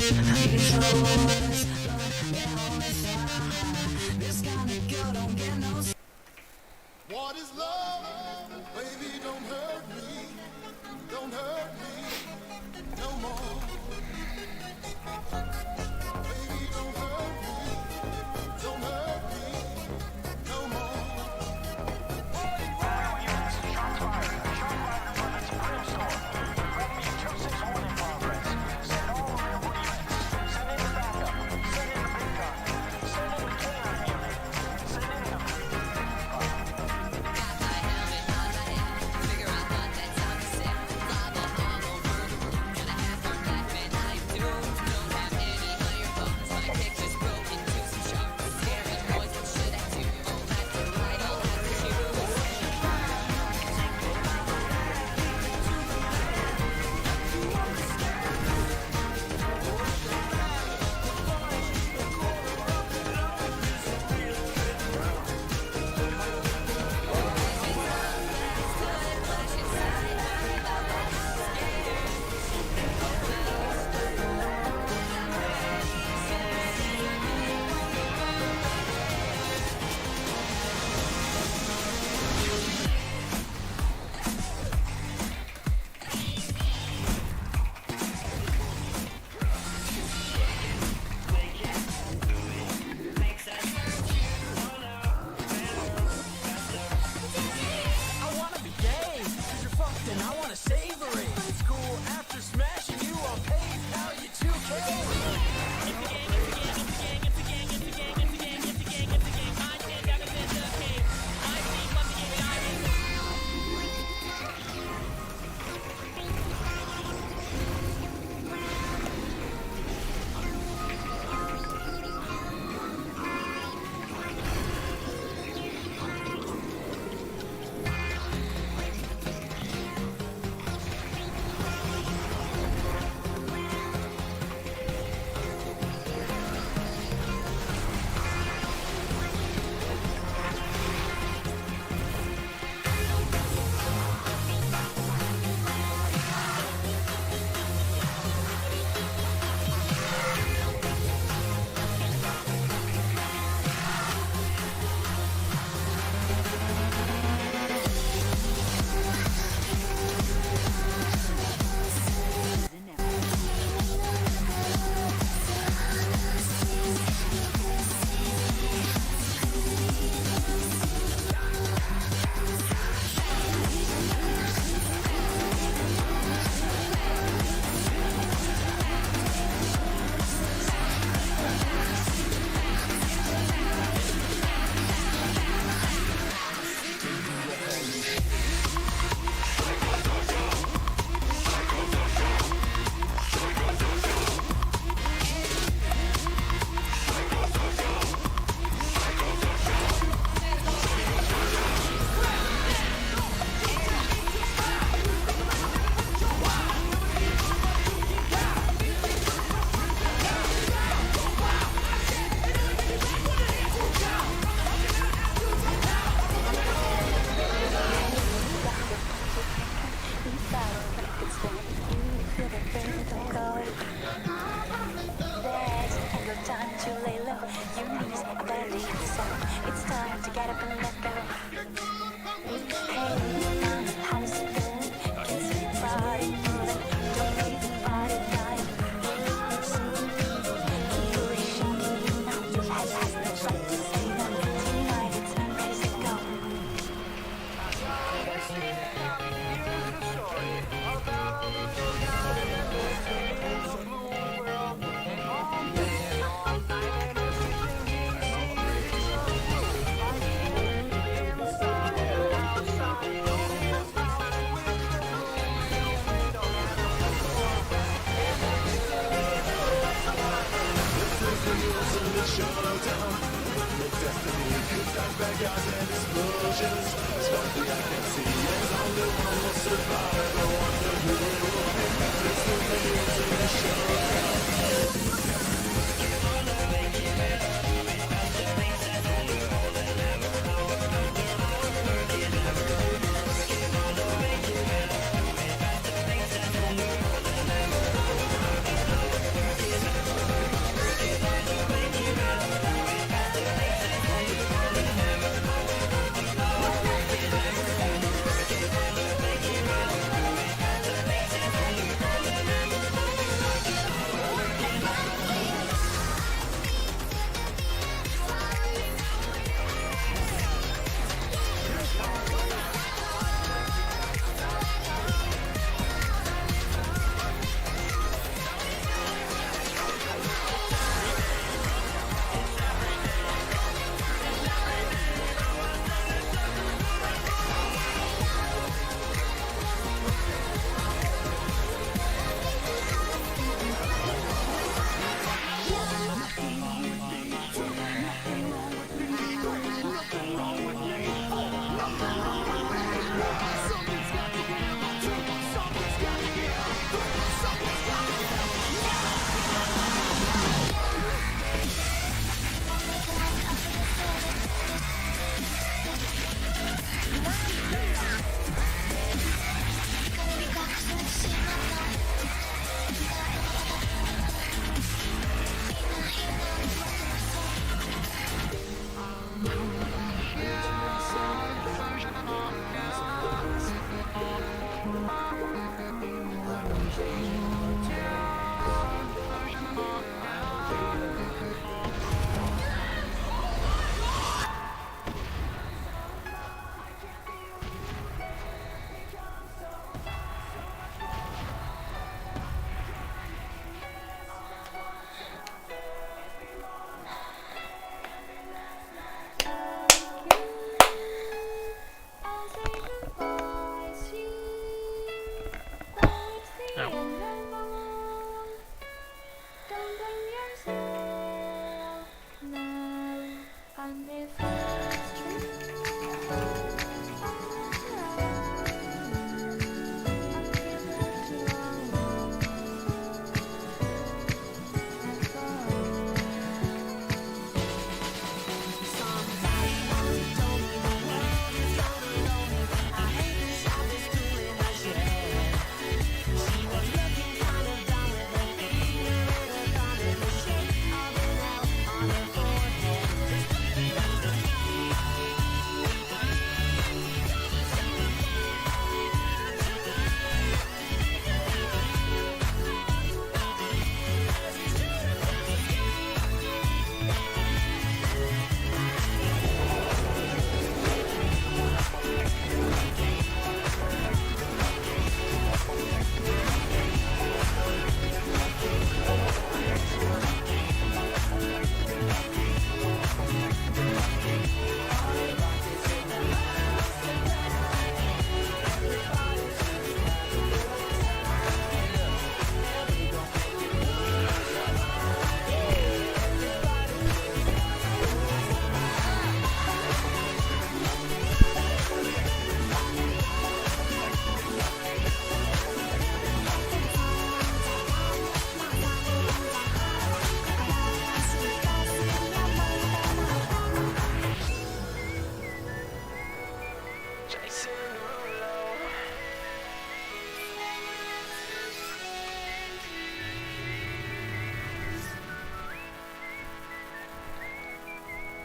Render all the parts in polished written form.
What is love? Baby, don't hurt me. Don't hurt me no more. Baby, don't hurt me. Don't hurt me no more.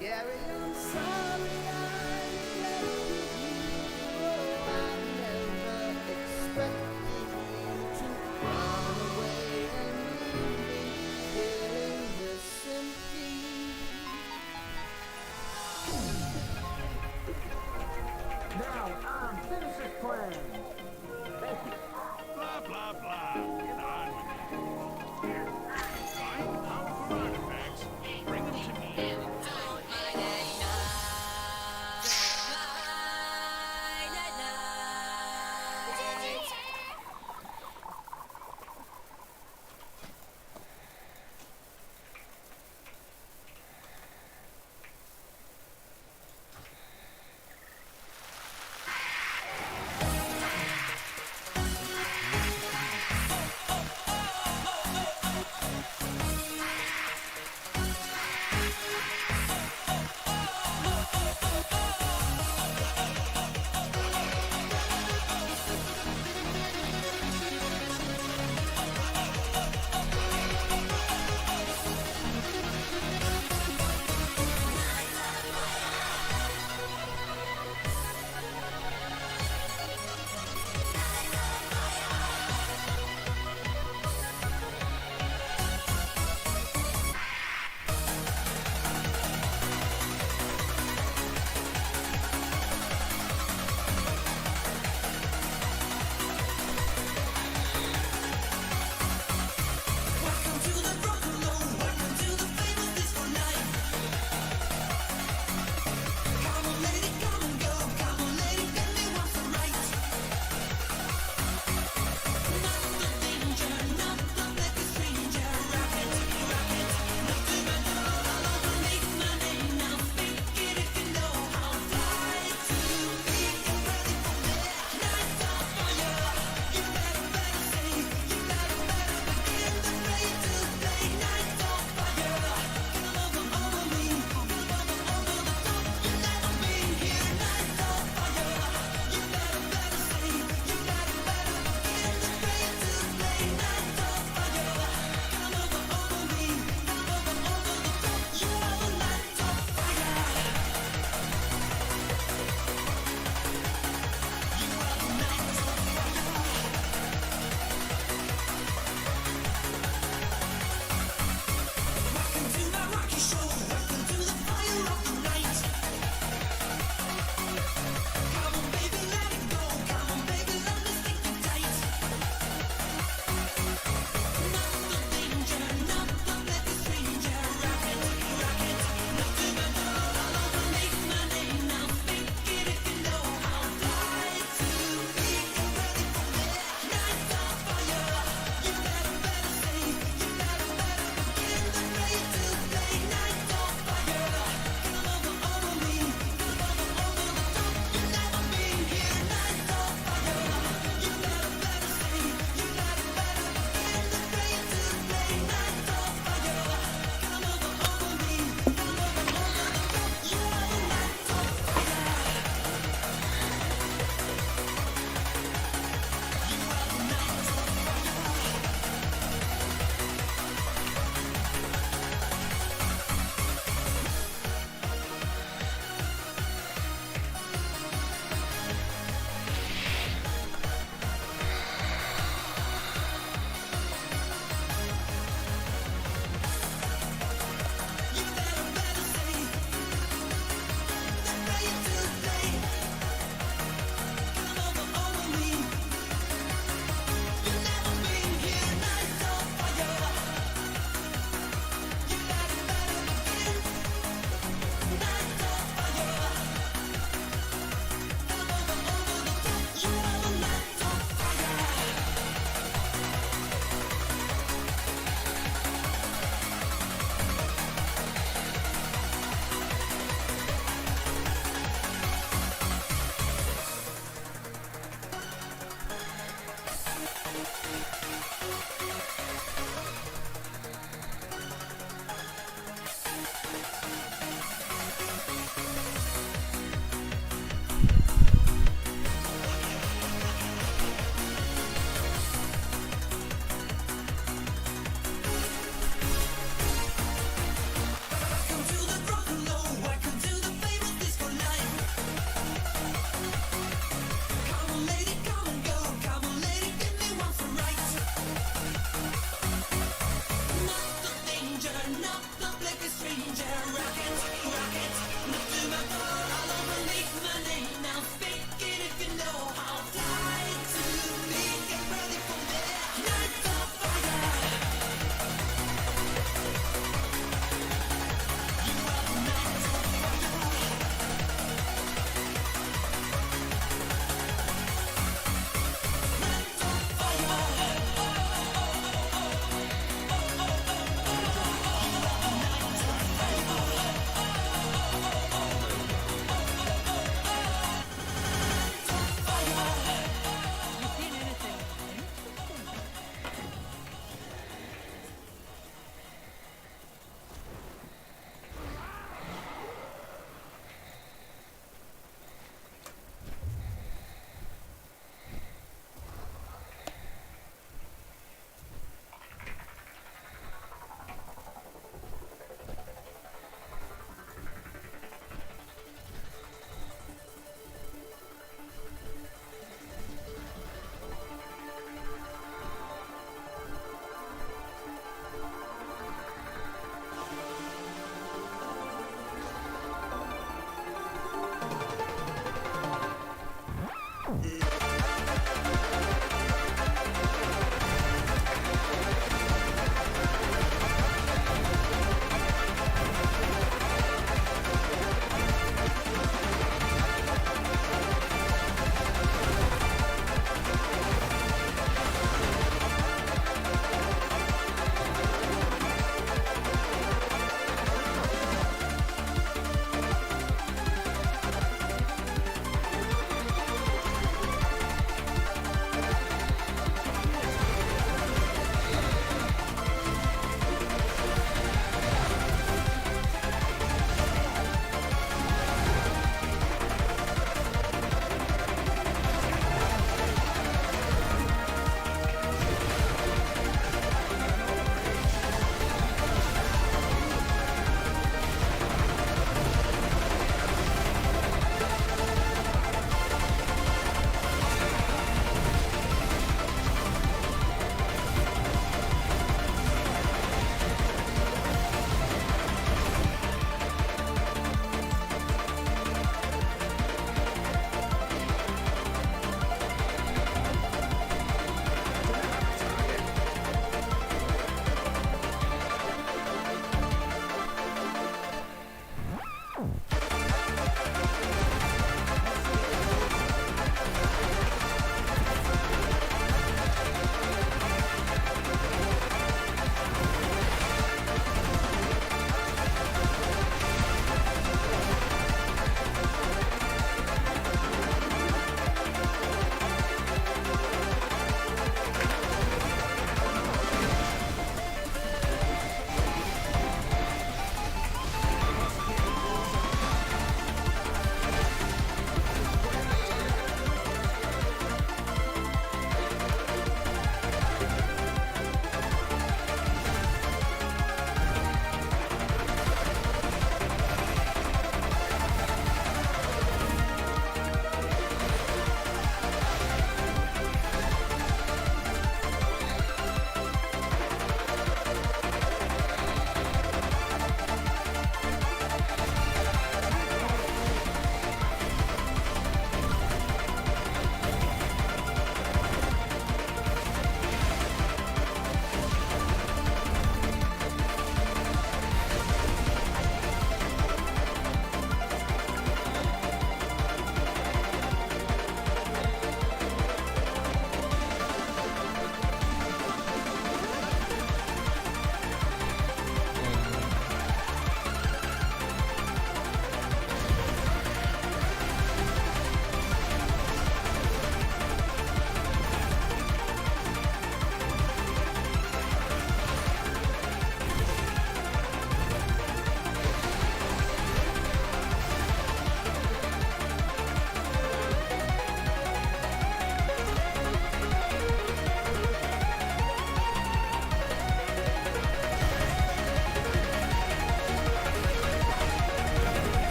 Gary, I'm sorry I left you. I never expected you to run away and leave me feeling this empty. Now, finish this plan. Thank you. Blah, blah, blah. Get on with it. Find powerful artifacts. Bring them to me.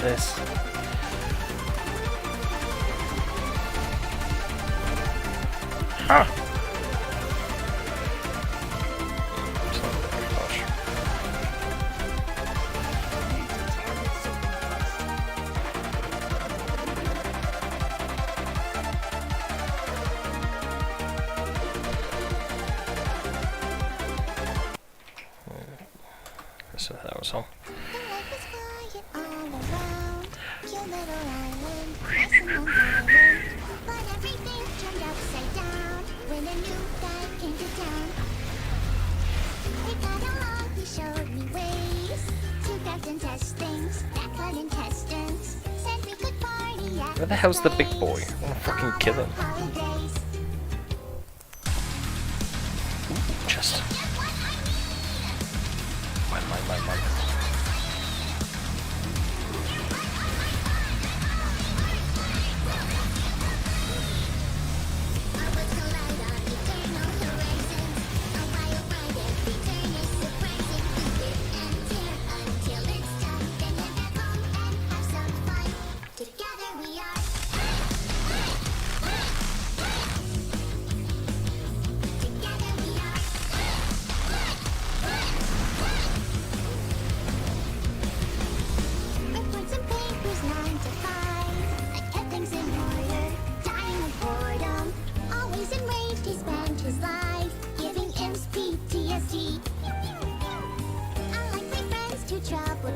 this. Ah! So that was all. Where the hell's the big boy? I wanna fucking kill him. Ooh, chest.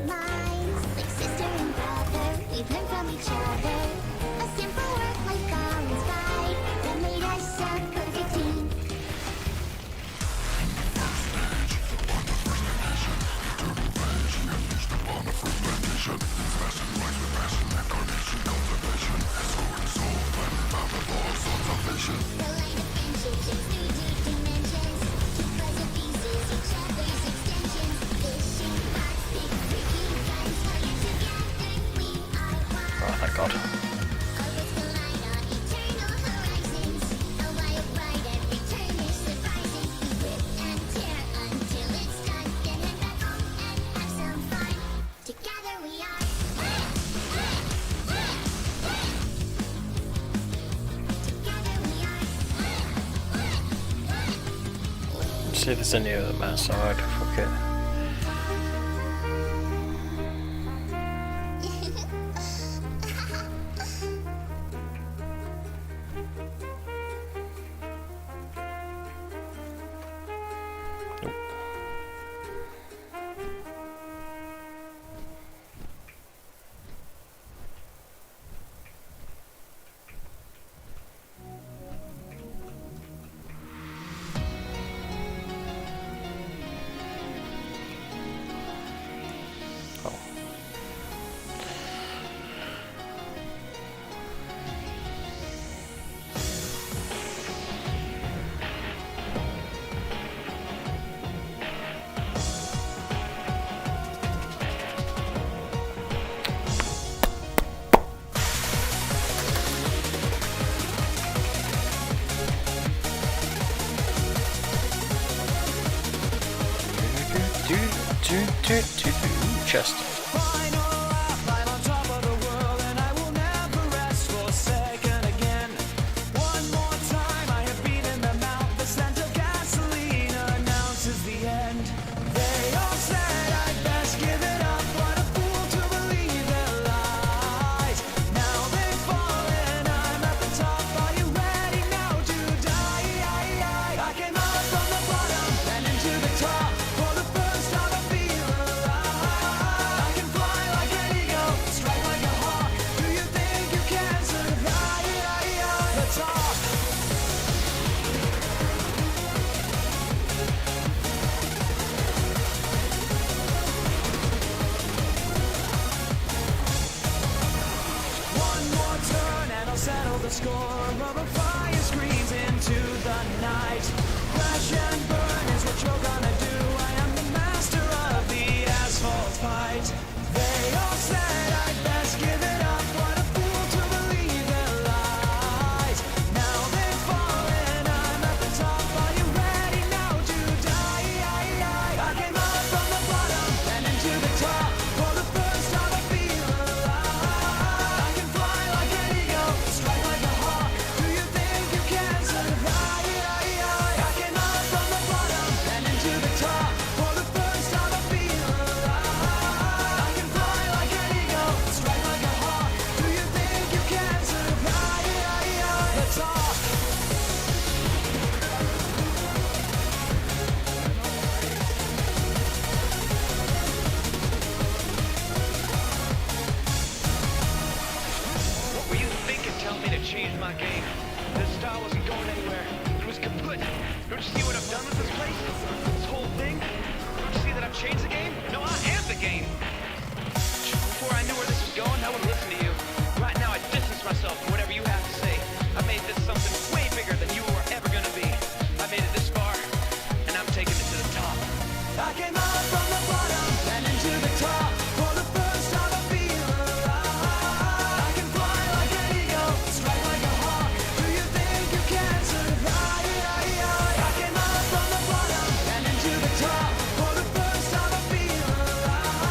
Mine. Oh, thank God. See if there's any other mass side. Fuck it. Chest. Settle the score, rubber fire screams into the night. Crash and burn is what you're gonna do. I am the master of the asphalt fight. They all said I'd best give it up. What a fool to believe their lies. Now they've fallen, I'm at the top. Are you ready now to die? I came up from the bottom and into the top. For the first time I feel alive. my game. This star wasn't going anywhere. It was kaput. Don't you see what I've done with this place? This whole thing? Don't you see that I've changed the game? No, I am the game. Before I knew where this was going, I would listen to you. Right now, I distance myself from whatever you have to say. I made this something way bigger than you were ever gonna be. I made it this far, and I'm taking it to the top. I came out from the bottom and into the top. For the first time, I feel alive. I can fly like an eagle, strike like a hawk. Do you think you can survive? I came out from the bottom and into the top. For the first time, I feel alive.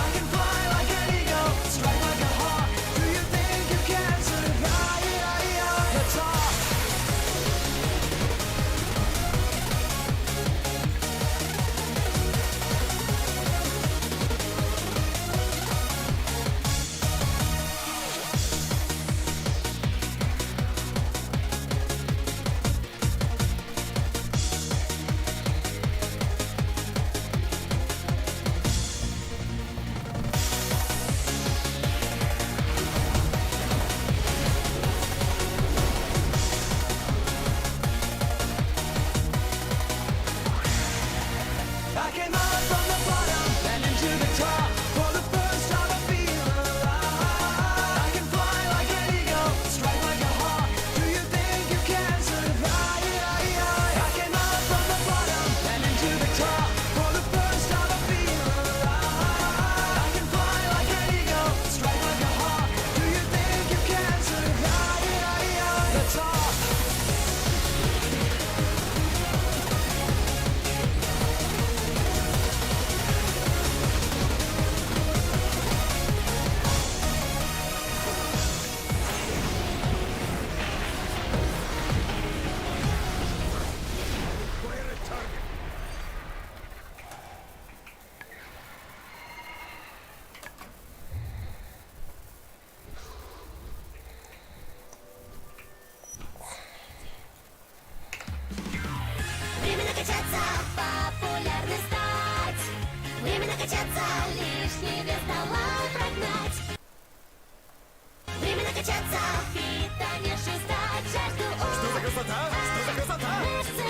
I can fly like an eagle, strike like a hawk. Do you think you can survive? The top. I came out from the bottom and into the top. For the first time, I feel alive. I can fly like an eagle, strike like a hawk. Do you think you can survive? I came out from the bottom and into the top. For the first time, I feel alive. I can fly like an eagle, strike like a hawk. Do you think you can survive? The top. Clear a target. Время накачаться, популярной стать. Время накачаться, лишний вес давай прогнать. Время накачаться, питанешься, стать жажду. Что за красота? Что за красота? Мышцы.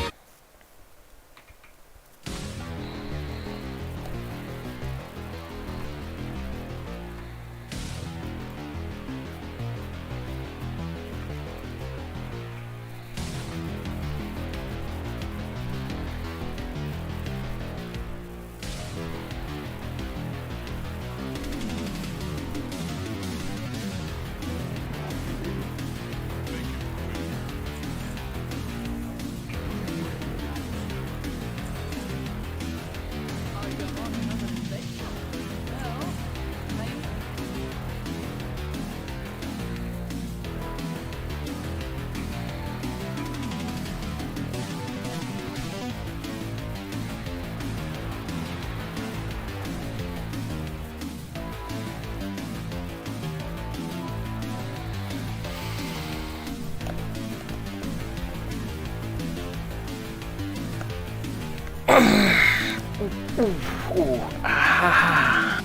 Ooh, ah.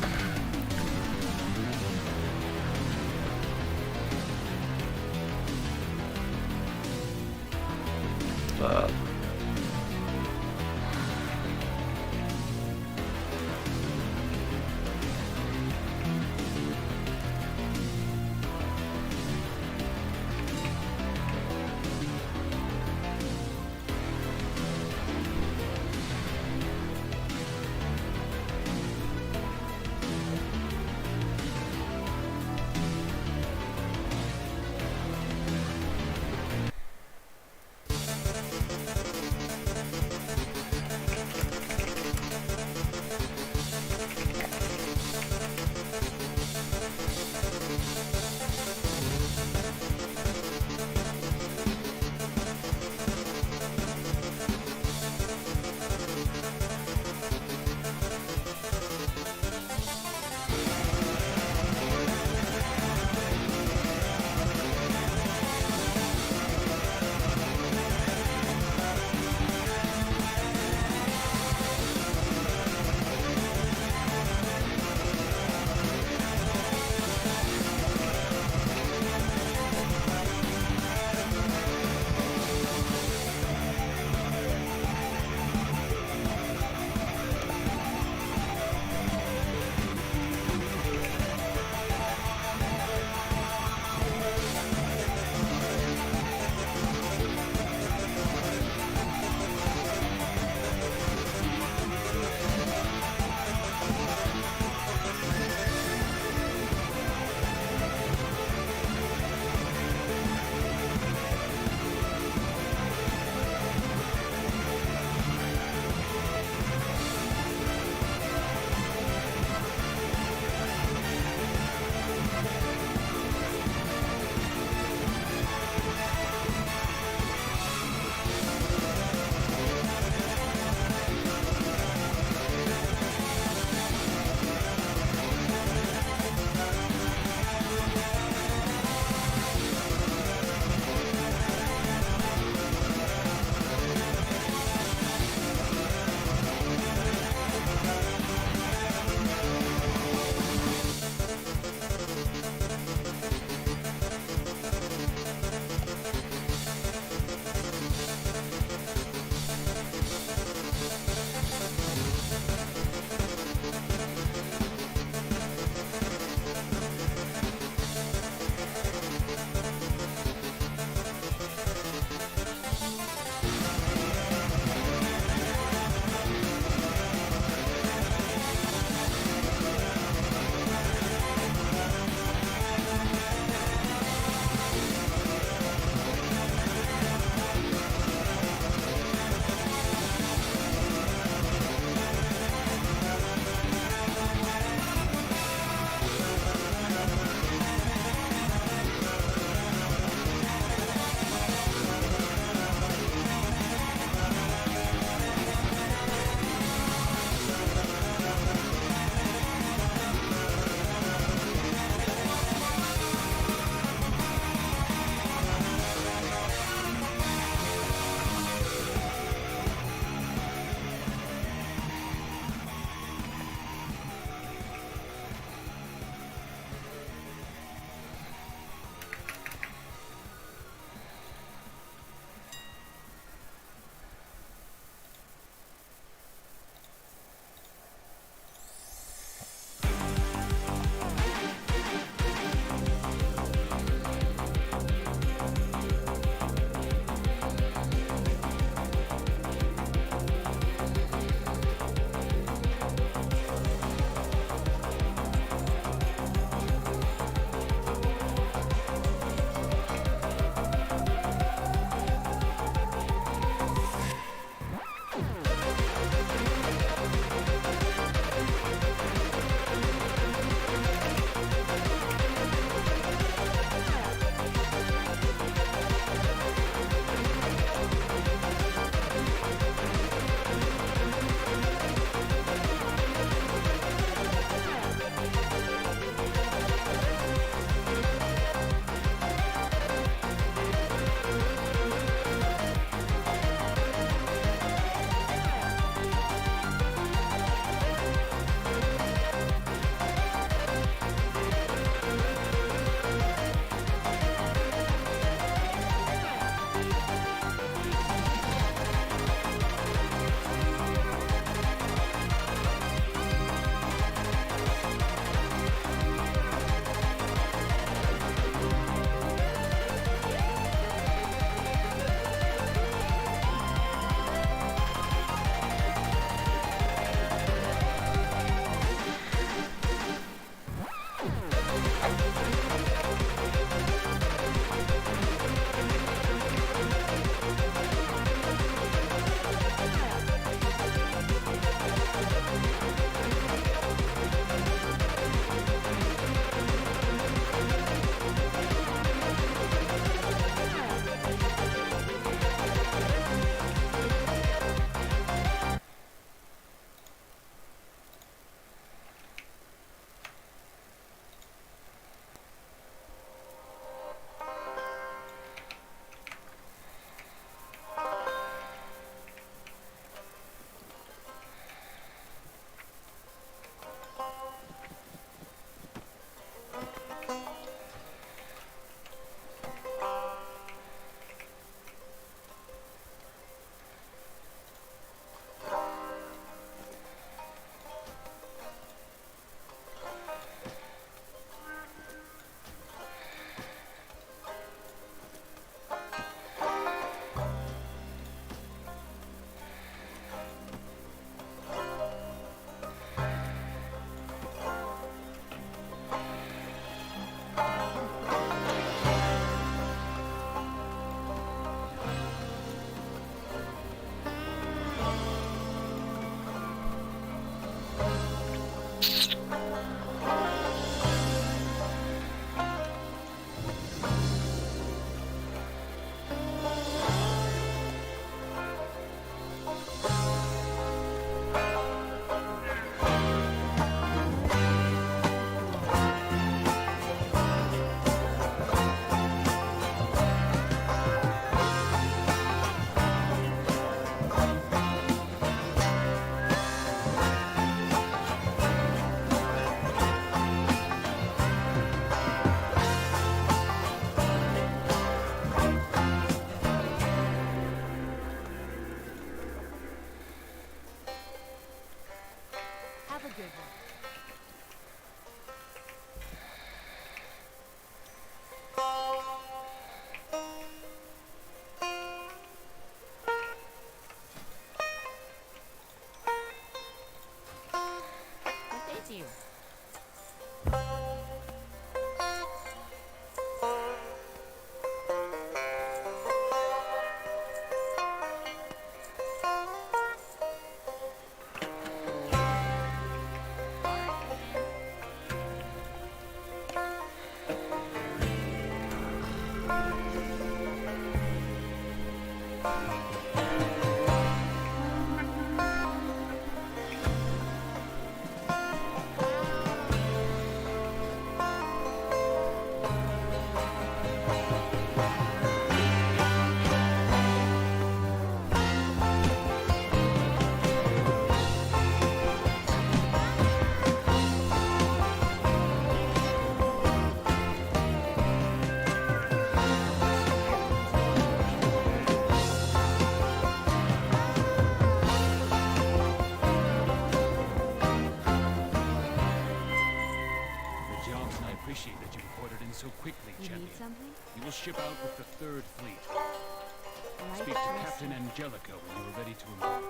quickly, You champion. need something? You will ship out with the 3rd Fleet. Light Speak to choice. Captain Angelica when you are ready to embark.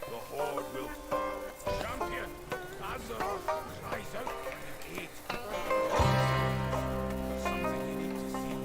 The Horde will... Champion! Azeroth! Rise out and eat! Something you need to see.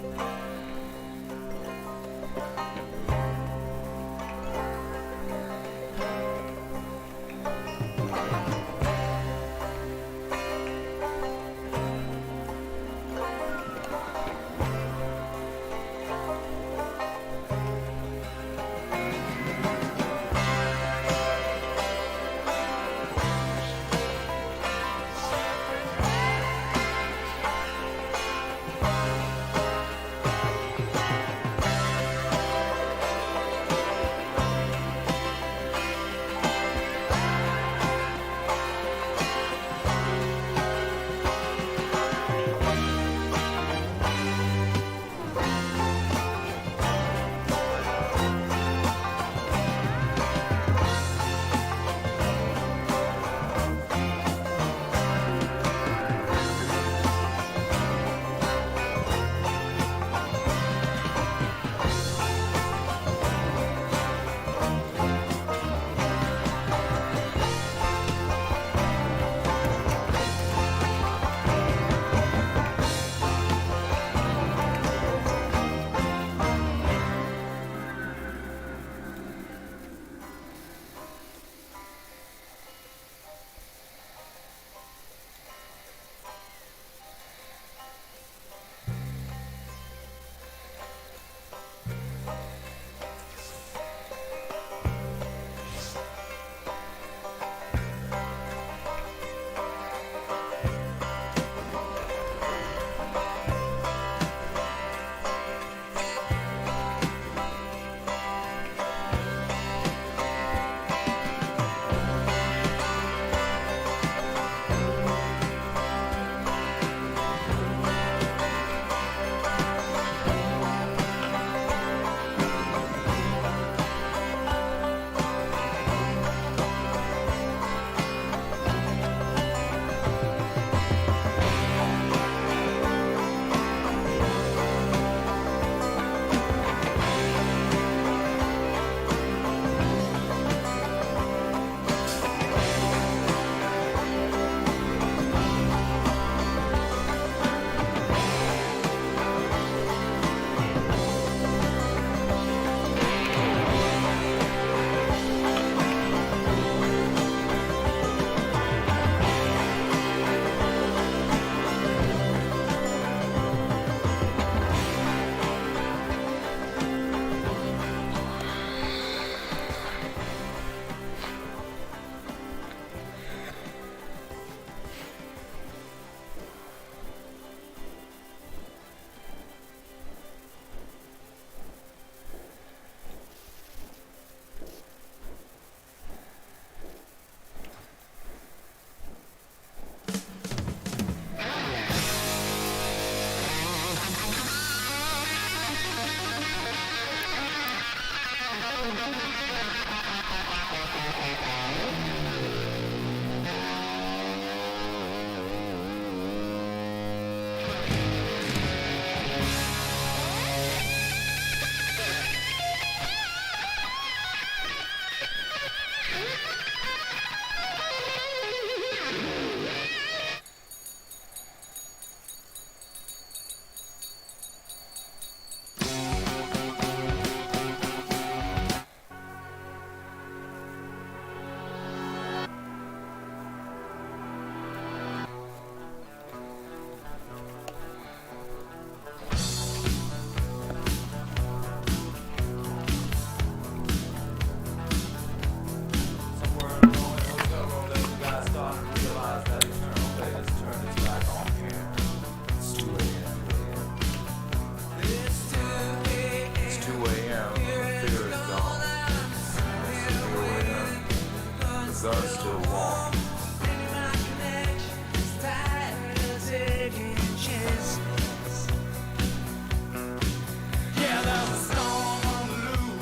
Yeah, there's a storm on the loose.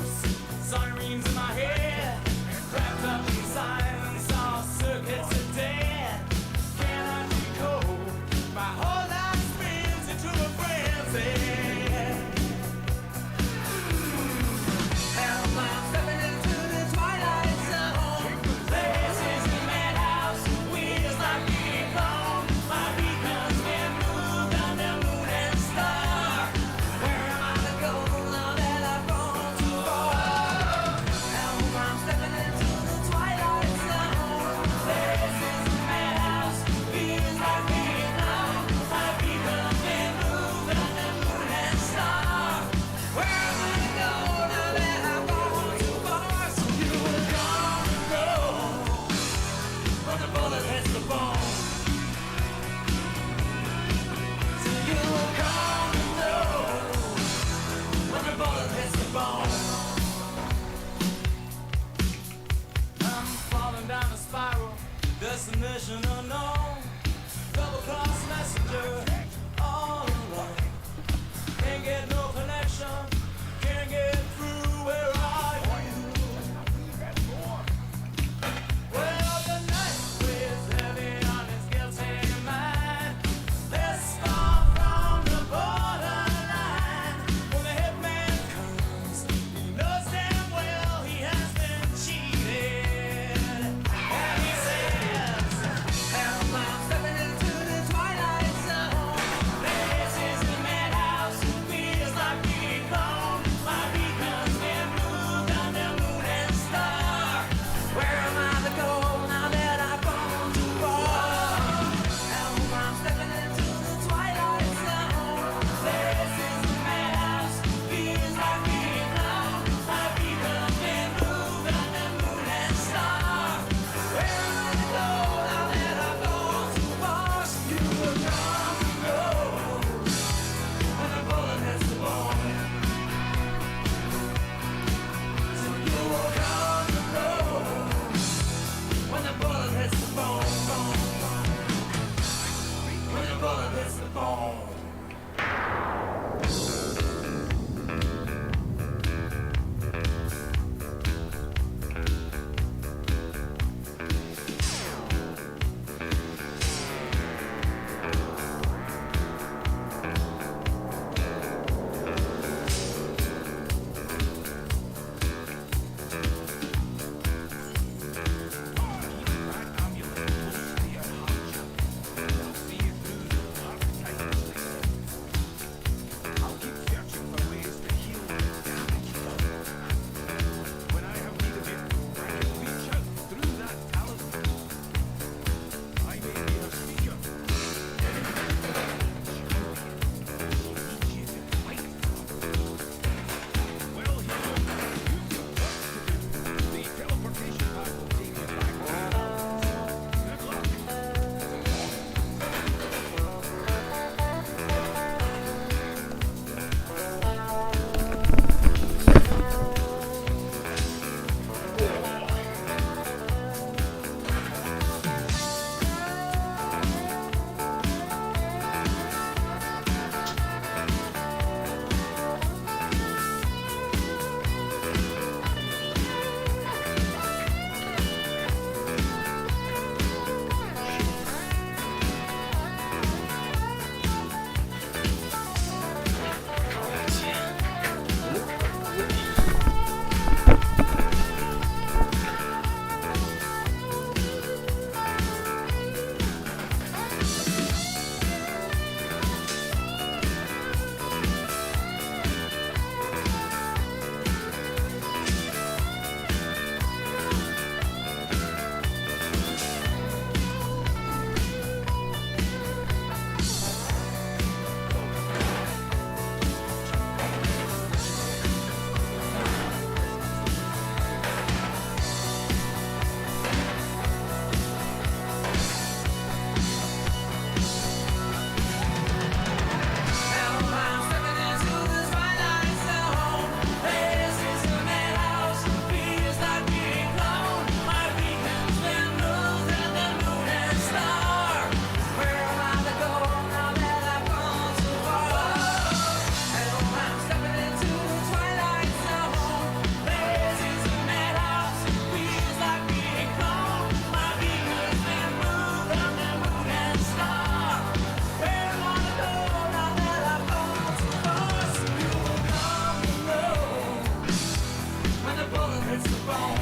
bone.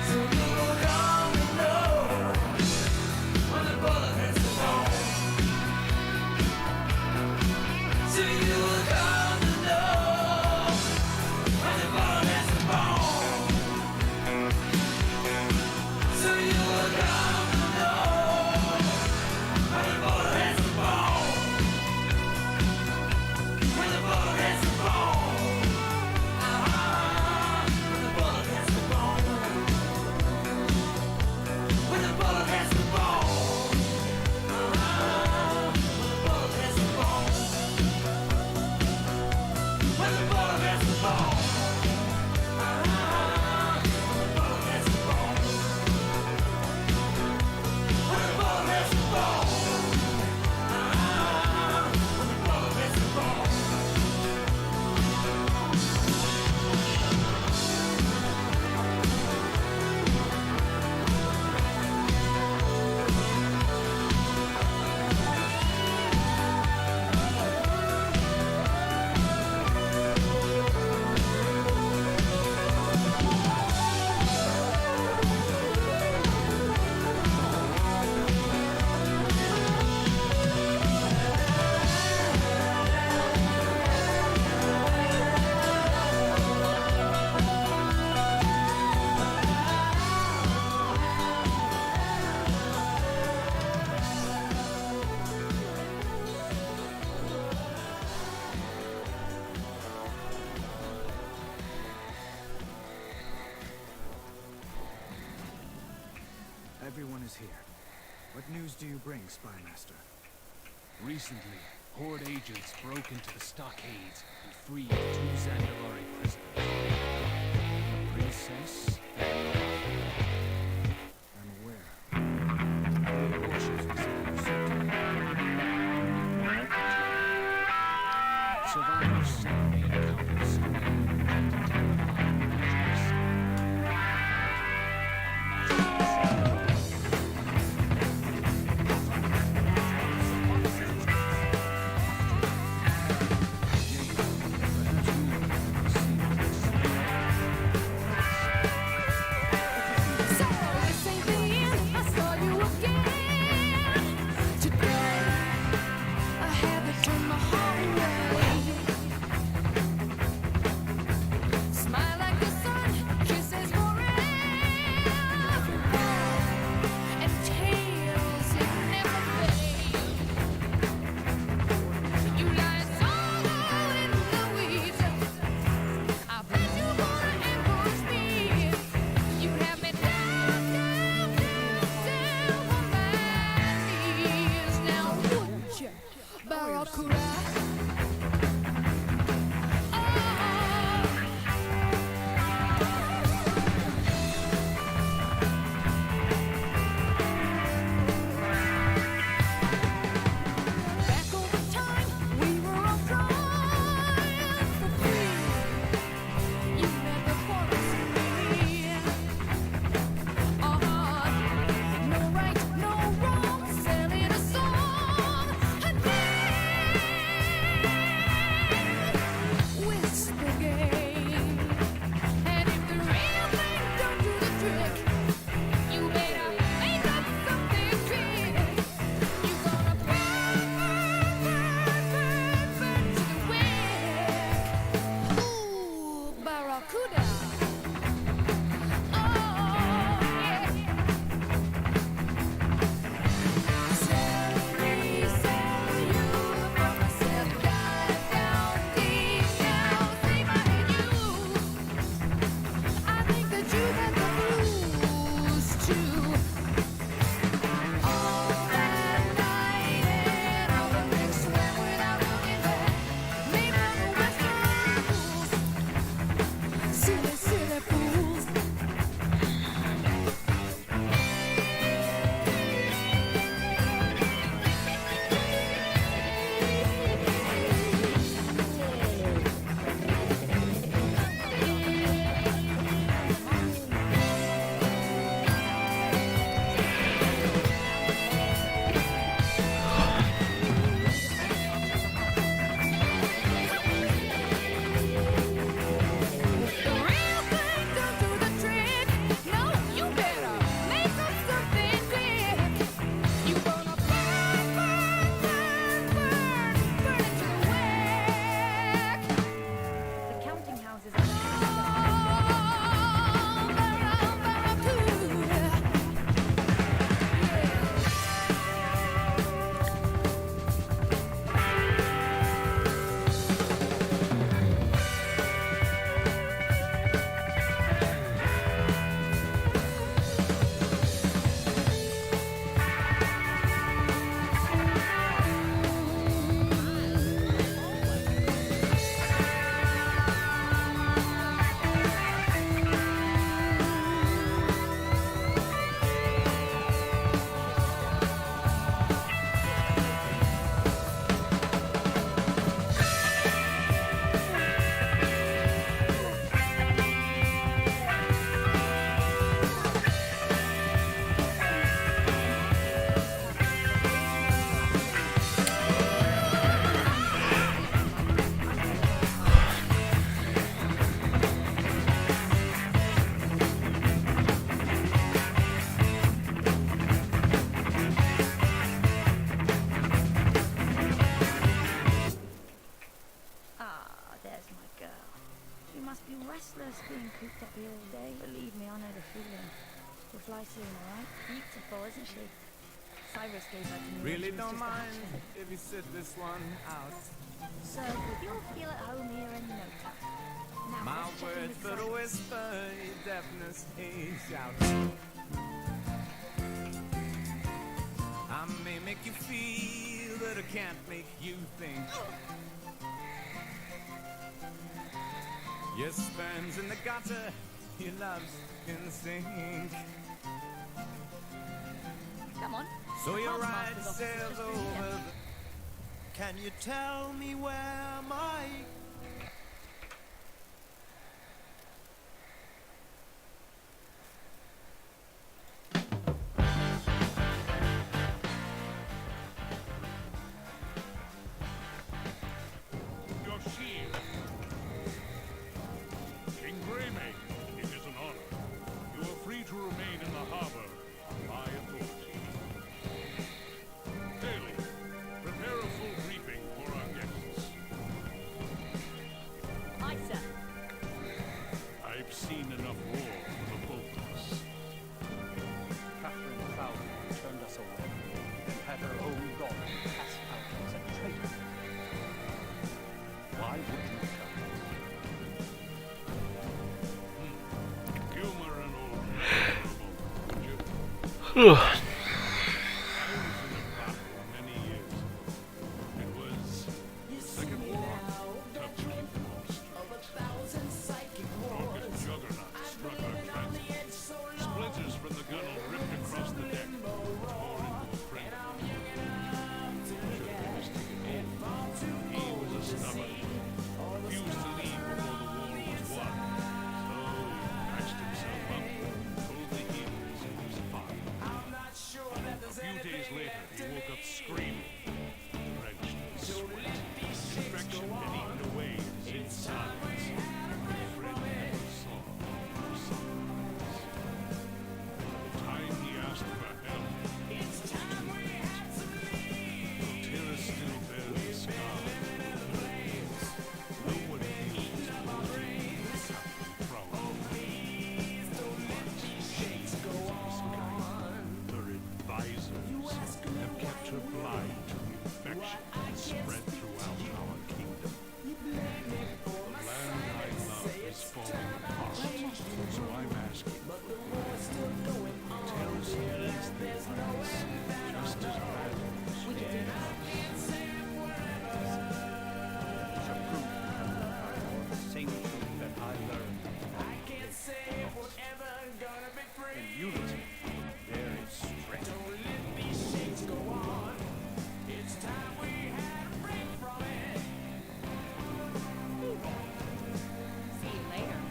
So you will come to know when the bullet hits the bone. So you will come to know when the bullet hits the bone. So you will come to know when the bullet hits the bone. When the bullet hits the bone. When the bullet hits the bone. When the bullet hits the bone. When the bullet hits the bone. Everyone is here. What news do you bring, Spymaster? Recently, Horde agents broke into the stockades and freed 2 Zandalari prisoners. The princess I'm aware. and portions was usurped. Survivors suddenly encountered some terrifying creatures. Perhaps you girl. She must be restless being cooped up here all day. Believe me, I know the feeling. We'll fly soon, alright? Beautiful, isn't she? Cyrus gave her to me. Really when she was don't just a mind hatchling. if you sit this one out. So, you'll feel at home here in no time. Now, My let's check in words with but a Cyrus. whisper, your deafness a shout. I may make you feel, but I can't make you think. Your sperm's in the gutter, your love's in the sink. Come on. So your Cards ride master's office is sails just through over here. the... Can you tell me where my... Your shield. King Greymane, it is an honor. You are free to remain in the harbor on my authority. Haley, prepare a full briefing for our guests. Aye, sir. I've seen enough war for the both of us. Catherine Fowler turned us away and had her own god cast out as a traitor. Why would you come? Humor an old man for a moment, would you? I was in a battle many years ago. It was Second War. Tough to keep the monster. Rocket juggernaut struck our transport. Splinters from the gunnel ripped across the deck, tore into a friend of mine. Journalistic again. He was a stubborn. Refused to leave before the war was won. So he patched himself up, told the Eagles he was fine. A few days later, he woke up screaming, drenched in sweat. Infection had eaten away at his insides. Fred never saw for some months. By the time he asked for help, it was too late. Tara still bears the scar. Nobody feels what he was Captain Crowley. She's her advisors have kept her blind to the infection spread throughout our kingdom. The land I love is falling apart, so I'm asking for Terrace needs the advice just as badly as she did. To prove the same truth that I learned. In unity, there is strength. See you later.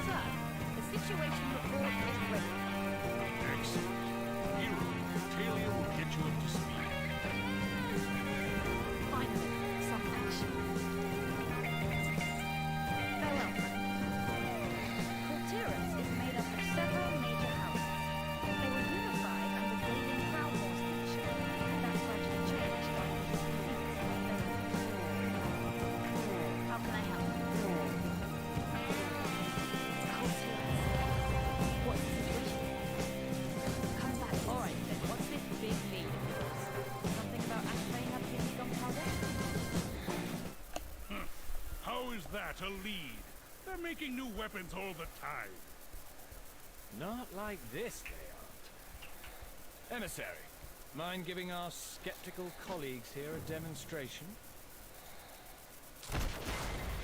Sir, the situation report is ready. Excellent. Hero, Talia will get you up to speed. Finally, some action. Farewell, friend. Cortyrus is made up of several major houses. They were unified under Golden Crown Horse leadership, and that gradually changed after the defeats of How can I help? Cortyrus. What's the situation? Come back. All right, then. What's this big lead of yours? Something about Ashbane having his gunpowder? How is that a lead? They're making new weapons all the time. Not like this, they aren't. Emissary, mind giving our skeptical colleagues here a demonstration?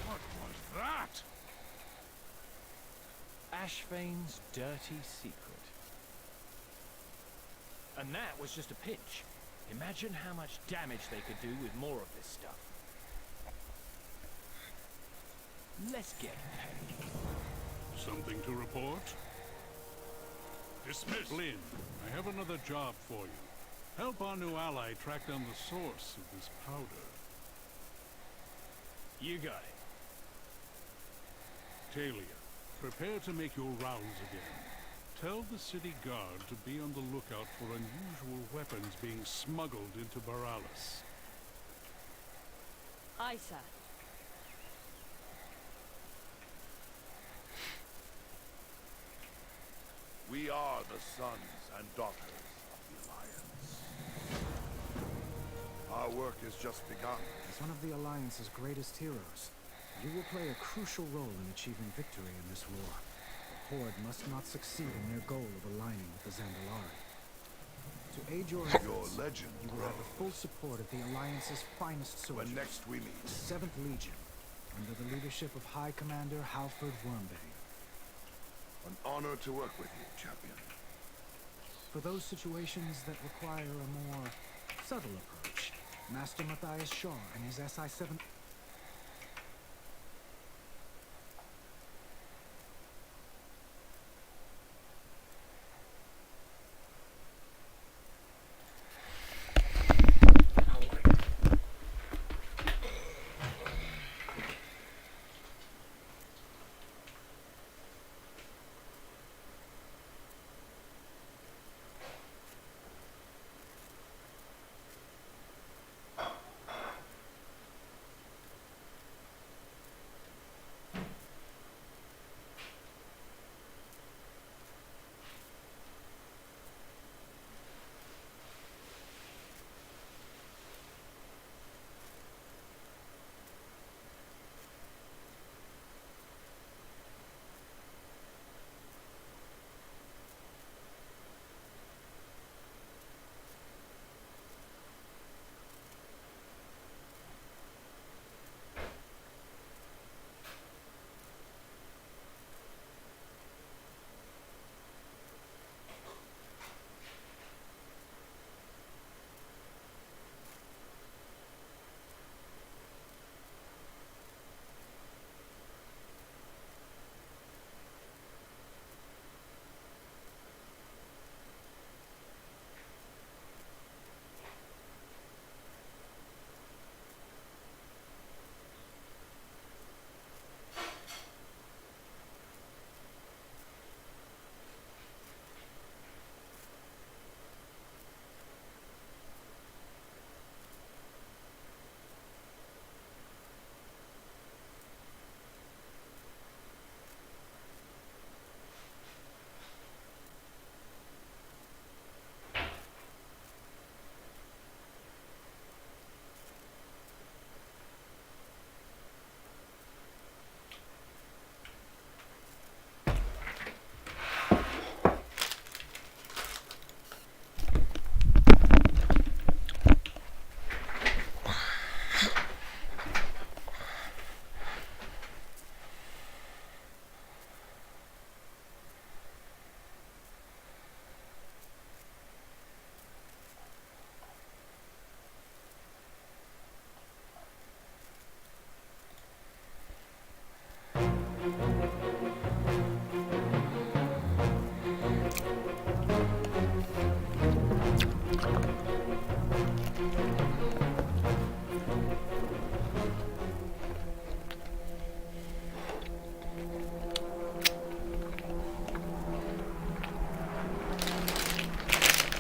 What was that? Ashvane's dirty secret. And that was just a pinch. Imagine how much damage they could do with more of this stuff. Let's get paid. Something to report? Dismiss. Lynn, I have another job for you. Help our new ally track down the source of this powder. You got it. Talia, prepare to make your rounds again. Tell the city guard to be on the lookout for unusual weapons being smuggled into Borealis. Aye, sir. We are the sons and daughters of the Alliance. Our work has just begun. As one of the Alliance's greatest heroes, you will play a crucial role in achieving victory in this war. The Horde must not succeed in their goal of aligning with the Zandalari. To aid your efforts, legend you will have the full support of the Alliance's finest soldiers. When next we meet. The 7th Legion, under the leadership of High Commander Halford Wormbane. An honor to work with you, champion. For those situations that require a more subtle approach, Master Matthias Shaw and his SI-7...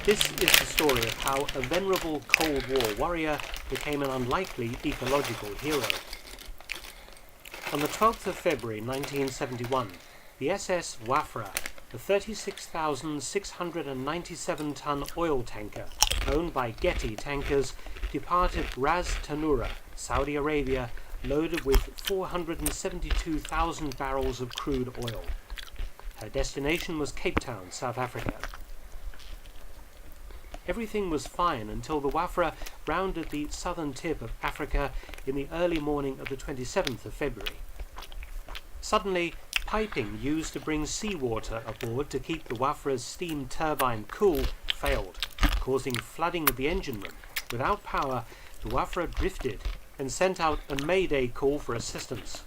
This is the story of how a venerable Cold War warrior became an unlikely ecological hero. On the 12th of February 1971, the SS Wafra, a 36,697-ton oil tanker owned by Getty Tankers, departed Ras Tanura, Saudi Arabia, loaded with 472,000 barrels of crude oil. Her destination was Cape Town, South Africa. Everything was fine until the Wafra rounded the southern tip of Africa in the early morning of the 27th of February. Suddenly, piping used to bring seawater aboard to keep the Wafra's steam turbine cool failed, causing flooding of the engine room. Without power, the Wafra drifted and sent out a mayday call for assistance.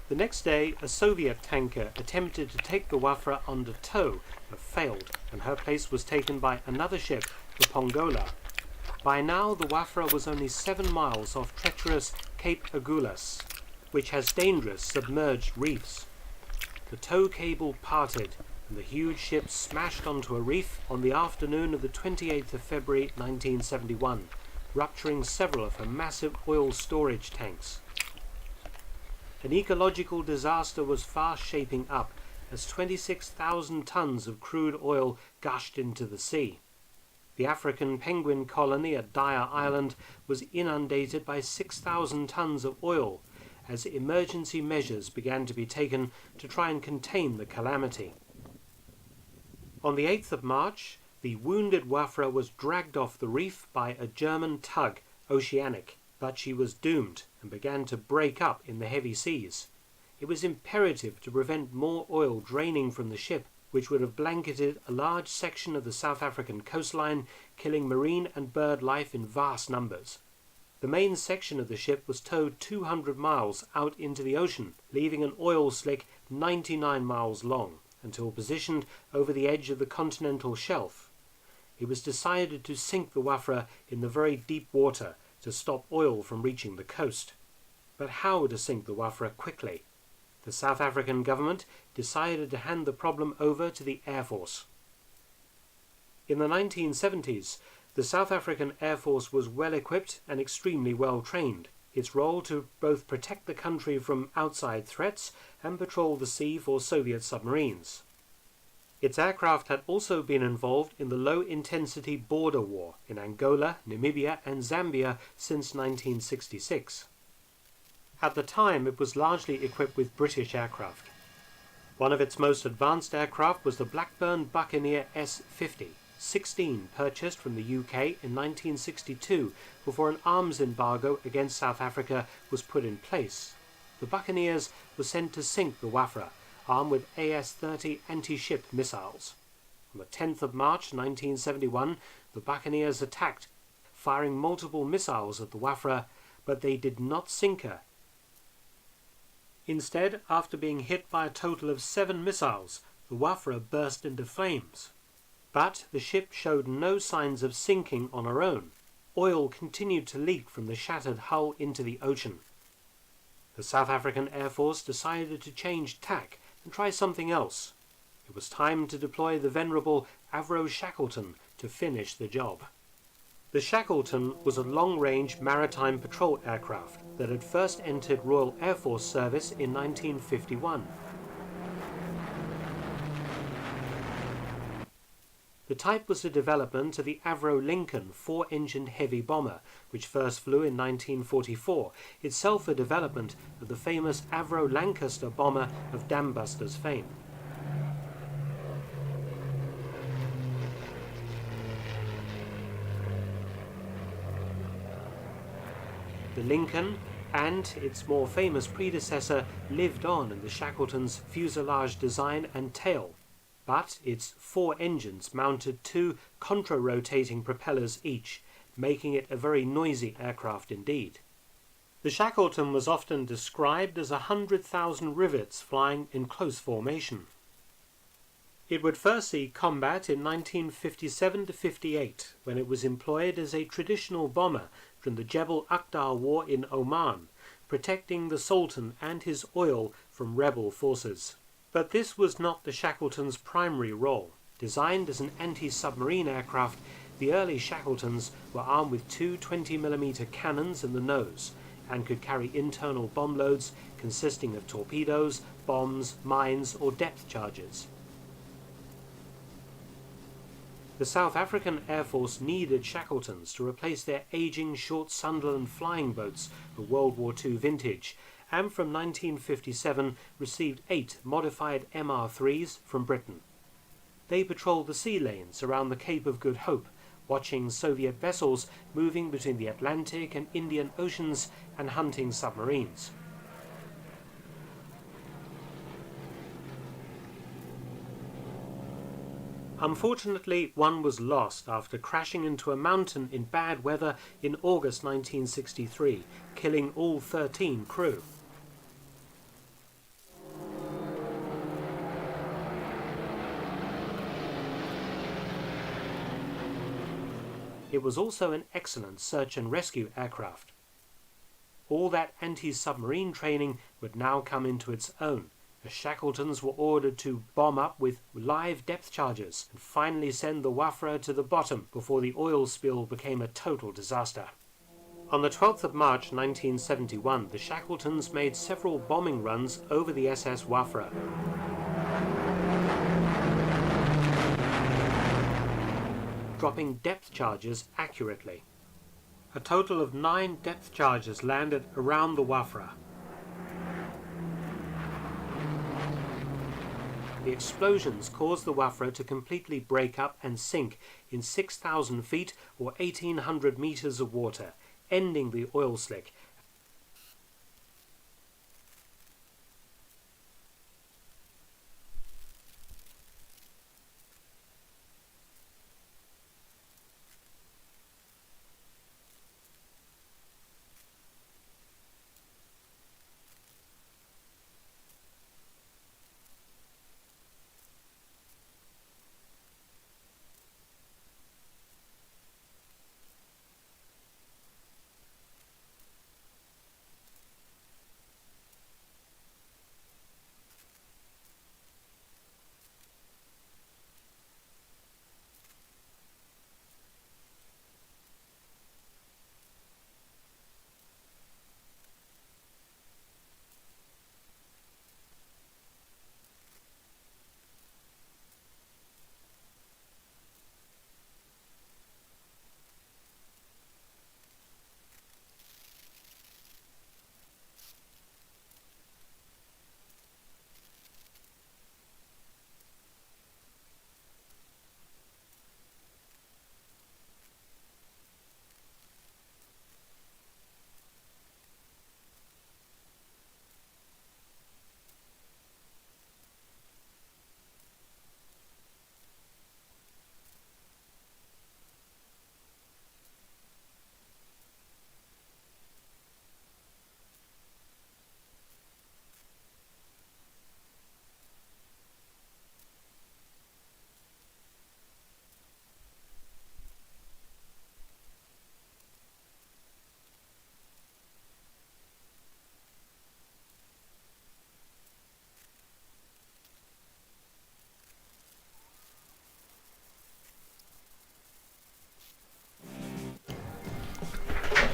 The next day, a Soviet tanker attempted to take the Wafra under tow, but failed, and her place was taken by another ship the Pongola. By now, the Wafra was only 7 miles off treacherous Cape Agulhas, which has dangerous submerged reefs. The tow cable parted, and the huge ship smashed onto a reef on the afternoon of the 28th of February 1971, rupturing several of her massive oil storage tanks. An ecological disaster was fast shaping up as 26,000 tons of crude oil gushed into the sea. The African penguin colony at Dyer Island was inundated by 6,000 tons of oil as emergency measures began to be taken to try and contain the calamity. On the 8th of March, the wounded Wafra was dragged off the reef by a German tug, Oceanic, but she was doomed and began to break up in the heavy seas. It was imperative to prevent more oil draining from the ship, which would have blanketed a large section of the South African coastline, killing marine and bird life in vast numbers. The main section of the ship was towed 200 miles out into the ocean, leaving an oil slick 99 miles long, until positioned over the edge of the continental shelf. It was decided to sink the Wafra in the very deep water to stop oil from reaching the coast. But how to sink the Wafra quickly? The South African government decided to hand the problem over to the Air Force. In the 1970s, the South African Air Force was well equipped and extremely well trained. Its role to both protect the country from outside threats and patrol the sea for Soviet submarines. Its aircraft had also been involved in the low-intensity border war in Angola, Namibia and Zambia since 1966. At the time, it was largely equipped with British aircraft. One of its most advanced aircraft was the Blackburn Buccaneer S-50, 16 purchased from the UK in 1962 before an arms embargo against South Africa was put in place. The Buccaneers were sent to sink the Wafra, armed with AS-30 anti-ship missiles. On the 10th of March 1971, the Buccaneers attacked, firing multiple missiles at the Wafra, but they did not sink her. Instead, after being hit by a total of 7 missiles, the Wafra burst into flames. But the ship showed no signs of sinking on her own. Oil continued to leak from the shattered hull into the ocean. The South African Air Force decided to change tack and try something else. It was time to deploy the venerable Avro Shackleton to finish the job. The Shackleton was a long-range maritime patrol aircraft that had first entered Royal Air Force service in 1951. The type was a development of the Avro Lincoln 4-engined heavy bomber, which first flew in 1944, itself a development of the famous Avro Lancaster bomber of Dambusters fame. The Lincoln and its more famous predecessor lived on in the Shackleton's fuselage design and tail, but its 4 engines mounted 2 contra-rotating propellers each, making it a very noisy aircraft indeed. The Shackleton was often described as 100,000 rivets flying in close formation. It would first see combat in 1957-58, when it was employed as a traditional bomber from the Jebel Akhdar War in Oman, protecting the Sultan and his oil from rebel forces. But this was not the Shackleton's primary role. Designed as an anti-submarine aircraft, the early Shackletons were armed with 2 20mm cannons in the nose, and could carry internal bomb loads consisting of torpedoes, bombs, mines or depth charges. The South African Air Force needed Shackletons to replace their aging short Sunderland flying boats of World War II vintage, and from 1957 received 8 modified MR3s from Britain. They patrolled the sea lanes around the Cape of Good Hope, watching Soviet vessels moving between the Atlantic and Indian Oceans and hunting submarines. Unfortunately, one was lost after crashing into a mountain in bad weather in August 1963, killing all 13 crew. It was also an excellent search and rescue aircraft. All that anti-submarine training would now come into its own, as Shackletons were ordered to bomb up with live depth charges and finally send the Wafra to the bottom before the oil spill became a total disaster. On the 12th of March 1971, the Shackletons made several bombing runs over the SS Wafra. Dropping depth charges accurately. A total of 9 depth charges landed around the Wafra. The explosions caused the Wafra to completely break up and sink in 6,000 feet or 1,800 meters of water, ending the oil slick.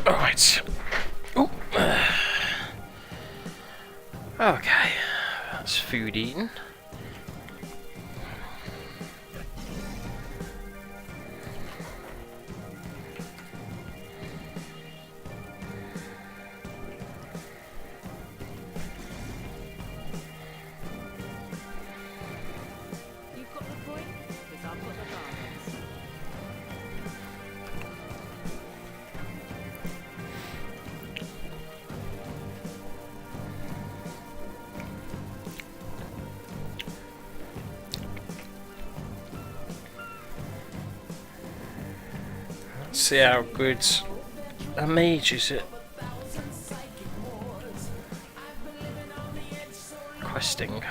Alright. Ooh. Okay, that's food eaten. You've got the point, because I've got the garments. Let's see how good a mage is it. Questing.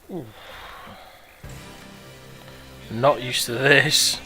Ooh. Not used to this.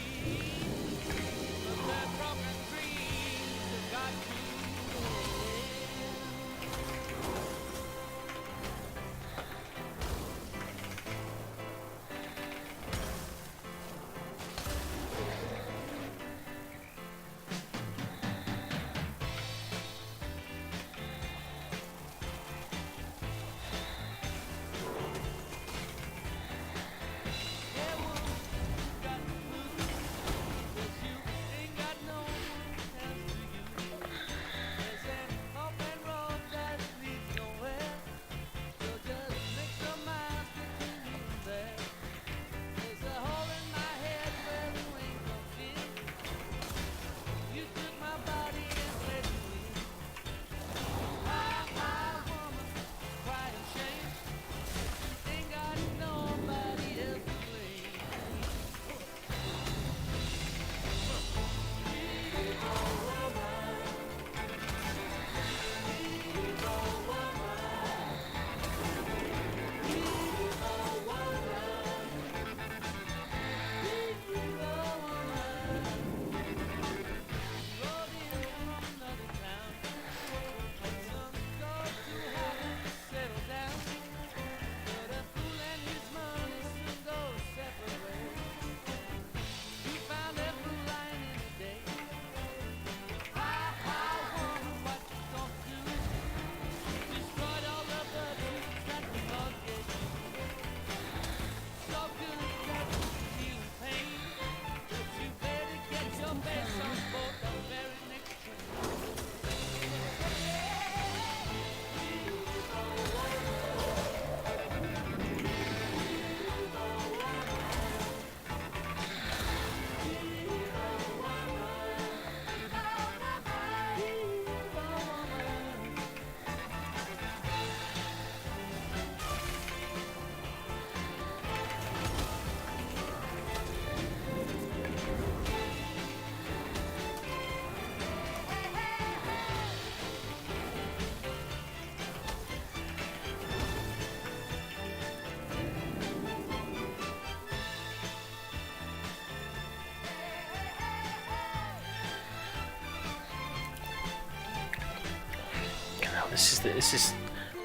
This is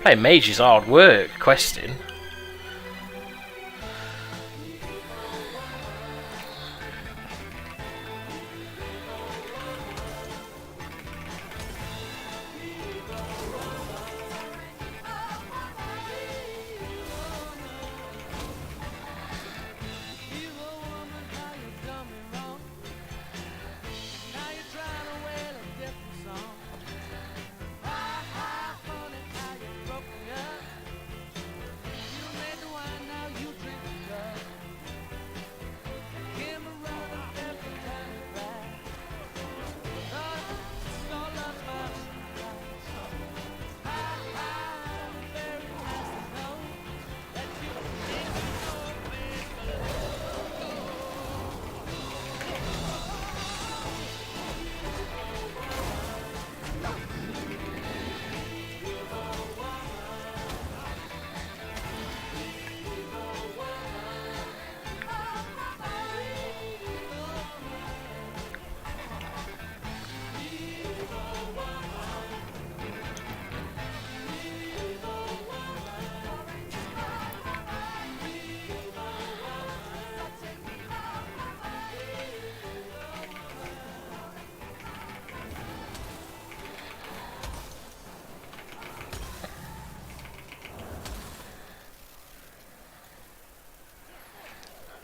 playing mage is hard work. Questing.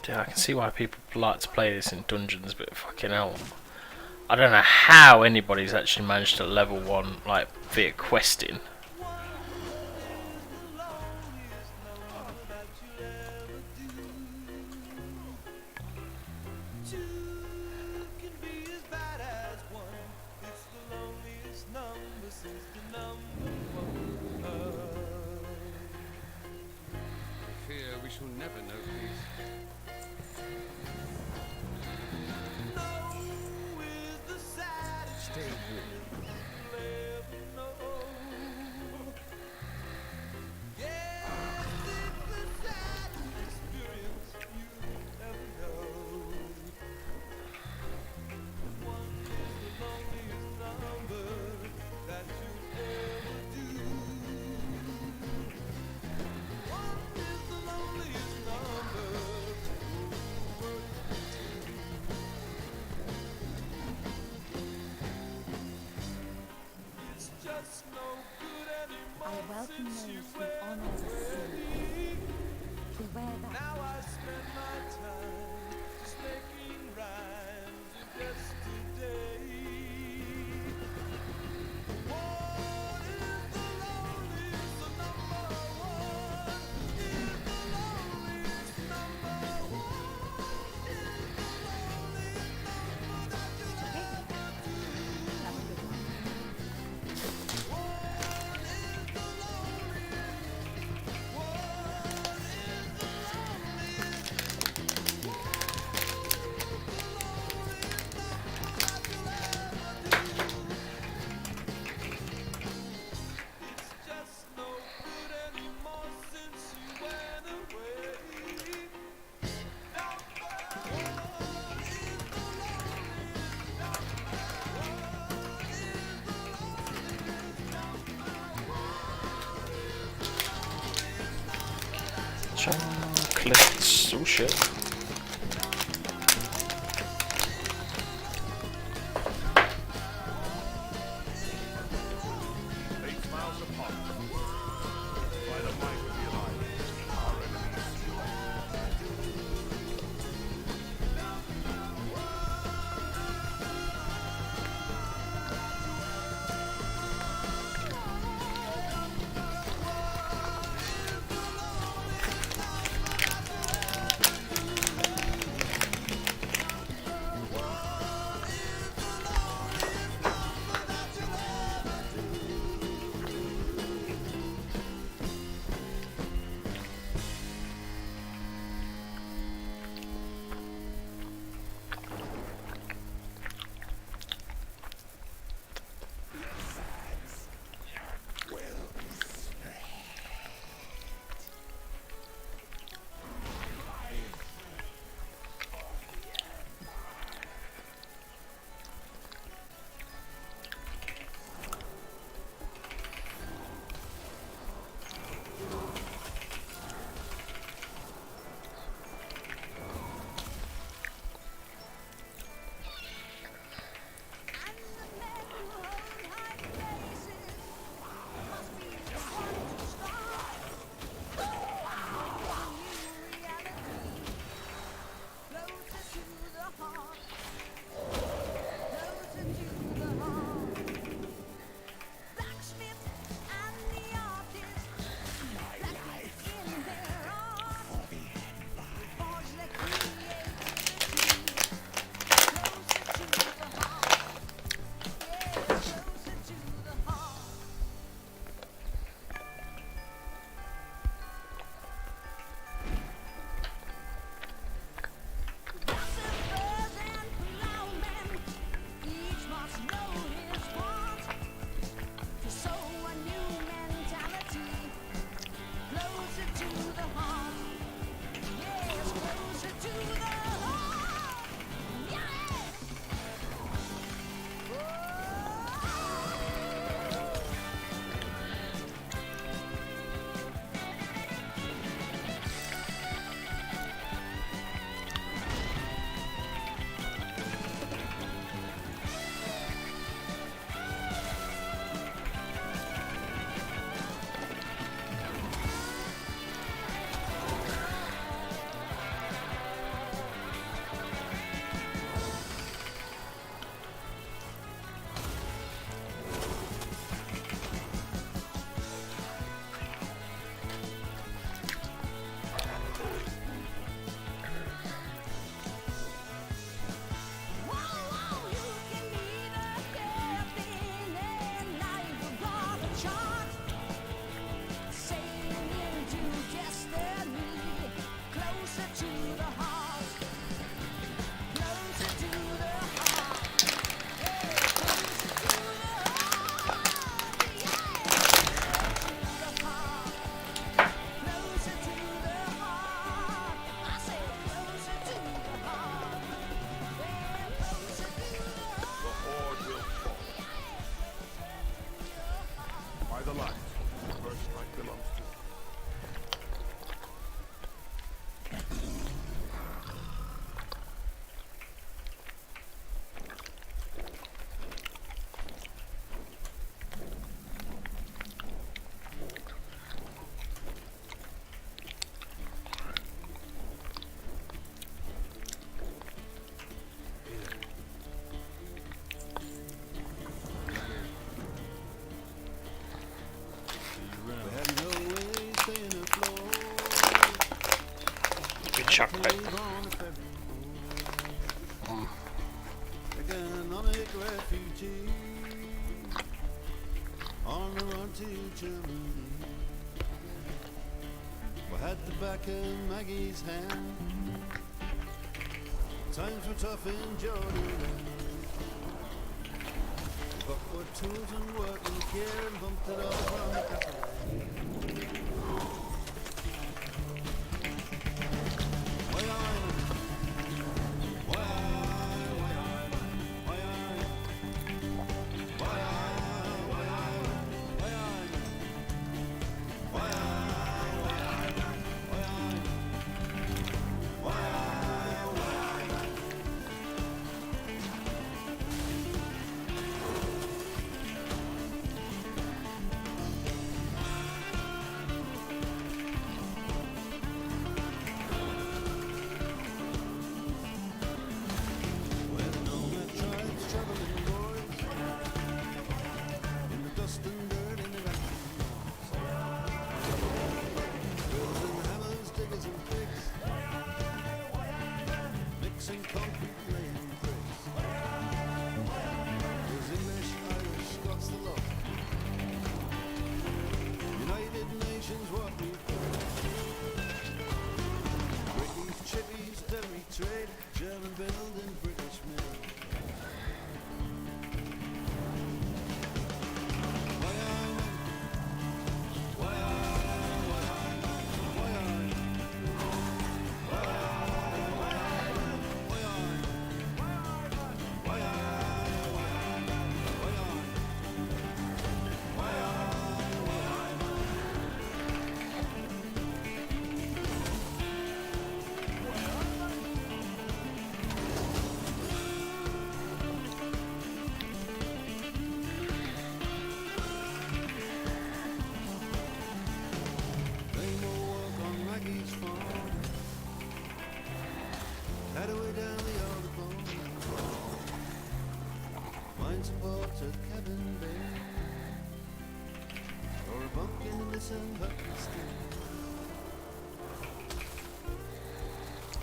Yeah, I can see why people like to play this in dungeons, but fucking hell, I don't know how anybody's actually managed to level 1 like via questing. We shall never know peace. Stay warm. Cliffs. Oh shit. 8 miles apart. By the might of the Alliance, our enemies chocolate. Economic refugee on the run to Germany. We had the back of Maggie's hand. Times were tough in Jordan. But we're tools and working here and bumped it all from the cafe.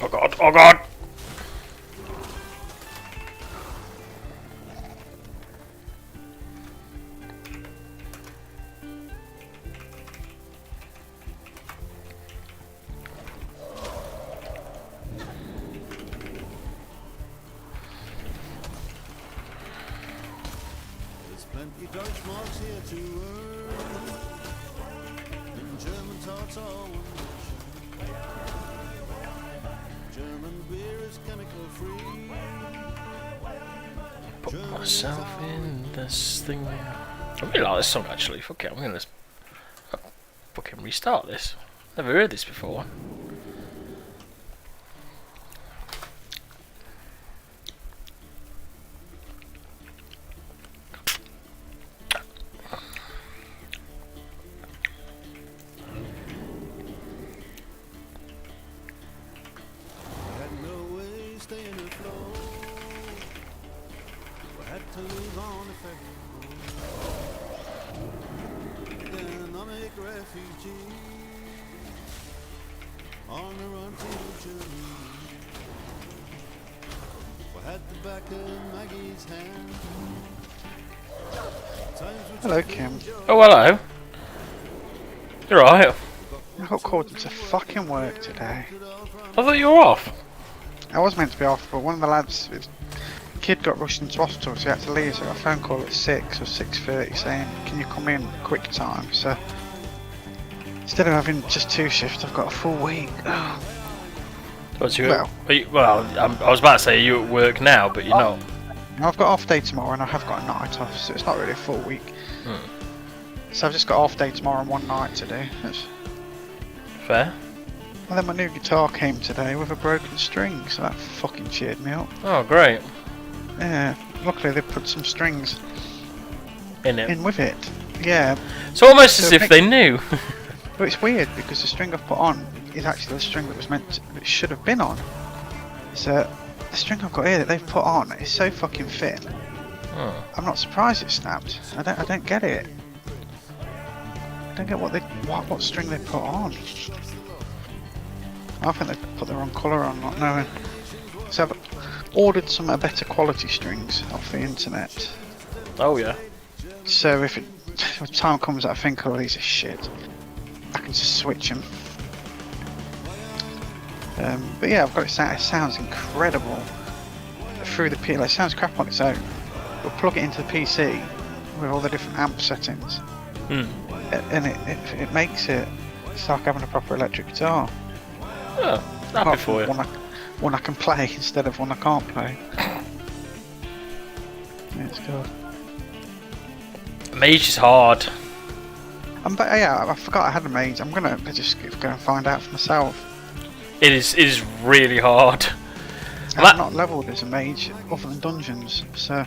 Oh god, oh god! There's plenty Deutsch marks here to earn. In German thoughts are one nation. German beer is chemical free. Put myself in this thing. I really like this song actually. Fuck it, I'm gonna fucking restart this. Never heard this before. Had no way staying afloat. We had to leave on a ferry boat. Economic refugee on the run to Germany. We had the back of Maggie's hand. Hello, Kim. Oh, hello. You're right. I got called into fucking work today. I thought you were off. I was meant to be off, but one of the lads, his kid got rushed into hospital, so he had to leave. So I got a phone call at 6 or 6:30 saying, "Can you come in quick time?" So instead of having just 2 shifts, I've got a full week. What's you? Well- I was about to say you at work now, but you're not. I've got off day tomorrow, and I have got a night off, so it's not really a full week. So I've just got off day tomorrow and one night to do. Fair. And then my new guitar came today with a broken string, so that fucking cheered me up. Oh, great. Yeah, luckily they put some strings In it. in with it. Yeah, It's almost So as it if makes- they knew. but it's weird because the string I've put on is actually the string that was that should have been on. So the string I've got here that they've put on is so fucking thin. Oh. I'm not surprised it snapped. I don't get it. I don't get what string they put on. I think they put the wrong colour on, not knowing. So I've ordered some better quality strings off the internet. Oh yeah. So if when time comes that I think, oh, these are shit, I can just switch them. But yeah, I've got it. It sounds incredible through the PLA. It sounds crap on its own, but plug it into the PC with all the different amp settings, and it makes it. It's like having a proper electric guitar. Oh, happy for you. One I can play instead of one I can't play. Yeah, it's good. Mage is hard. But yeah, I forgot I had a mage. I'm gonna just go and find out for myself. It is really hard. I'm not leveled as a mage other than dungeons, so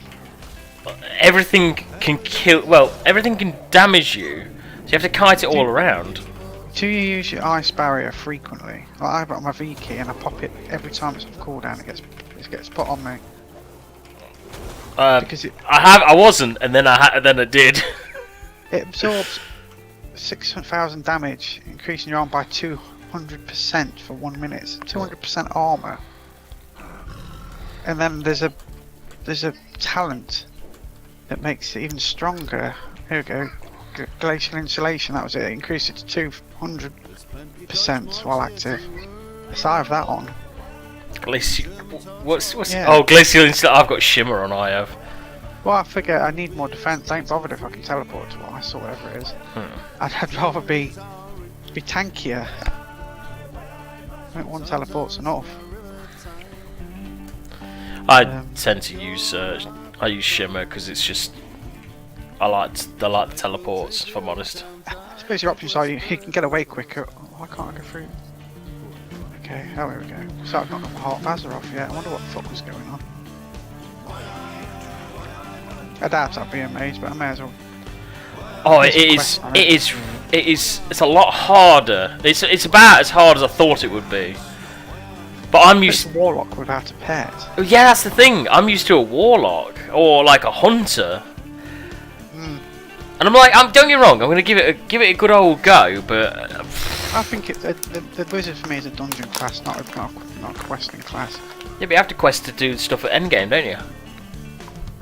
Everything can kill. Well, everything can damage you. So you have to kite it all around. do you use your ice barrier frequently? Like I've got my V key and I pop it every time it's on cooldown. It gets put on me. Because I wasn't, and then I did. it absorbs 6,000 damage, increasing your arm by 200% for 1 minute. It's 200% armor. And then there's a talent that makes it even stronger. Here we go. Glacial insulation. That was it. It increased it to 200% while active. So I have that on. Glacial. What's Yeah. Oh, glacial insulation. I've got shimmer on. I have. Well, I figure I need more defense. I ain't bothered if I can teleport to ice or whatever it is. I'd rather be tankier. I think one teleport's enough. I tend to use I use shimmer because it's just I like the teleports. If I'm honest. I suppose your options are you can get away quicker. Oh, why can't I go through? Okay, oh, here we go. So I've not got my heart Bazzer off yet. I wonder what the fuck was going on. I doubt I'll be a mage, but I may as well. Oh, it's a lot harder. It's about as hard as I thought it would be. But I'm used to warlock without a pet. Oh, yeah, that's the thing. I'm used to a warlock or like a hunter. And I'm like, don't get me wrong, I'm gonna give it a good old go, but I think the wizard for me is a dungeon class, not a questing class. yeah, but you have to quest to do stuff at endgame, don't you?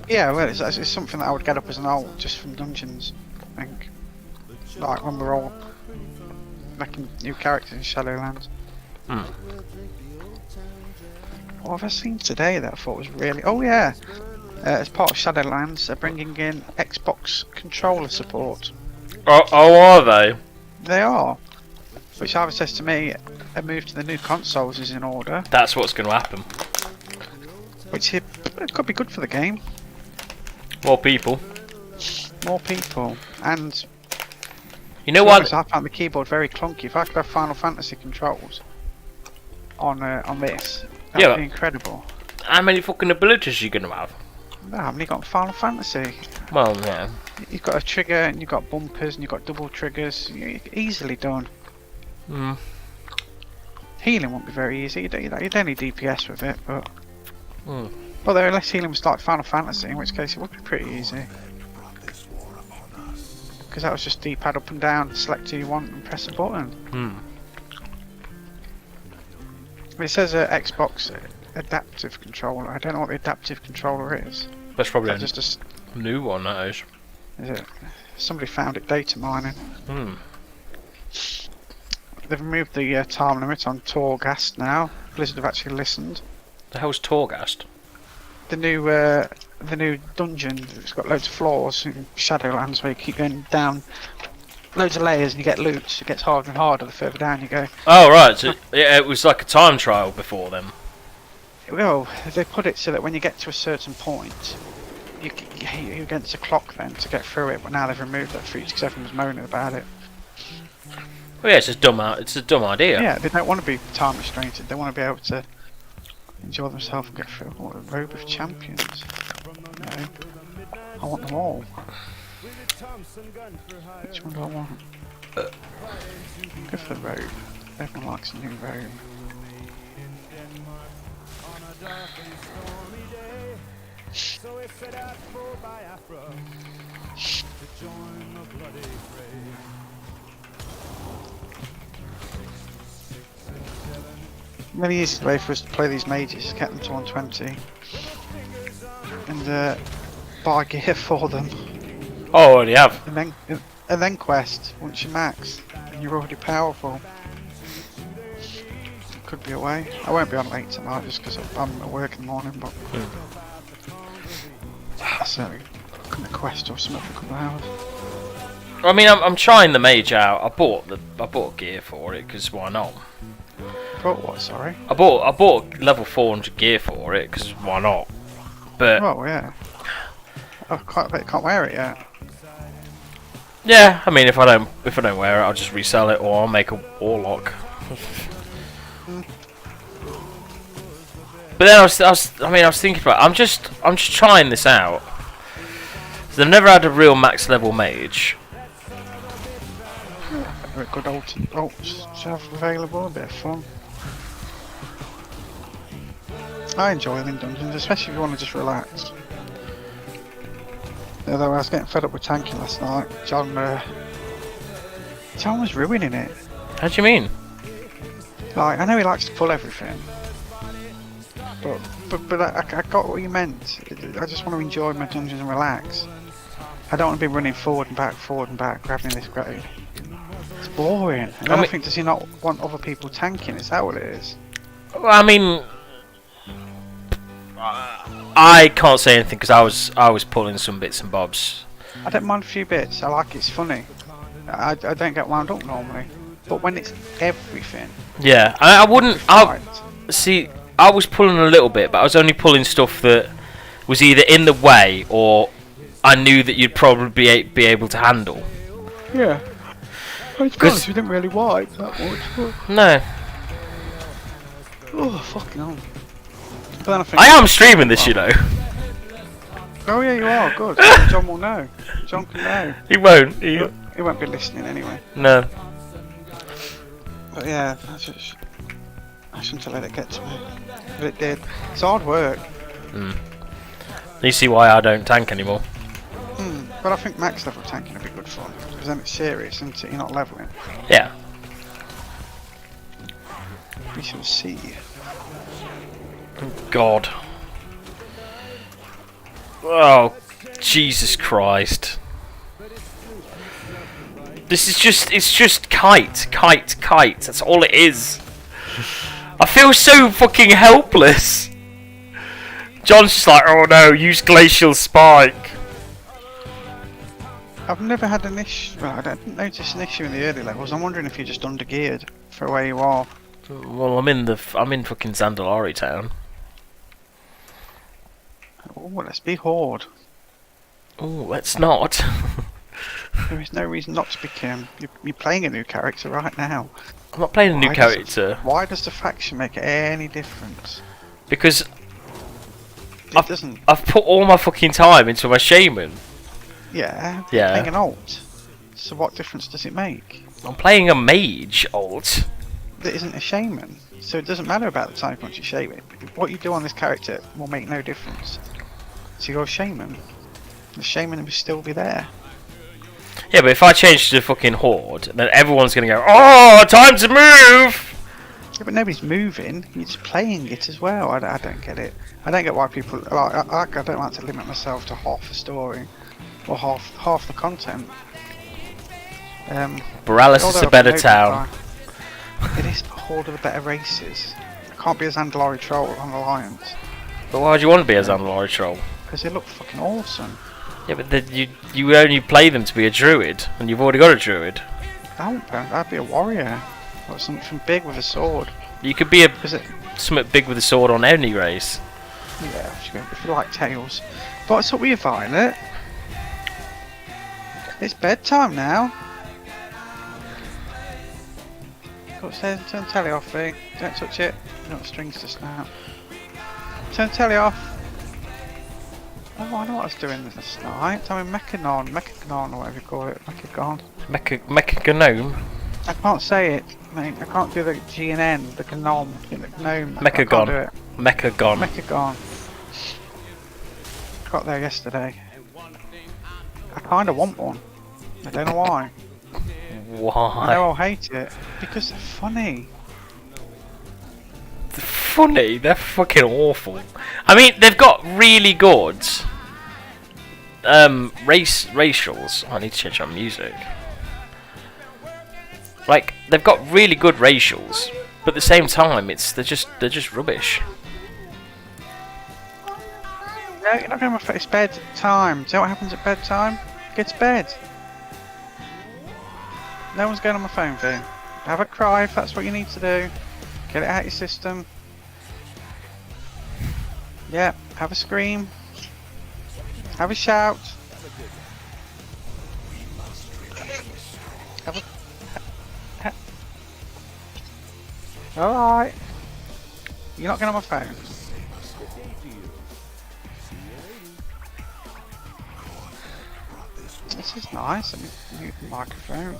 Yeah, well, it's something that I would get up as an old just from dungeons. I think, like when we're all making new characters in Shadowlands. Hmm. What have I seen today that I thought was really? Oh yeah, as part of Shadowlands, they're bringing in Xbox controller support. Oh, are they? They are. Which either says to me, a move to the new consoles is in order. That's what's going to happen. Which it could be good for the game. More people. More people. And you know what? I found the keyboard very clunky. If I could have Final Fantasy controls on this, that'd Yeah, be incredible. How many fucking abilities are you going to have? No, I haven't got Final Fantasy. Well, yeah. You've got a trigger and you've got bumpers and you've got double triggers. Easily done. Hmm. Healing won't be very easy. You'd only DPS with it, but Hmm. although unless healing was like Final Fantasy, in which case it would be pretty easy. Because that was just D-pad up and down, select who you want and press a button. Hmm. It says Xbox adaptive controller. I don't know what the adaptive controller is. That's probably Is that just a new one, that is. Is it? Somebody found it data mining. Hmm. They've removed the time limit on Torghast now. Blizzard have actually listened. The hell's Torghast? The new dungeon. It's got loads of floors in Shadowlands where you keep going down loads of layers and you get loot. It gets harder and harder the further down you go. Oh right, so yeah, it was like a time trial before then. Well, they put it so that when you get to a certain point, you against a clock then to get through it. But now they've removed that feature because everyone's moaning about it. Well, yeah, it's a dumb idea. Yeah, they don't want to be time restrained. They want to be able to enjoy themselves and get through. What a robe of champions. No, I want them all. Which one do I want? Go for the robe. Everyone likes a new robe. Really easy way for us to play these mages, get them to 120 and buy gear for them. Oh, I already have. And then quest once you max and you're already powerful. Could be a way. I won't be on late tonight just because I'm at work in the morning, but so a quest or something for a couple of hours. I mean, I'm trying the mage out. I bought gear for it because why not? Bought what? Sorry. I bought level 400 gear for it because why not? But oh yeah, I can't wear it yet. Yeah, I mean, if I don't wear it, I'll just resell it or I'll make a warlock. But then I was thinking about it. I'm just trying this out. So I've never had a real max level mage. A good alt stuff available, a bit of fun. I enjoy them in dungeons, especially if you want to just relax. Although I was getting fed up with tanking last night, John was ruining it. How do you mean? Like, I know he likes to pull everything, but I got what you meant. I just want to enjoy my dungeons and relax. I don't want to be running forward and back, grabbing this grade. It's boring. And I think, does he not want other people tanking? Is that what it is? Well, I mean, I can't say anything because I was pulling some bits and bobs. I don't mind a few bits. I like it's funny. I don't get wound up normally, but when it's everything. Yeah, I wouldn't. See, I was pulling a little bit, but I was only pulling stuff that was either in the way or I knew that you'd probably be able to handle. Yeah. Because we didn't really wipe that much. But... No. Oh, fucking hell. But then I am streaming this, you know. Oh yeah, you are. Good. John will know. John can know. He won't. He won't be listening anyway. No. But yeah, I shouldn't have let it get to me. But it did. It's hard work. You see why I don't tank anymore. But I think max level tanking would be good fun, because then it's serious, isn't it? You're not leveling. Yeah. We shall see. God. Oh, Jesus Christ. This is just, it's just kite. That's all it is. I feel so fucking helpless. John's just like, oh no, use Glacial Spike. I've never had an issue. Well, I didn't notice an issue in the early levels. I'm wondering if you're just undergeared for where you are. Well, I'm in fucking Zandalari town. Oh, let's be Horde. Oh, let's not. There is no reason not to be Kim. You're playing a new character right now. I'm not playing a new character. Why does the faction make any difference? Because it doesn't. I've put all my fucking time into my shaman. Yeah. Yeah. Playing an alt. So what difference does it make? I'm playing a mage alt. That isn't a shaman. So it doesn't matter about the type once you shape it. What you do on this character will make no difference. So you're a shaman. The shaman will still be there. Yeah, but if I change to the fucking Horde, then everyone's gonna go, oh, time to move! Yeah, but nobody's moving. You're just playing it as well. I don't get it. I don't get why people. I don't like to limit myself to half the story or half the content. Borealis is a better town. It is, but Horde are the better races. It can't be a Zandalari troll on Alliance. But why do you want to be a Zandalari troll? Because they look fucking awesome. Yeah, but then you only play them to be a druid, and you've already got a druid. I'd be a warrior. Or something big with a sword. You could be something big with a sword on any race. Yeah, if you like Tails. But what's up with you, Violet? It's bedtime now. Go upstairs and turn the telly off, V. Don't touch it. You got strings to snap. Turn the telly off. Oh, I know what I was doing this night. I'm in Mechagon, or whatever you call it. Mechagon. Mechagnome? I can't say it, mate. I can't do the G and N, the gnome. The gnome. Mechagon. Mechagon. Got there yesterday. I kinda want one. I don't know why. Why? I know I'll hate it. Because they're funny. They're funny? They're fucking awful. I mean, they've got really good racials. Oh, I need to change my music. Like, they've got really good racials, but at the same time, they're just rubbish. No, you're not going to. It's bedtime. Do you know what happens at bedtime? Get to bed. No one's going on my phone, Vin. Have a cry if that's what you need to do. Get it out of your system. Yeah, have a scream. Have a shout. Have a... Alright. You're not going on my phone. This is nice. Let me mute the microphone.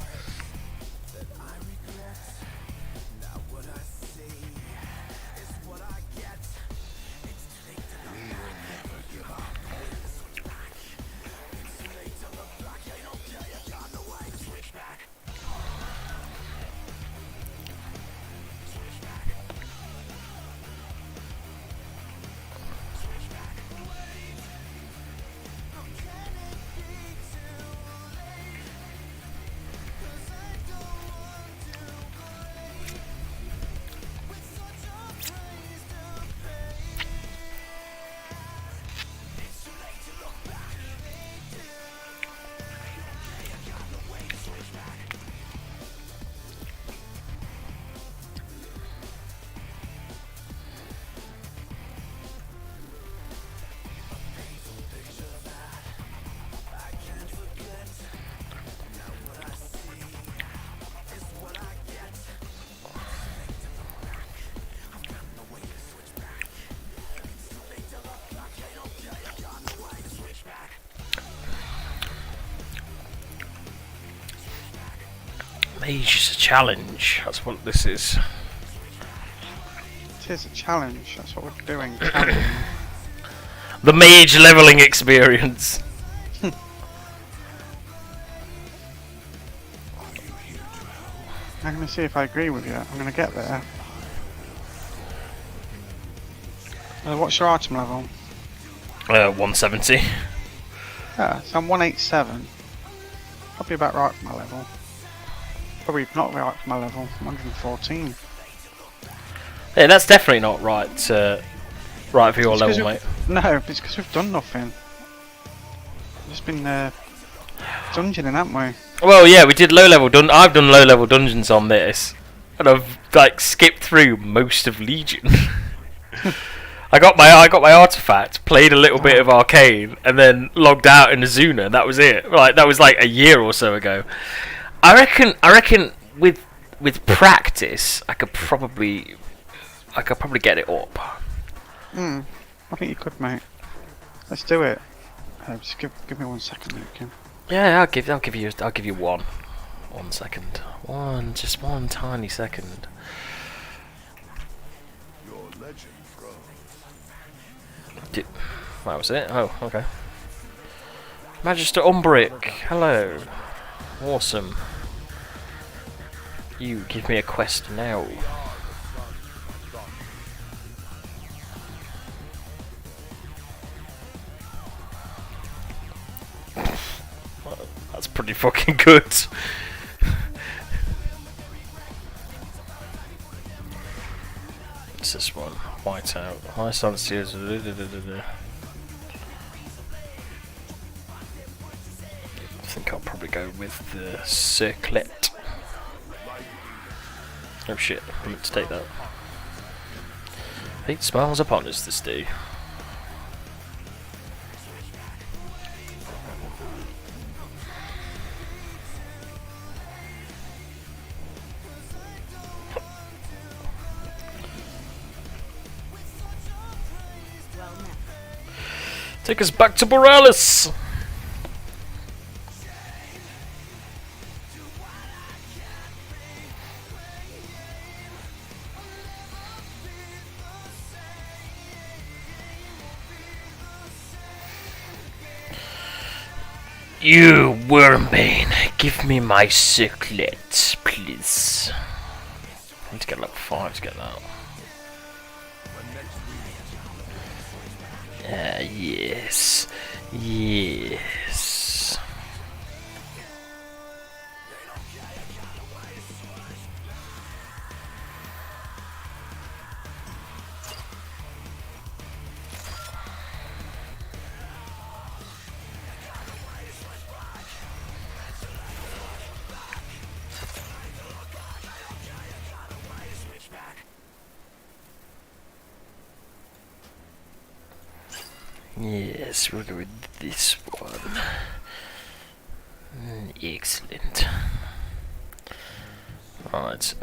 Mage is a challenge. That's what this is. It is a challenge. That's what we're doing. The mage leveling experience. I'm going to see if I agree with you. I'm going to get there. What's your item level? 170. Yeah, so I'm 187. Probably about right for my level. Probably not right for my level. 114. Yeah, that's definitely not right. Right for your It's 'cause level, we've- mate. No, it's because we've done nothing. We've just been dungeoning, haven't we? Well, yeah, we did low level I've done low level dungeons on this, and I've like skipped through most of Legion. I got my artifact, played a little bit of Arcane, and then logged out in Azuna, and that was it. Like that was like a year or so ago. I reckon with practice, I could probably get it up. I think you could, mate. Let's do it. Just give me 1 second, Luke. Yeah, I'll give you 1 second. Just one tiny second. Your legend grows. That was it? Oh, okay. Magister Umbric, hello. Awesome. You give me a quest now. That's pretty fucking good. What's this one? Whiteout. High Sunsets. I think I'll probably go with the circlet. Oh shit, I meant to take that. Fate smiles upon us this day. Take us back to Borealis! You, Wormbane, give me my circlet, please. I need to get level 5 to get that. Yes. Yes. Yes, we'll go with this one. Excellent. Right,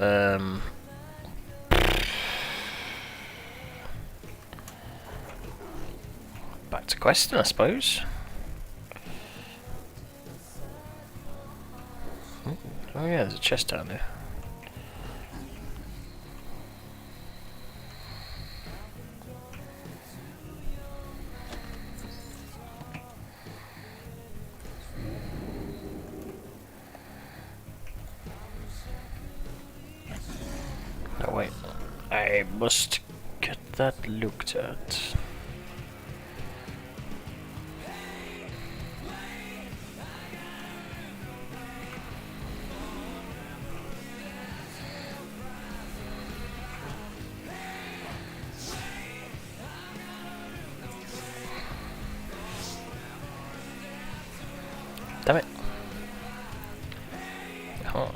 back to question, I suppose. Oh yeah, there's a chest down there. No, wait. I must get that looked at. Damn it. Oh.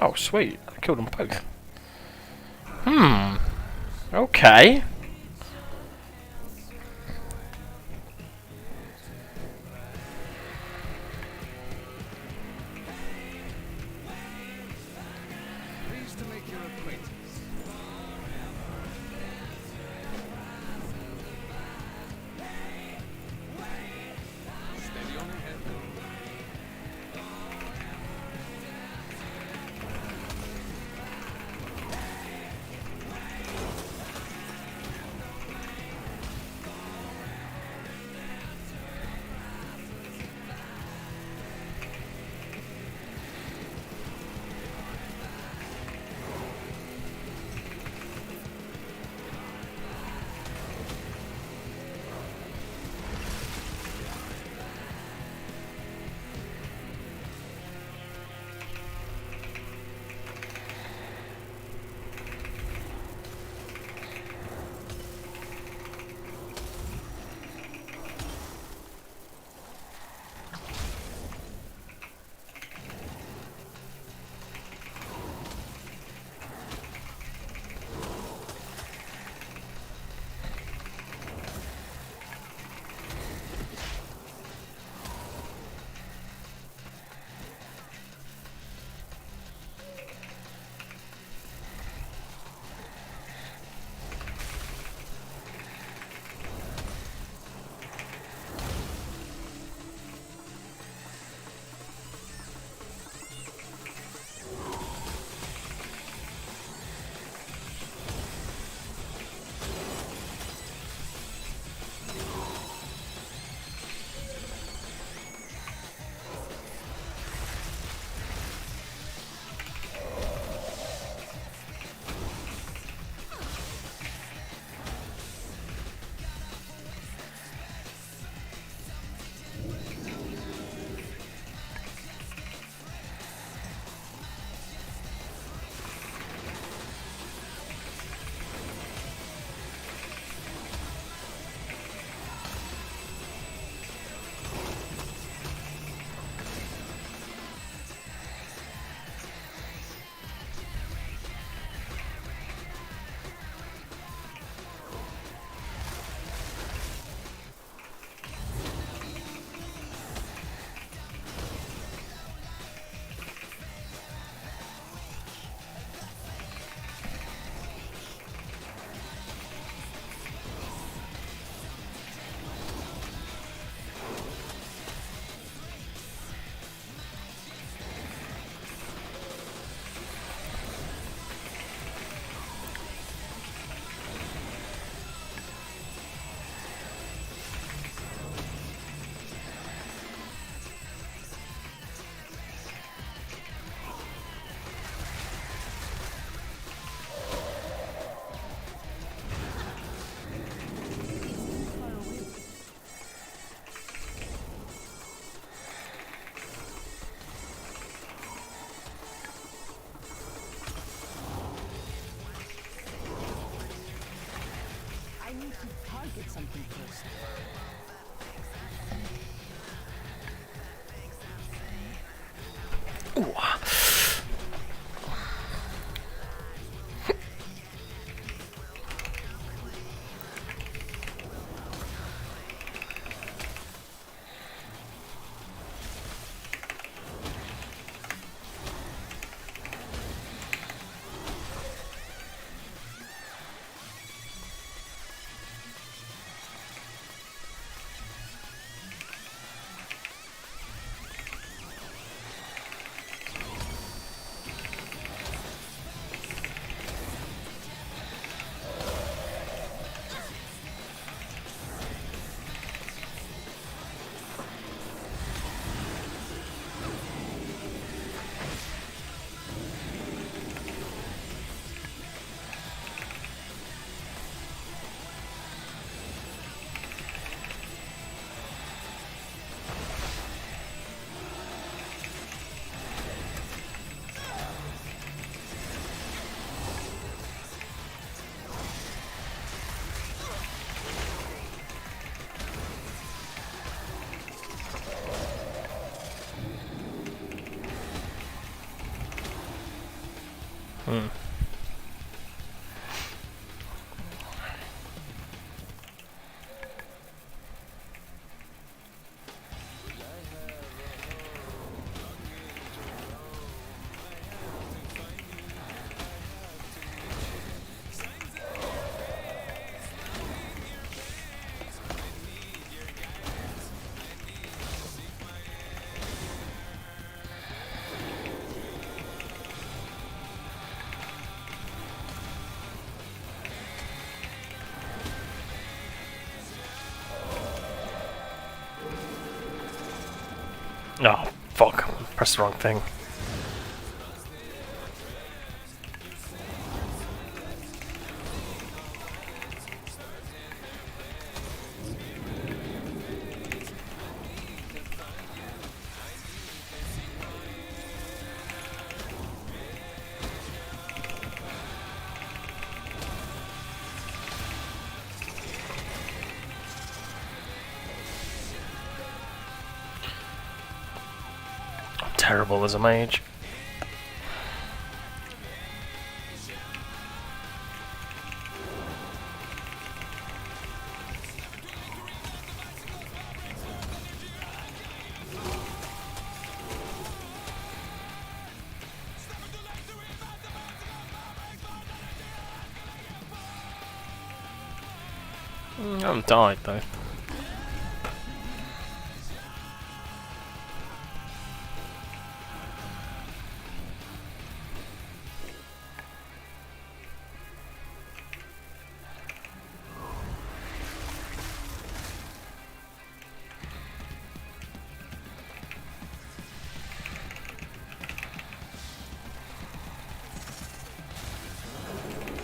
Oh, sweet. I killed them both. Okay. Pleased to make your acquaintance. Steady on ahead. Target something first. Oh, fuck. Pressed the wrong thing. I'm terrible as a mage. I haven't died though.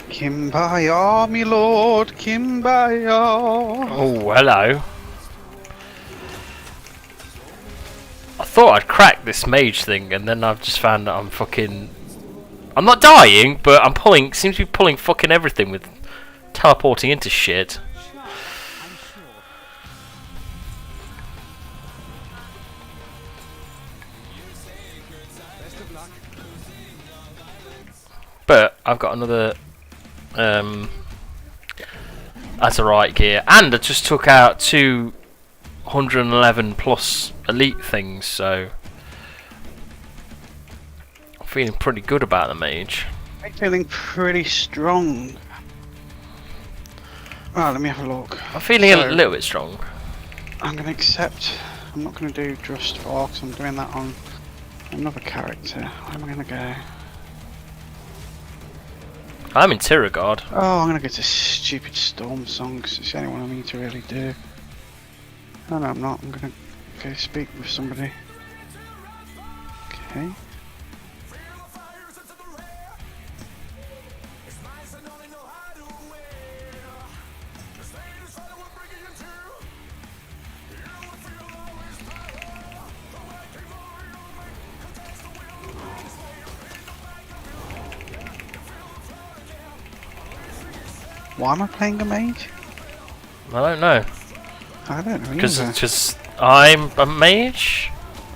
Kimbaya, me lord, Kimbaya. Oh, hello. I thought I'd crack this mage thing, and then I've just found that I'm fucking... I'm not dying, but I'm pulling... Seems to be pulling fucking everything with teleporting into shit. But I've got another Azerite gear, and I just took out 211 plus elite things, so I'm feeling pretty good about the mage. I'm feeling pretty strong. Right, let me have a look. I'm feeling a little bit strong. I'm going to accept. I'm not going to do Just 4 because I'm doing that on another character. Where am I going to go? I'm in Tiragard. Oh, I'm going to go to stupid Storm Song because it's the only one I need to really do. Oh, no, I'm not. I'm going to go speak with somebody. Okay. Why am I playing a mage? I don't know. I don't know. Because I'm a mage?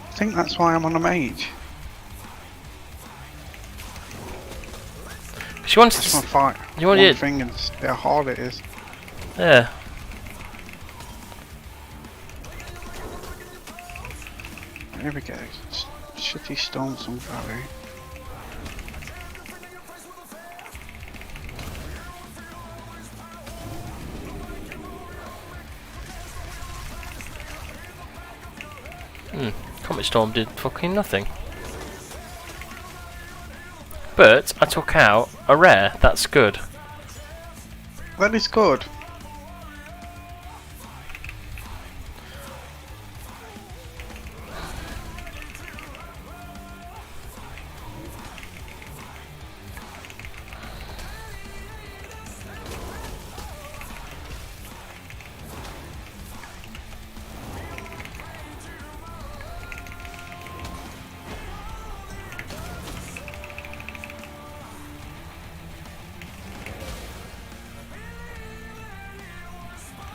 I think that's why I'm on a mage. She wants to fight. You want one thing and see how hard it is. Yeah. There we go. Shitty Storm Song Valley. Comet Storm did fucking nothing. But I took out a rare, that's good. That is good.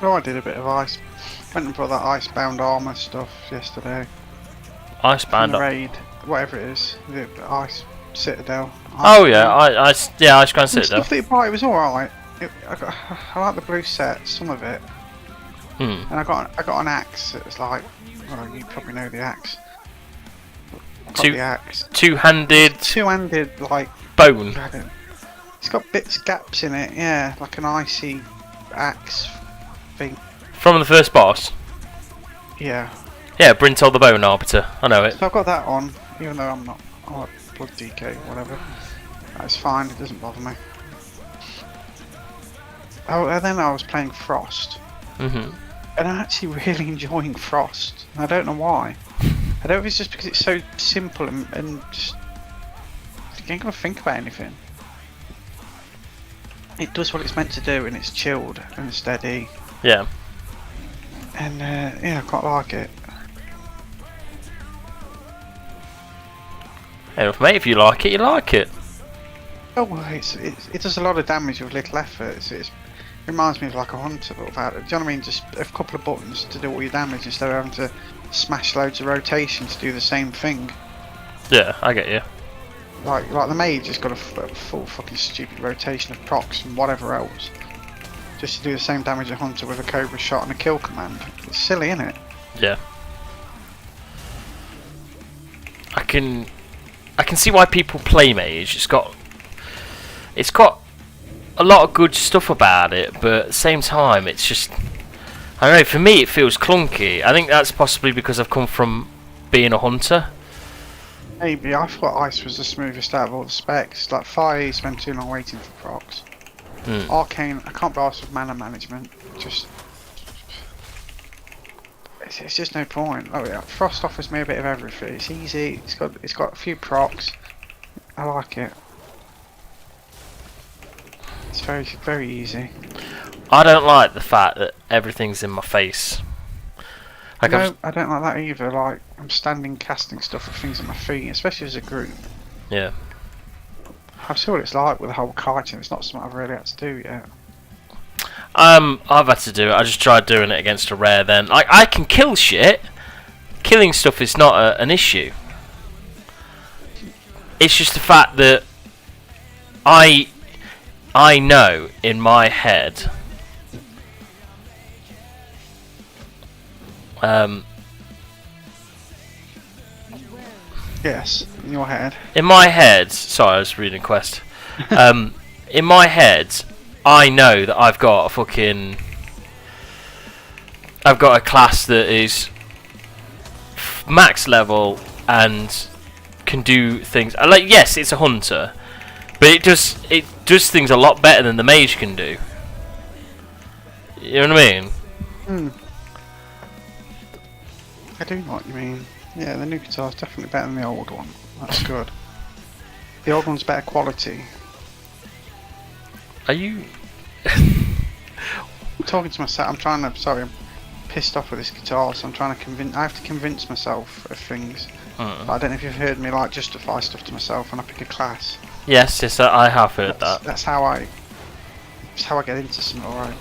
Oh, I did a bit of ice. Went and bought that icebound armor stuff yesterday. Icebound raid, whatever it is. The ice Citadel. Oh yeah, I just go and The sit there. stuff that you buy, it was alright. I like the blue set, some of it. Hmm. And I got an axe. It was like, well, you probably know the axe. I got the axe. Two-handed. Two-handed, like bone. Dragon. It's got gaps in it. Yeah, like an icy axe thing. From the first boss. Yeah. Yeah, Brintol the Bone Arbiter. I know it. So I've got that on, even though I'm like blood DK, whatever. That's fine. It doesn't bother me. Oh, and then I was playing Frost. Mhm. And I'm actually really enjoying Frost. I don't know why. I don't know if it's just because it's so simple and just you ain't gotta think about anything. It does what it's meant to do, and it's chilled and steady. Yeah. And yeah, I quite like it. Hey, mate, if you like it, you like it. Oh well, it does a lot of damage with little effort. It reminds me of like a hunter, but without it. Do you know what I mean? Just a couple of buttons to do all your damage instead of having to smash loads of rotation to do the same thing. Yeah, I get you. Like the mage has got a full fucking stupid rotation of procs and whatever else, just to do the same damage a hunter with a cobra shot and a kill command. It's silly, isn't it? Yeah. I can see why people play mage. It's got a lot of good stuff about it, but at the same time, it's just, I don't know. For me, it feels clunky. I think that's possibly because I've come from being a hunter. Maybe. I thought Ice was the smoothest out of all the specs. Like Fire, you spend too long waiting for procs. Arcane, I can't be arsed with mana management. Just it's just no point. Oh yeah, Frost offers me a bit of everything. It's easy. It's got a few procs. I like it. It's very easy. I don't like the fact that everything's in my face. Like no, I don't like that either. Like I'm standing casting stuff with things at my feet, especially as a group. Yeah. I've seen what it's like with the whole kiting. It's not something I've really had to do yet. I've had to do it. I just tried doing it against a rare. Then I can kill shit. Killing stuff is not an issue. It's just the fact that I know in my head. Yes, in your head. In my head, sorry, I was reading Quest. In my head, I know that I've got a class that is max level and can do things. Like, yes, it's a hunter, but it does things a lot better than the mage can do. You know what I mean? I do know what you mean. Yeah, the new guitar's definitely better than the old one. That's good. The old one's better quality. Are you? I'm talking to myself. I'm pissed off with this guitar, so I'm trying to I have to convince myself of things. But I don't know if you've heard me like justify stuff to myself when I pick a class. Yes, I have heard that. That's how I get into something. Alright.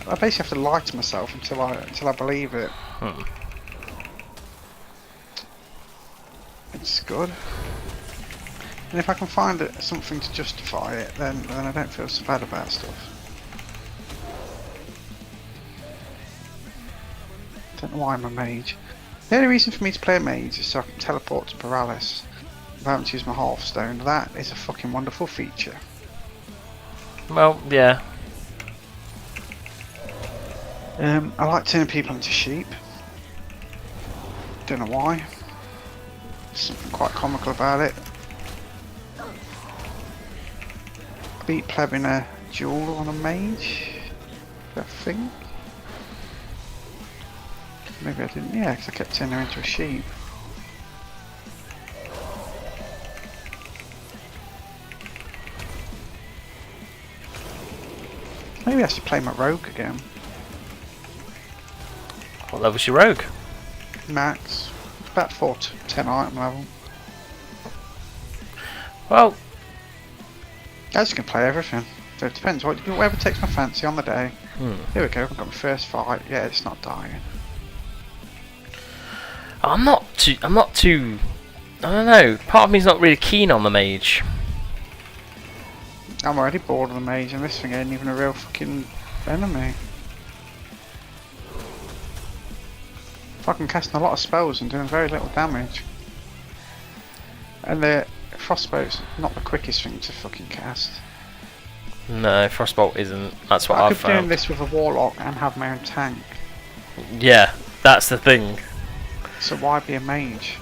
I basically have to lie to myself until I believe it. It's good. And if I can find something to justify it, then I don't feel so bad about stuff. Don't know why I'm a mage. The only reason for me to play a mage is so I can teleport to Paralysis without having to use my Hearthstone. That is a fucking wonderful feature. Well, yeah. I like turning people into sheep. Don't know why. Something quite comical about it. I beat Pleb in a duel on a mage, I think. Maybe I didn't, yeah, because I kept turning her into a sheep. Maybe I should play my rogue again. What level's your rogue? Max. About 4 to 10 item level. Well, I just can play everything. So it depends whatever takes my fancy on the day. Here we go. I've got my first fight. Yeah, it's not dying. I'm not too I don't know. Part of me's not really keen on the mage. I'm already bored of the mage, and this thing ain't even a real fucking enemy. Fucking casting a lot of spells and doing very little damage. And the frostbote's not the quickest thing to fucking cast. No, Frostbolt isn't. That's what I I've could be doing found. this with a warlock and have my own tank. Yeah, that's the thing. So why be a mage?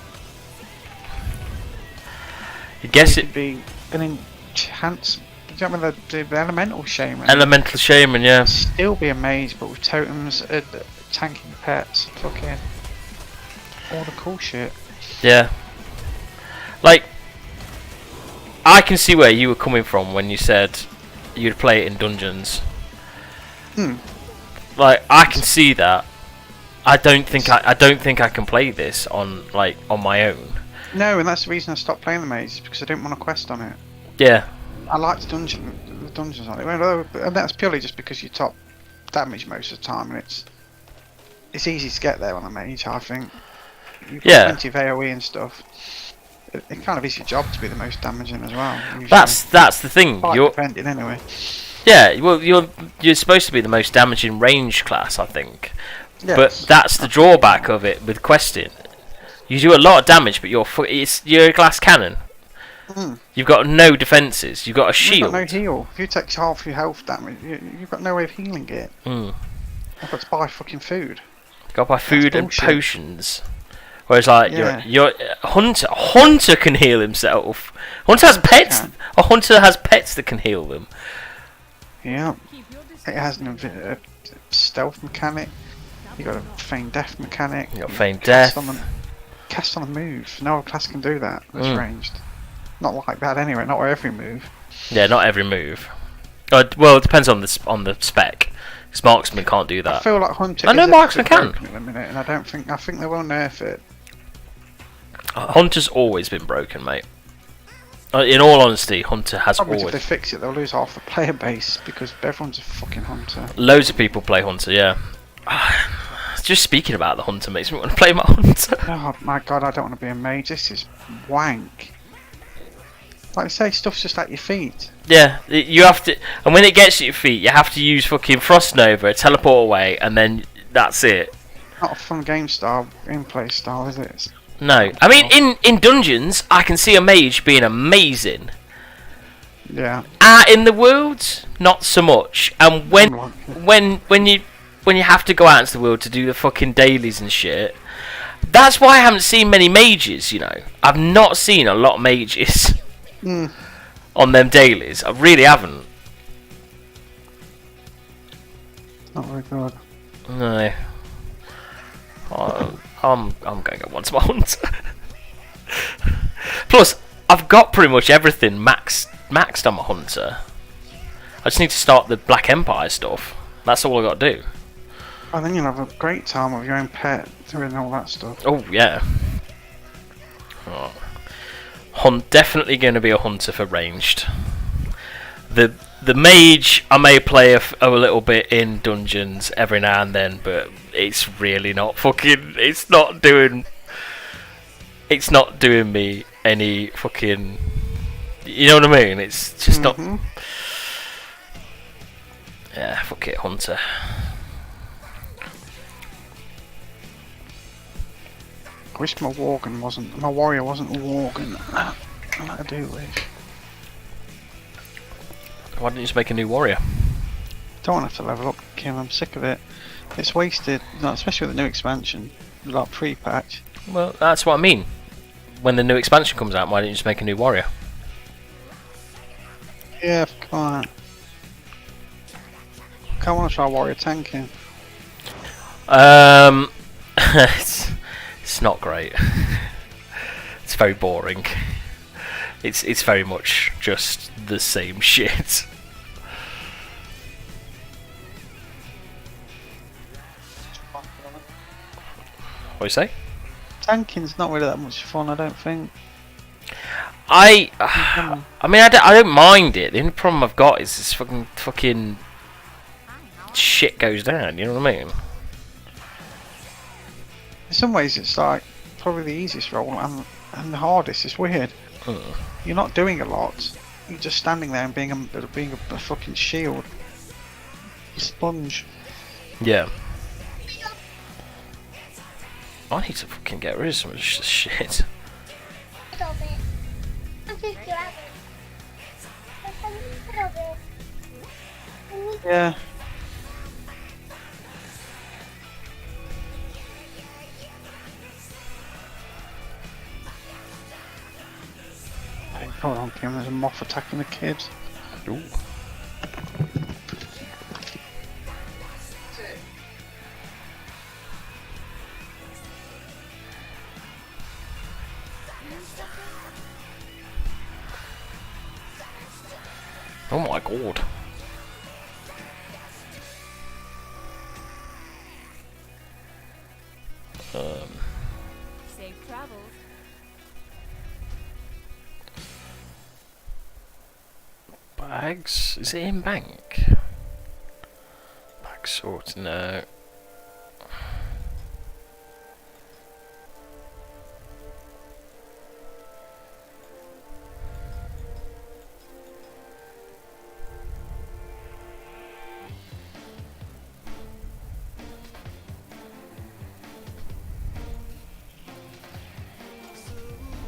I guess You it. could be an enhance. Do you know the elemental shaman? Elemental Shaman, yeah. Still be a mage, but with totems, tanking pets, fucking all the cool shit. Yeah. Like, I can see where you were coming from when you said you'd play it in dungeons. Like, I can see that. I don't think I can play this on my own. No, and that's the reason I stopped playing the mage, is because I didn't want to quest on it. Yeah. I liked the dungeons on it, and that's purely just because you top damage most of the time, and it's easy to get there on the mage. I think. You've got plenty of AOE and stuff. It kind of is your job to be the most damaging as well. Usually. That's the thing. You're depending anyway. Yeah, well, you're supposed to be the most damaging range class, I think. Yes. But that's the drawback of it with questing. You do a lot of damage, but you're a glass cannon. You've got no defences. You've got a shield. You've got no heal. If you take half your health damage, you've got no way of healing it. I've got to buy fucking food. Got to buy food and bullshit. potions. Whereas, like, you're a hunter. A hunter can heal himself. Hunter has pets. A hunter has pets that can heal them. Yeah. It has a stealth mechanic. You got a feign death mechanic. You got feign death. Cast on a move. No other class can do that. That's ranged. Not like that anyway. Not every move. Yeah, not every move. Well, it depends on the spec. Because marksman can't do that. I feel like hunter. I know marksman can. In a minute, and I think they will nerf it. Hunter's always been broken, mate. In all honesty, Hunter has Probably always. If they fix it, they'll lose half the player base because everyone's a fucking hunter. Loads of people play Hunter, yeah. Just speaking about the Hunter makes me want to play my Hunter. Oh my god, I don't want to be a mage. This is wank. Like I say, stuff's just at your feet. Yeah, you have to, and when it gets at your feet, you have to use fucking Frost Nova, teleport away, and then that's it. Not a fun gameplay style, is it? No, I mean in dungeons, I can see a mage being amazing. Yeah. In the world, not so much. And when you have to go out into the world to do the fucking dailies and shit, that's why I haven't seen many mages. You know, I've not seen a lot of mages on them dailies. I really haven't. Not very good. No. I'm going to go once more Hunter. Plus, I've got pretty much everything maxed on my Hunter. I just need to start the Black Empire stuff. That's all I got to do. I think you'll have a great time with your own pet doing all that stuff. Oh yeah. Definitely going to be a Hunter for ranged. The mage I may play a little bit in dungeons every now and then, but it's really not fucking. It's not doing me any fucking. You know what I mean? It's just not. Yeah, fuck it, Hunter. I wish my warrior wasn't a worgen. I do wish. Why didn't you just make a new warrior? Don't want to have to level up Kim, I'm sick of it. It's wasted, especially with the new expansion, like pre-patch. Well, that's what I mean. When the new expansion comes out, why didn't you just make a new warrior? Yeah, come on. I want to try warrior tanking. It's not great. It's very boring. It's very much just the same shit. What do you say? Tanking's not really that much fun, I don't think. I mean, I don't mind it. The only problem I've got is this fucking shit goes down. You know what I mean? In some ways, it's like probably the easiest role, and and the hardest. It's weird. You're not doing a lot. You're just standing there and being a fucking shield. A sponge. Yeah. I need to fucking get rid of some of this shit. Yeah. Hey, hold on, Kim. There's a moth attacking the kids. Ooh. Oh my god. Safe travels. Bags? Is it in bank? Bag sort? No.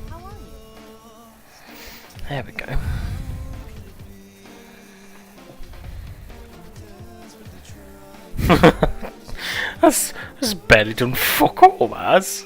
How are you? There we go. that's barely done fuck all, that's.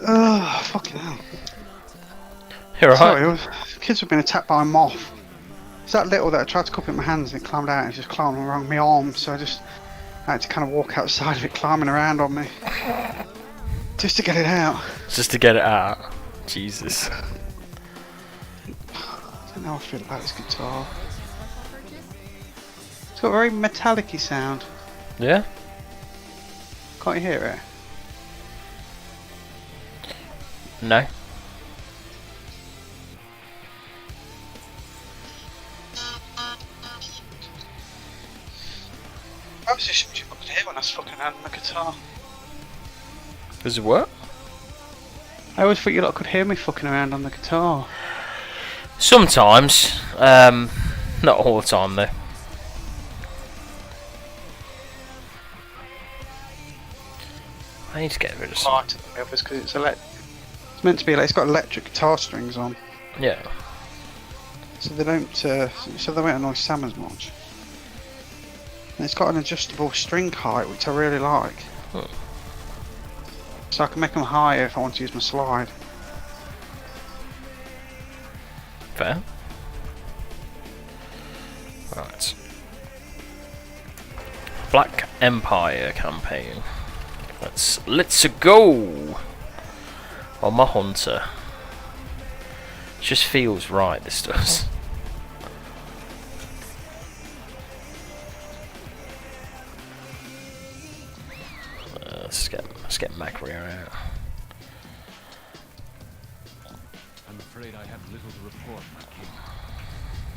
Oh, fucking hell. You're Sorry, right. kids have been attacked by a moth. It's that little that I tried to cup it in my hands and it climbed out and it just climbed around my arm, so I had to kind of walk outside of it climbing around on me. Just to get it out. Just to get it out. Jesus. I don't know how I feel about this guitar. It's got a very metallic-y sound. Yeah? Can't you hear it? No. I was just you could hear when I was fucking around on the guitar. Does it work? I always thought you lot could hear me fucking around on the guitar. Sometimes. Not all the time though. I need to get rid of some. Part of the others because it's meant to be like it's got electric guitar strings on, Yeah. so they don't so they won't annoy Sam as much. And it's got an adjustable string height which I really like. So I can make them higher if I want to use my slide. Fair. Right. Black Empire campaign. Let's go on my hunter. It just feels right, this does. Let's get Macria out. I'm afraid I have little to report, my king.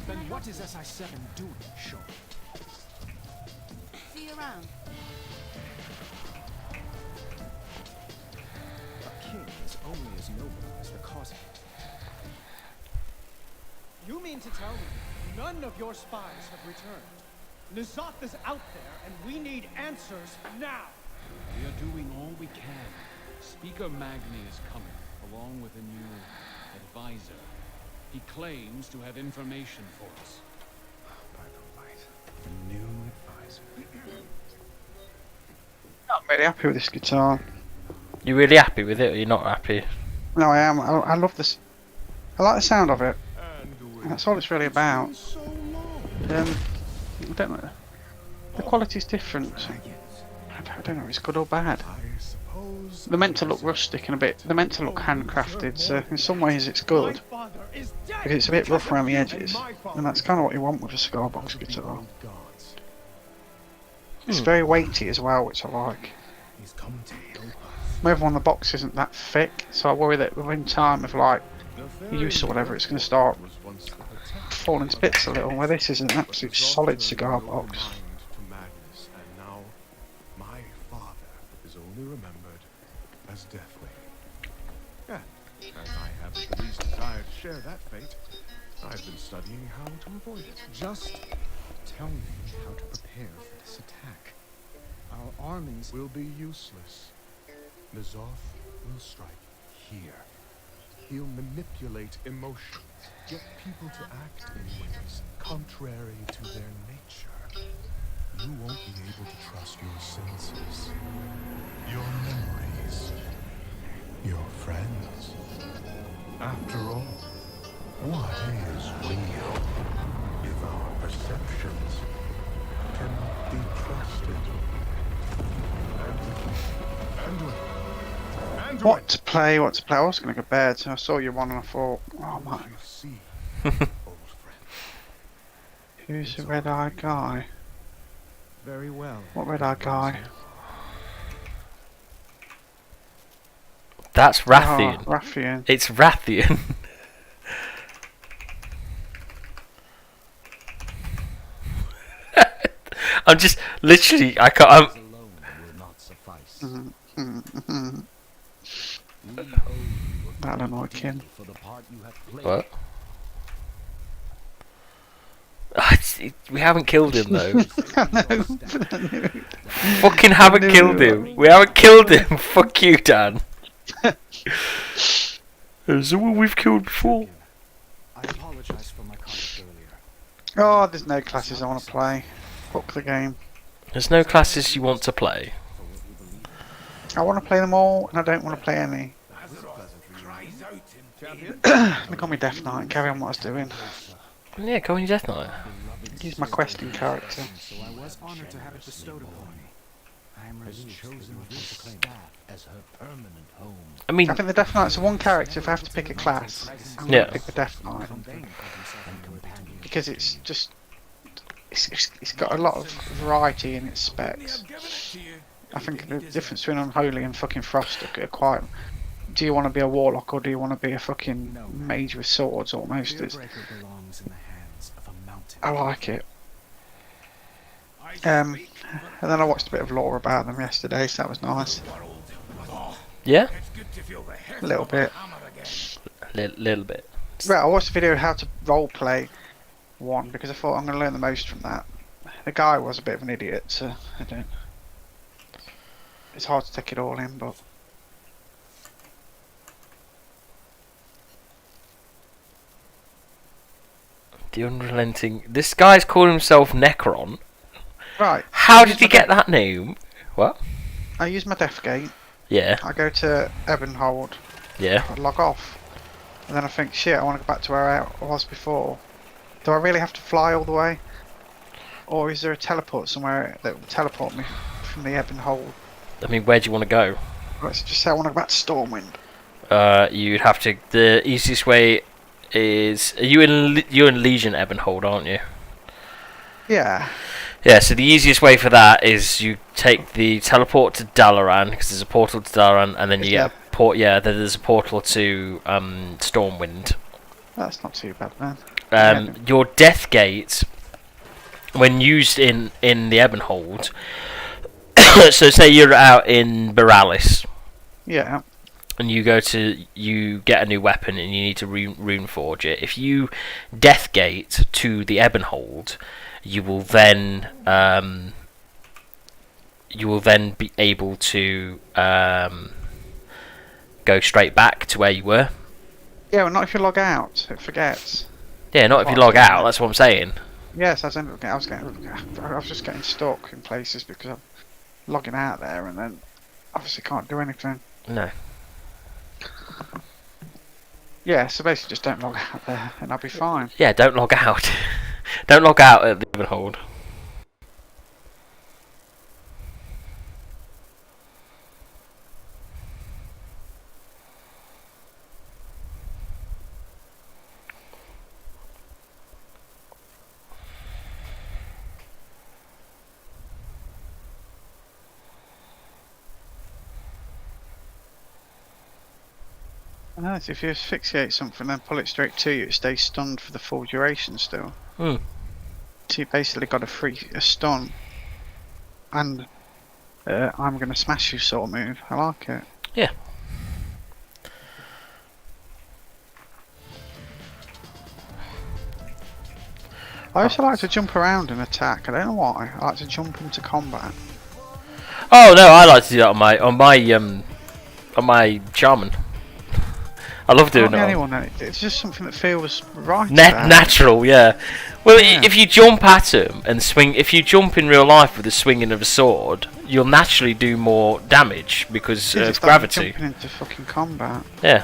Then what is SI-7 doing, Sean? See you around. A king is only as noble as the cause of it. You mean to tell me none of your spies have returned? Nizat is out there, and we need answers now! We are doing all we can. Speaker Magni is coming, along with a new advisor. He claims to have information for us. By the light, a new advisor. I'm really happy with this guitar. You really happy with it, or you're not happy? No, I am. I love this. I like the sound of it. And that's all it's really about. I don't know. The quality's different. I don't know if it's good or bad. They're meant to look rustic and a bit. They're meant to look handcrafted. So in some ways it's good because it's a bit rough around the edges, and that's kind of what you want with a cigar box guitar. It's very weighty as well, which I like. My one on the box isn't that thick, so I worry that within time of like use or whatever, it's going to start falling to bits a little. Where this is an absolute solid cigar box. And now my father is only remembered as deathly. Yeah, as I have the least desire to share that fate, I've been studying how to avoid it. Just tell me how to prepare for this attack. Our armies Will be useless. Nizoth will strike here. He'll manipulate emotions, get people to act in ways contrary to their nature. You won't be able to trust your senses, your memories, your friends. After all, what is real if our perceptions cannot be trusted? What to play? What to play? I was going to go to bed, so I saw you one and I thought, oh my. Who's the red-eyed guy? very well. What red-eyed guy? That's Rathian. Oh, Rathian. It's Rathian. I'm just literally. I can't. That annoyed Kim. What? We haven't killed him though. Fucking haven't killed him. We haven't killed him. Fuck you, Dan. Is someone we've killed before? I apologize for my conduct earlier. Oh, there's no classes I want to play. Fuck the game. There's no classes you want to play. I want to play them all, and I don't want to play any. They call me Death Knight and carry on what I was doing. Yeah, go on your Death Knight. Use my questing character. So I was honored to have it bestowed upon me. I am chosen this staff as her permanent home. I mean, I think the Death Knight's the one character. If I have to pick a class, I'm yeah, gonna pick the Death Knight because it's just it's got a lot of variety in its specs. I think the difference between Unholy and fucking Frost are quite. Do you want to be a warlock or do you want to be a fucking mage with swords? Almost. I like it. And then I watched a bit of lore about them yesterday, so that was nice. Yeah. A little bit. Little bit. Right, I watched a video of how to roleplay one because I thought I'm going to learn the most from that. The guy was a bit of an idiot, so I don't. It's hard to take it all in, but. The unrelenting. This guy's calling himself Necron. Right. How did he get that name? What? I use my Deathgate. Yeah. I go to Ebonhold. Yeah. I log off. And then I think, shit, I want to go back to where I was before. Do I really have to fly all the way? Or is there a teleport somewhere that will teleport me from the Ebonhold? I mean, where do you want to go? Let's just say I want to go back to Stormwind. You'd have to. The easiest way is. You're in Legion Ebonhold, aren't you? Yeah. Yeah, so the easiest way for that is you take the teleport to Dalaran, because there's a portal to Dalaran, and then you get a port. Yeah, then there's a portal to Stormwind. That's not too bad, man. Your Death Gate, when used in the Ebonhold, so say you're out in Boralis. Yeah. And you get a new weapon and you need to rune forge it. If you Death Gate to the Ebonhold, you will then be able to go straight back to where you were. Yeah, well, not if you log out. It forgets. Yeah, not if you log out. That's what I'm saying. Yes, I was just getting stuck in places because I'm logging out there, and then obviously can't do anything. No. Yeah, so basically just don't log out there and I'll be fine. Yeah, don't log out. Don't log out at the other hold. No, if you asphyxiate something and pull it straight to you, it stays stunned for the full duration still. Hmm. So you basically got a stun and I'm gonna smash you sort of move. I like it. Yeah. I also like to jump around and attack. I don't know why. I like to jump into combat. Oh no, I like to do that on my shaman. I love doing Not it. anyone. It's just something that feels right. Natural, yeah. Well, Yeah. if you jump at him and swing, if you jump in real life with the swinging of a sword, you'll naturally do more damage because It's of just like gravity. jumping into fucking combat. Yeah.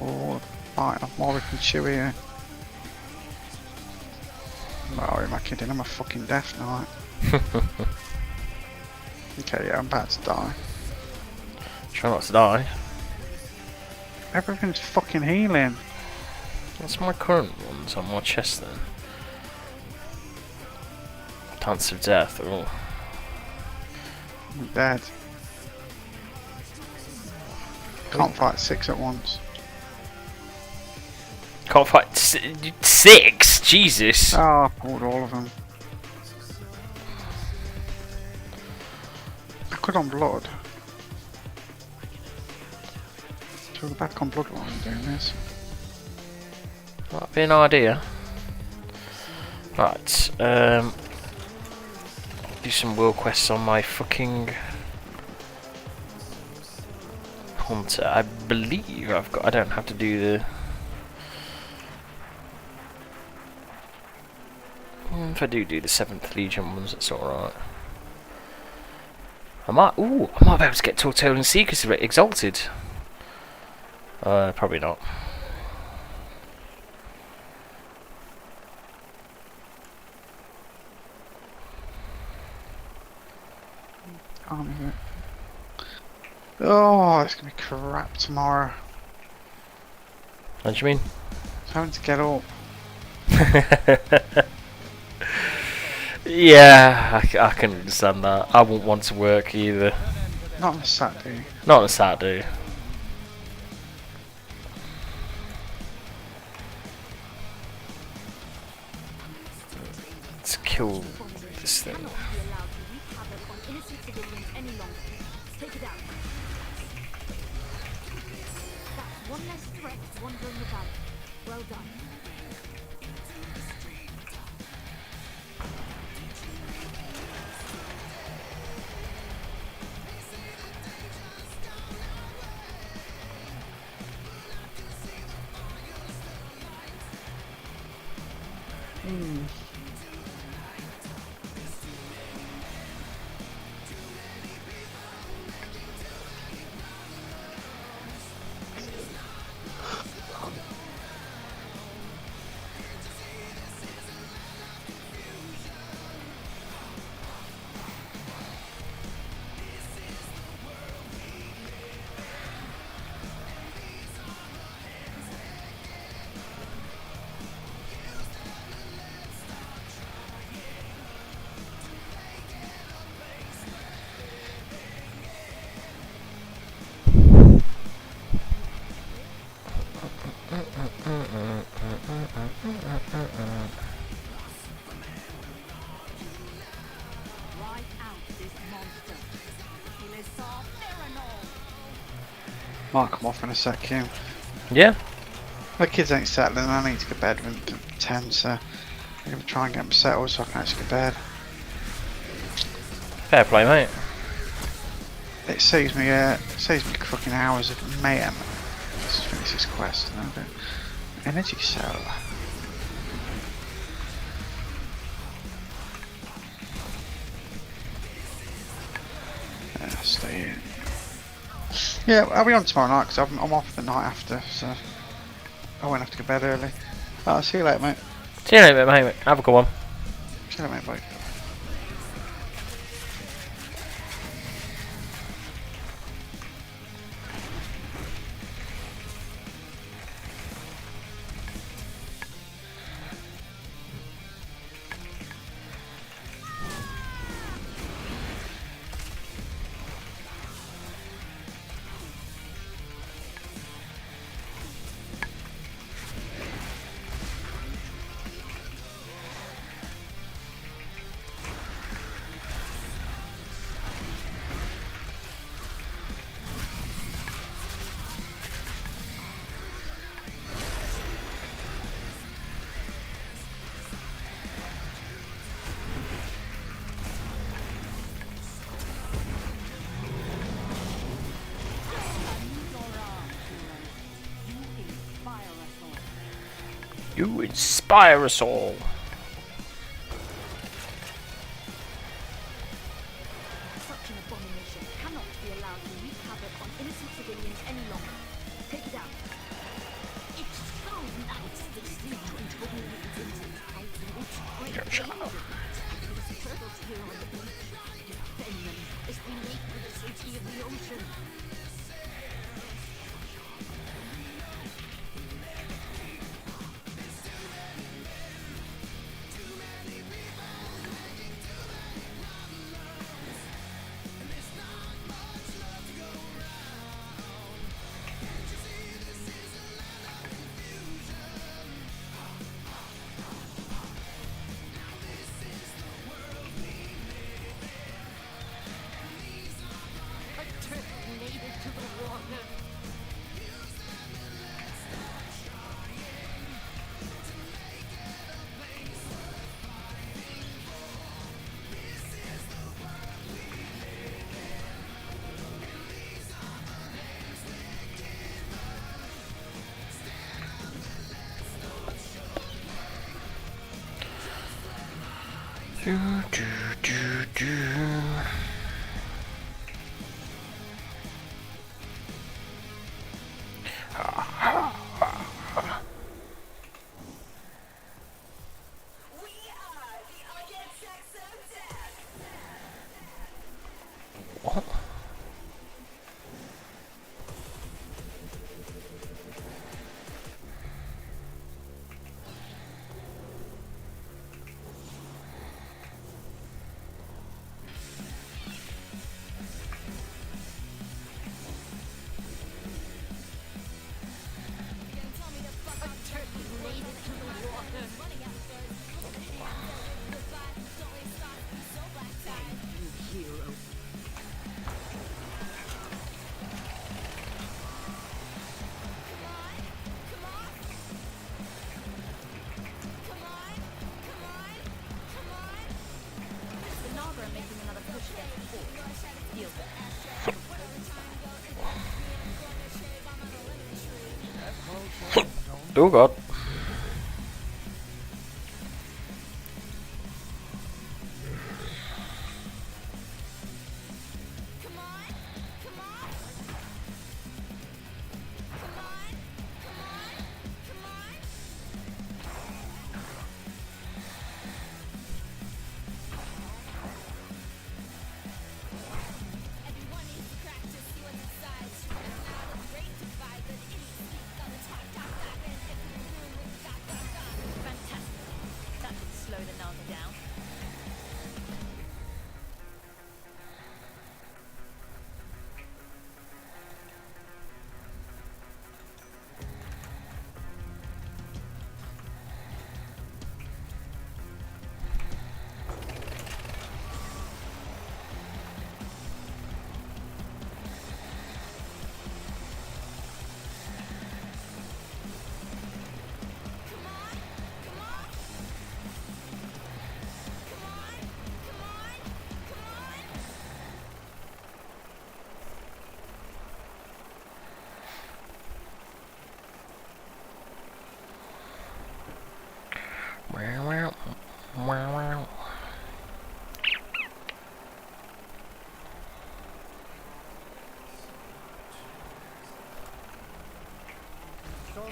Or fight off Warwick and Chewie here. Oh, am I kidding? I'm a fucking death knight. Okay, yeah, I'm about to die. Try not to die. Everything's fucking healing. That's my current ones on my chest then. Dance of Death. Oh. I'm dead. Can't fight 6 at once. Can't fight 6? Jesus. Oh, I pulled all of them. I could on blood. So we're back on blood while I'm doing this. That'd be an idea. Right, do some world quests on my fucking hunter. I believe I don't have to do the. If I do the 7th Legion ones, that's alright. I might be able to get Tortollan Seekers exalted. Probably not. Oh, it's gonna be crap tomorrow. What do you mean? Having to get up. Yeah, I can understand that. I wouldn't want to work either. Not on a Saturday. Not on a Saturday. Let's kill this thing. One less threat wandering about. Well done. Might come off in a sec, Kim. Yeah. My kids ain't settling, I need to get to bed at 10, so I'm going to try and get them settled so I can actually get to bed. Fair play, mate. It saves me fucking hours of mayhem. Let's just finish this quest and then energy cell. Yeah, stay in. Yeah, I'll be on tomorrow night because I'm off the night after, so I won't have to go to bed early. I'll see you later, mate. See you later, mate. Have a good one. See you later, mate. Bye. You inspire us all. Such an abomination cannot be allowed to wreak havoc on innocent civilians any longer. Take it out. It's so nice to see you enjoying the innocent life in its great danger. Turtles here on the beach. Defend them as we make for the safety of the ocean. Oh god.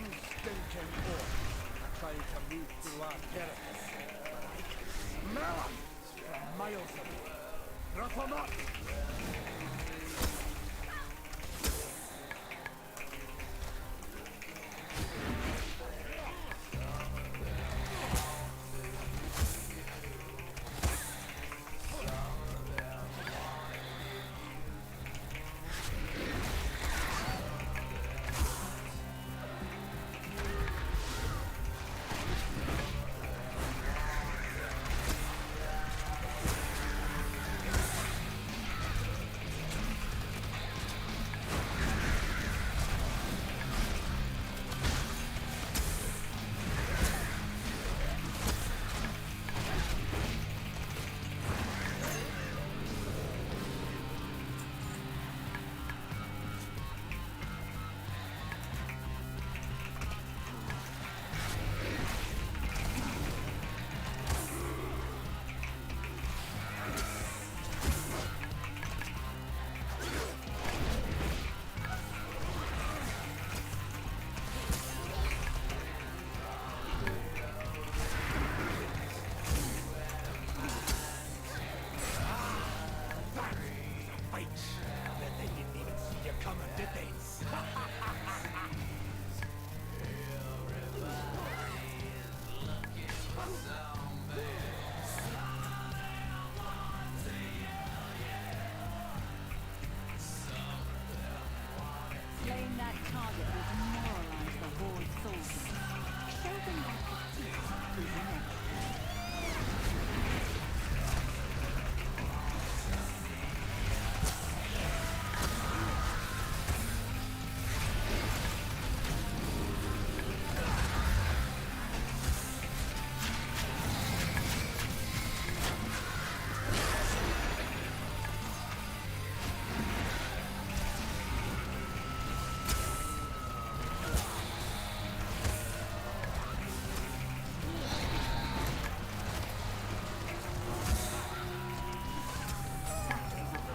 Some stinking orc trying to move through our territory. Smell 'em from miles away. Rough 'em up! Slaying that target will demoralize the Horde soldiers. Show them that defeat is inevitable.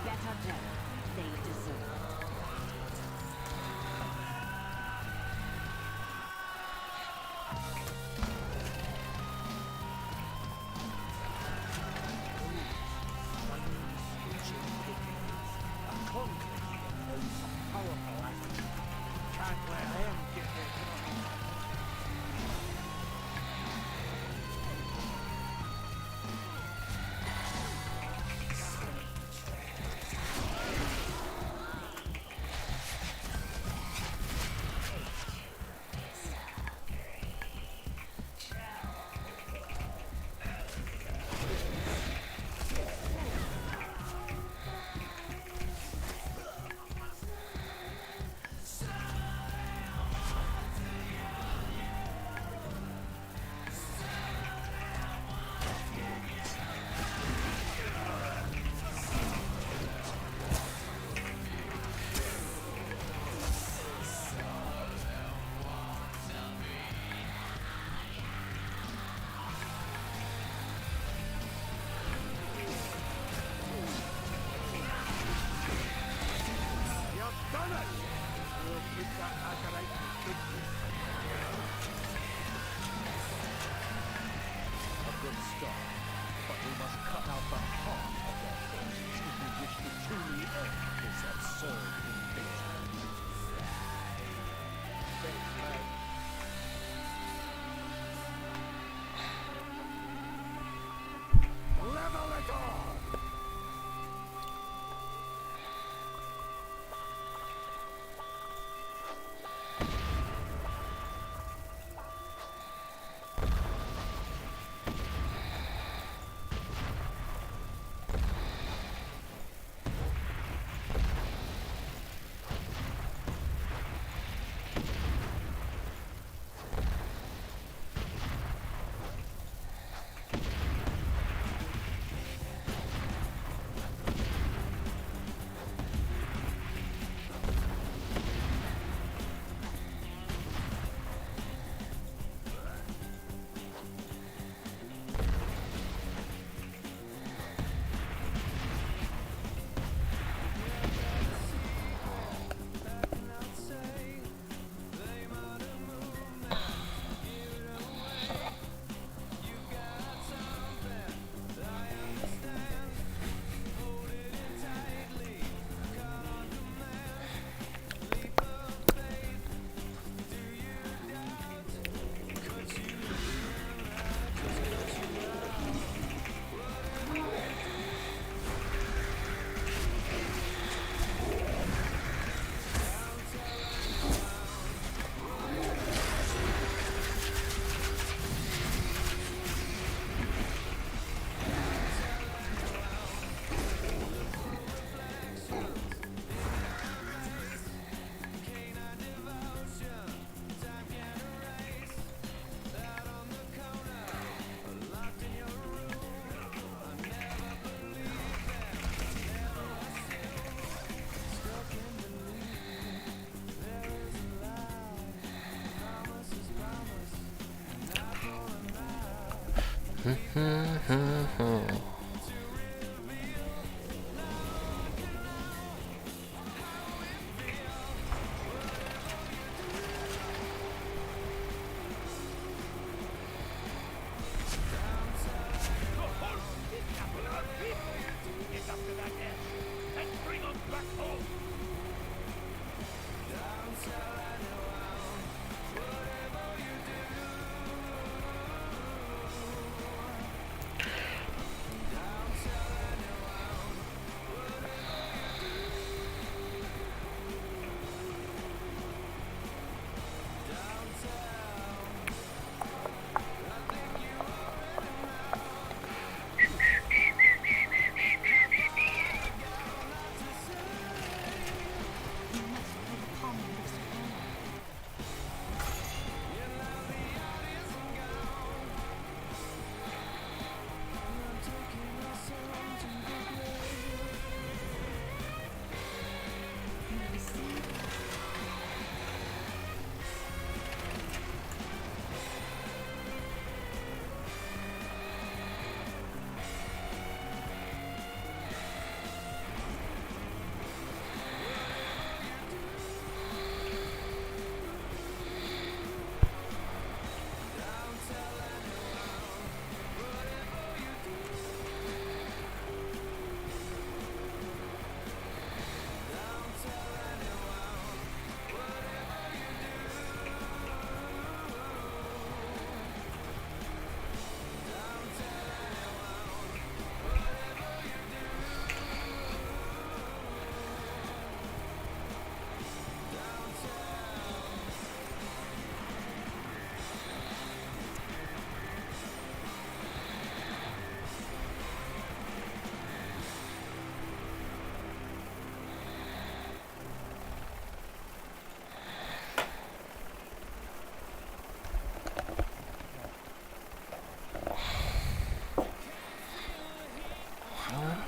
Better death they deserve. Can't let them get their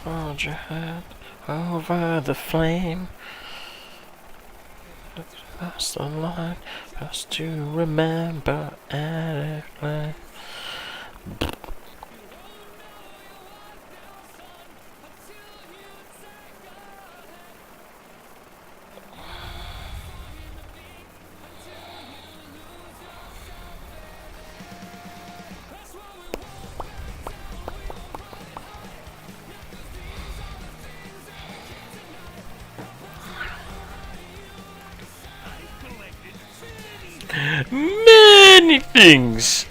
Hold your head over the flame. That's the line. Just to remember adequately. Many things.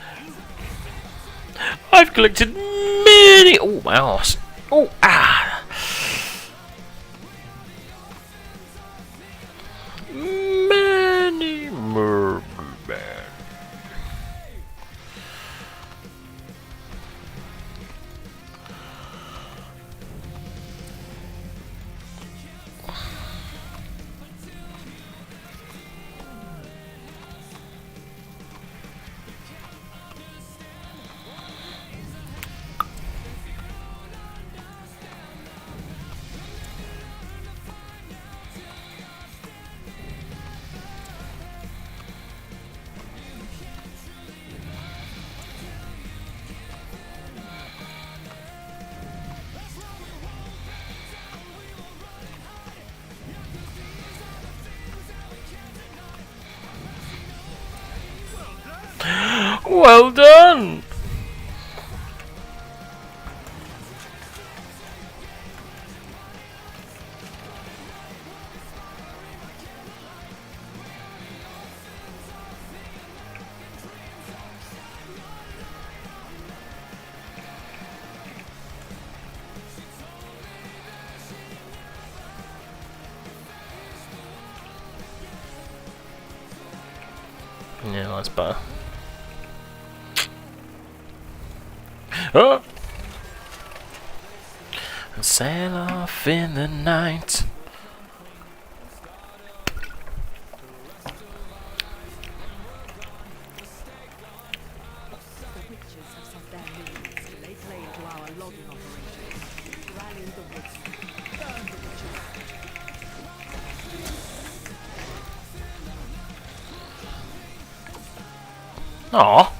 I've collected many. Oh my ass. Oh ah. Many merman. Well done! Yeah, that's better. Oh! And sail off in the night. The witches have sunk their millions to lay claim to our logging operations. Rally the woodsmen. Burn the witches out. Aw.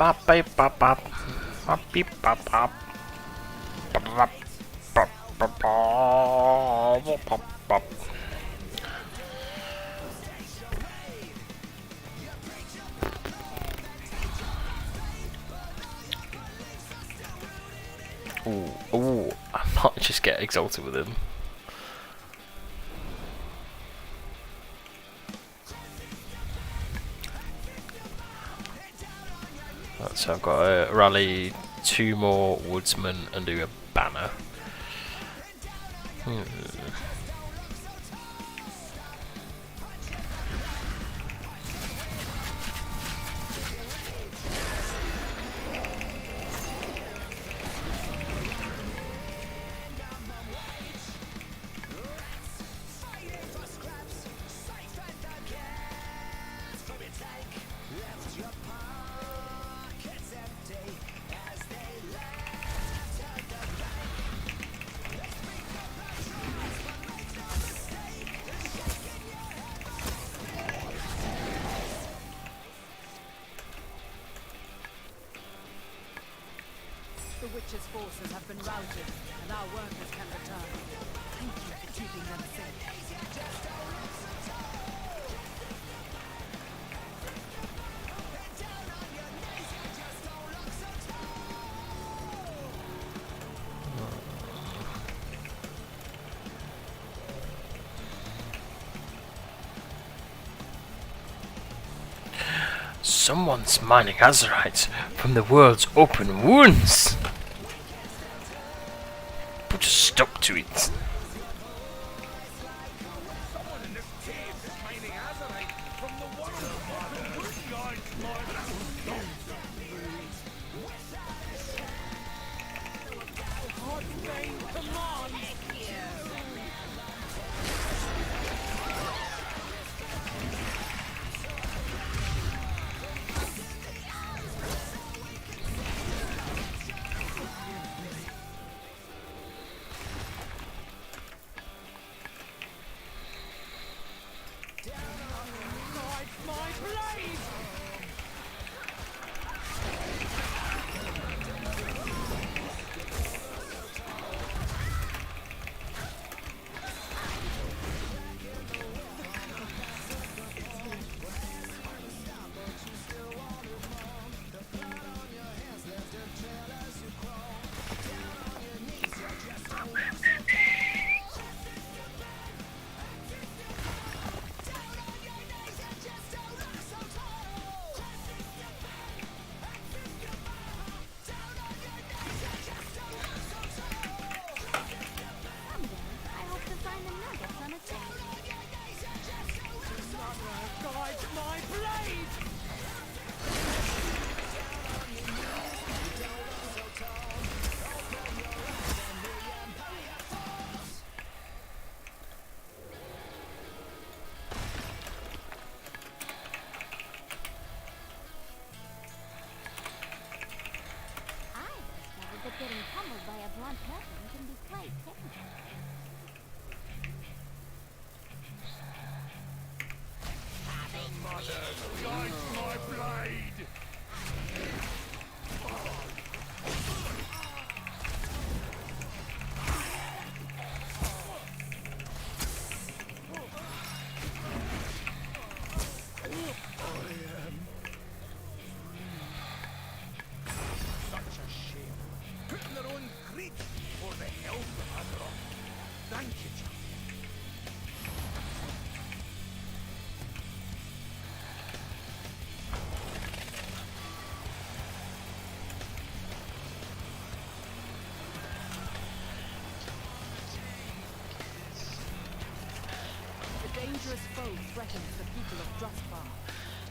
bop, bop, bop, bop. Bop, beep, bop, bop. Bop, bop, bop, bop, bop, bop, bop. Ooh, ooh, I might just get exalted with him. Right, so I've got to rally 2 more woodsmen and do a banner. The witches' forces have been routed, and our workers can return. Thank you for keeping them safe. Someone's mining azurite from the world's open wounds. Put a stop to it. Getting pummeled by a blunt weapon can be quite painful. My blade! Such a shame. Putting their own greed for the health of Azeroth. Thank you, champion. The dangerous foe threatens the people of Drustbar.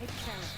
Take care of them.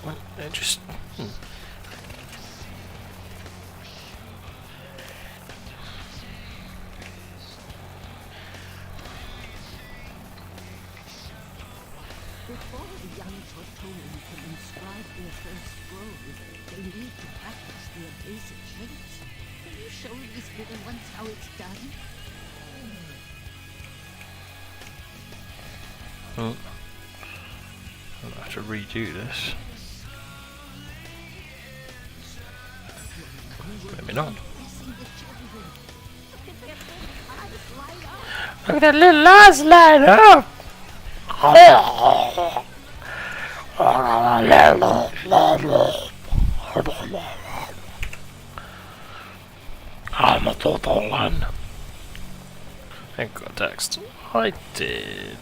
What? It just. Before the young Tortoni can inscribe their first scrolls, they need to practice their basic shapes. Can you show these little ones how it's done? Oh. I'll have to redo this. Maybe not. Look at that little eyes light up! I'm a total one. I got a text. I did.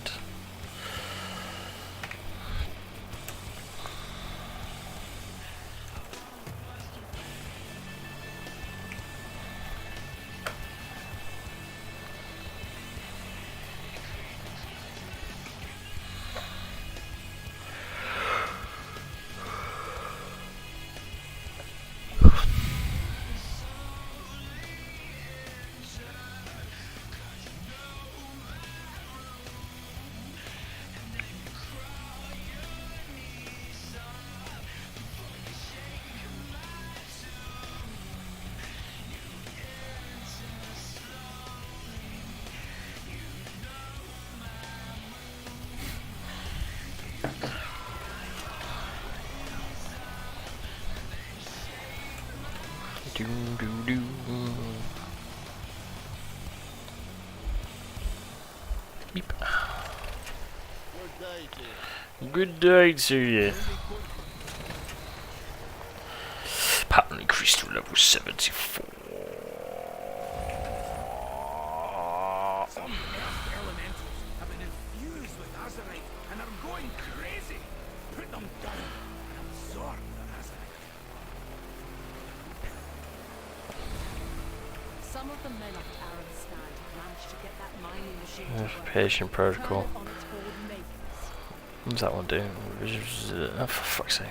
Do do do. Beep. Good day to you. Pattern increased to level 74. Some elementals have been infused with azurite and are going crazy. Put them down and absorb the azurite. Some of the men of Aramstein managed to get that mining machine to work. Patient protocol. On its old makers. What's that one doing? Oh, for fuck's sake.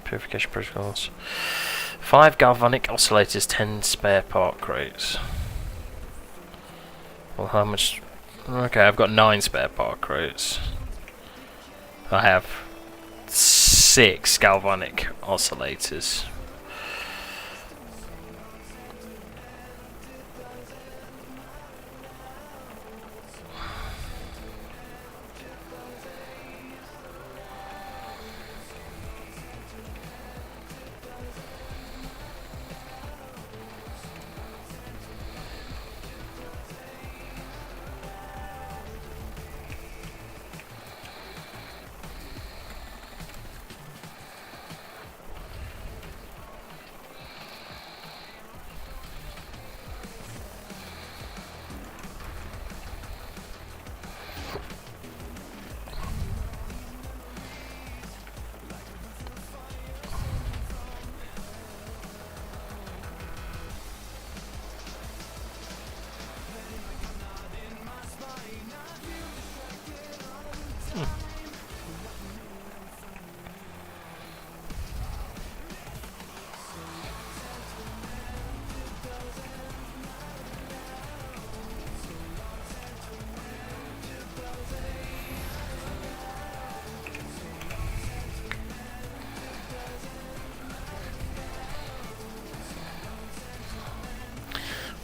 Purification protocols. 5 galvanic oscillators, 10 spare part crates. Well, how much? Okay, I've got 9 spare part crates. I have 6 galvanic oscillators.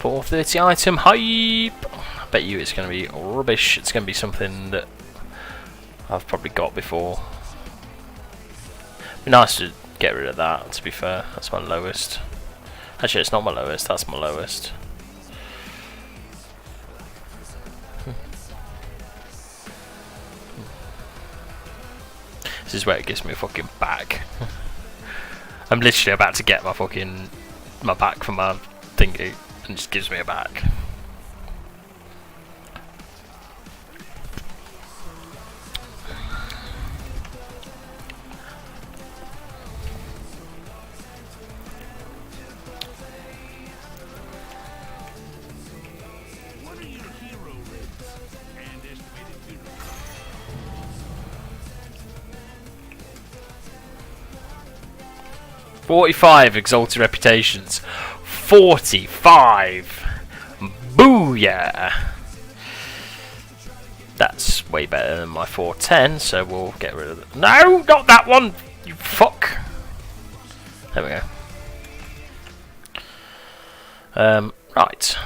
$430 item hype! I bet you it's going to be rubbish. It's going to be something that I've probably got before. It'd be nice to get rid of that, to be fair. That's my lowest. Actually, it's not my lowest, that's my lowest. This is where it gives me a fucking back. I'm literally about to get my back from my thingy, and just gives me a back. 45 exalted reputations. 45. Booyah. That's way better than my 410, so we'll get rid of it. No, not that one. You fuck. There we go. Right.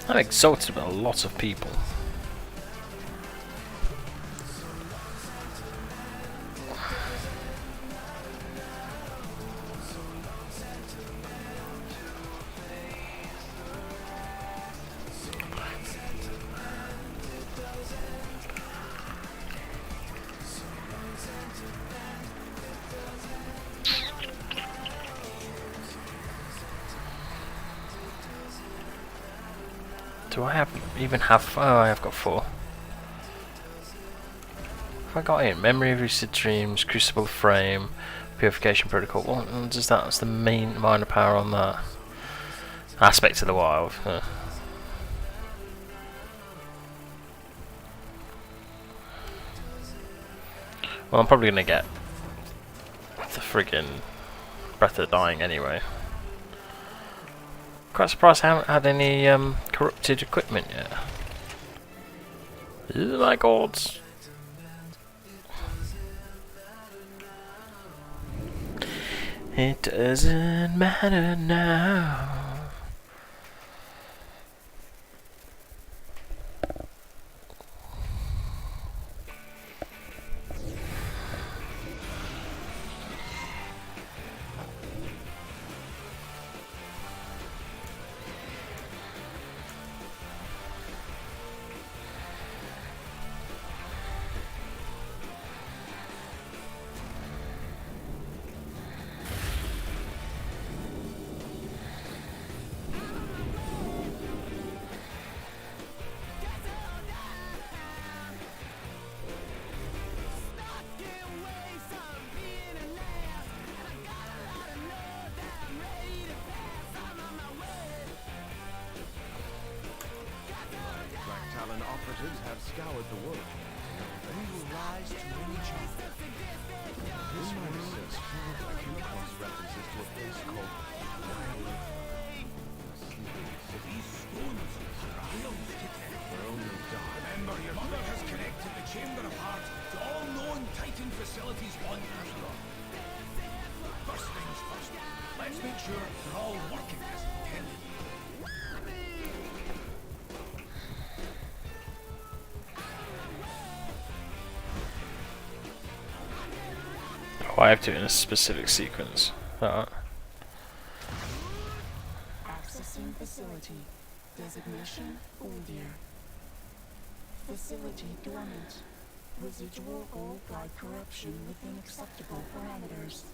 I'm exalted with a lot of people. Do I even have? Oh, I have got 4. Have I got in? Memory of Lucid Dreams, Crucible Frame, Purification Protocol. What does that? That's the main minor power on that. Aspect of the Wild. Well, I'm probably gonna get the friggin' Breath of the Dying anyway. Quite surprised I haven't had any corrupted equipment yet. Oh my god. It doesn't matter now. Operatives have scoured the world. They will rise to any challenge. This might assist. I came across references to a place called These stones are ions to them. They're only dark. Remember, your mother has connected the Chamber of Heart to all known Titan facilities on Earth. First things first. Let's make sure they're all working as intended. Oh, I have to in a specific sequence. Alright. Accessing facility. Designation Oldir. Facility dormant. Residual old guard corruption within acceptable parameters.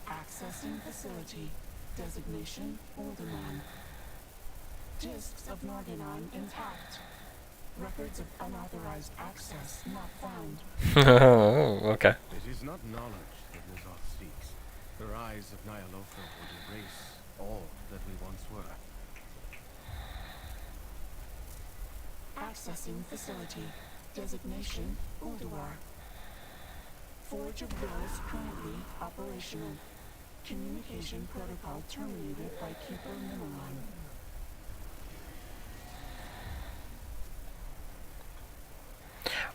Accessing facility. Designation Olderman. Discs of Norganon intact. Records of unauthorized access not found. Okay. It is not knowledge that Nizoth seeks. The rise of Nyalofa would erase all that we once were. Accessing facility. Designation Ulduar. Forge of Wills currently operational. Communication protocol terminated by Keeper Miniline.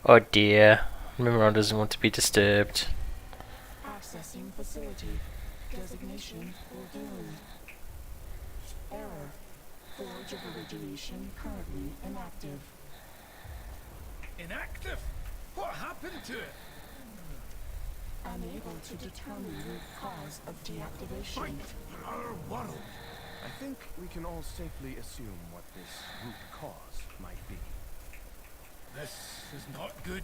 Oh dear. Mimiron doesn't want to be disturbed. Accessing facility. Designation Lagoon. Error. Forge of Origination currently inactive. Inactive? What happened to it? Unable to determine root cause of deactivation. Fight our world. I think we can all safely assume what this root cause might be. This is not good.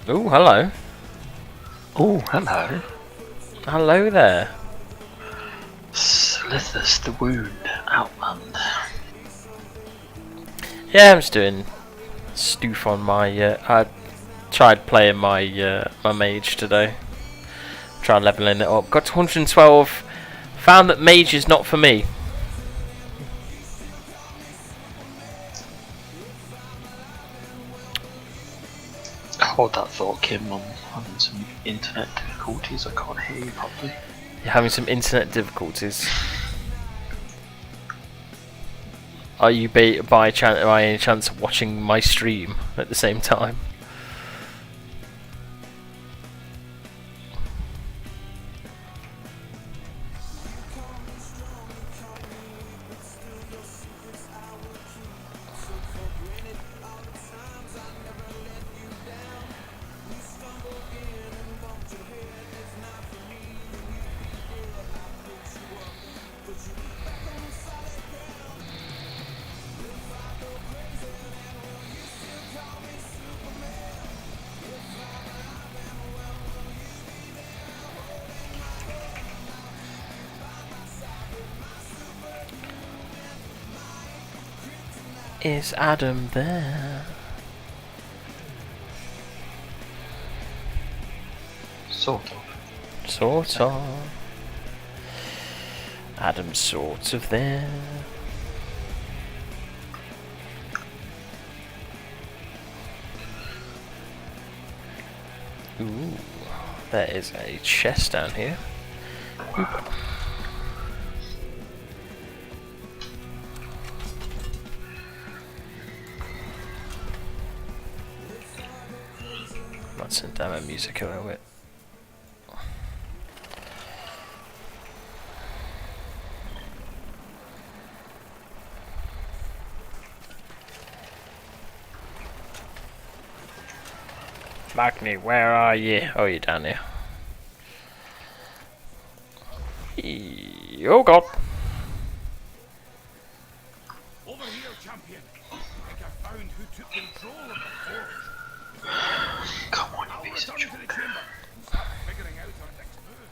Oh, hello. Oh, hello. Hello there. Slithers the Wound, Outland. Yeah, I'm just doing stoof on my. I tried playing my my mage today. Tried leveling it up. Got to 112. Found that mage is not for me. Hold that thought, Kim. I'm having some internet difficulties. I can't hear you properly. You're having some internet difficulties. Are you by any chance watching my stream at the same time? Is Adam there? Sort of. Sort of. Adam's sort of there. Ooh, there is a chest down here. Oop. That's some demo music a little bit. Magni, where are you? Oh, you're down here. Oh god. Over here, champion. I think I found who took control of the forge. Come on, I'll you piece of return to the chamber and start figuring out our next move.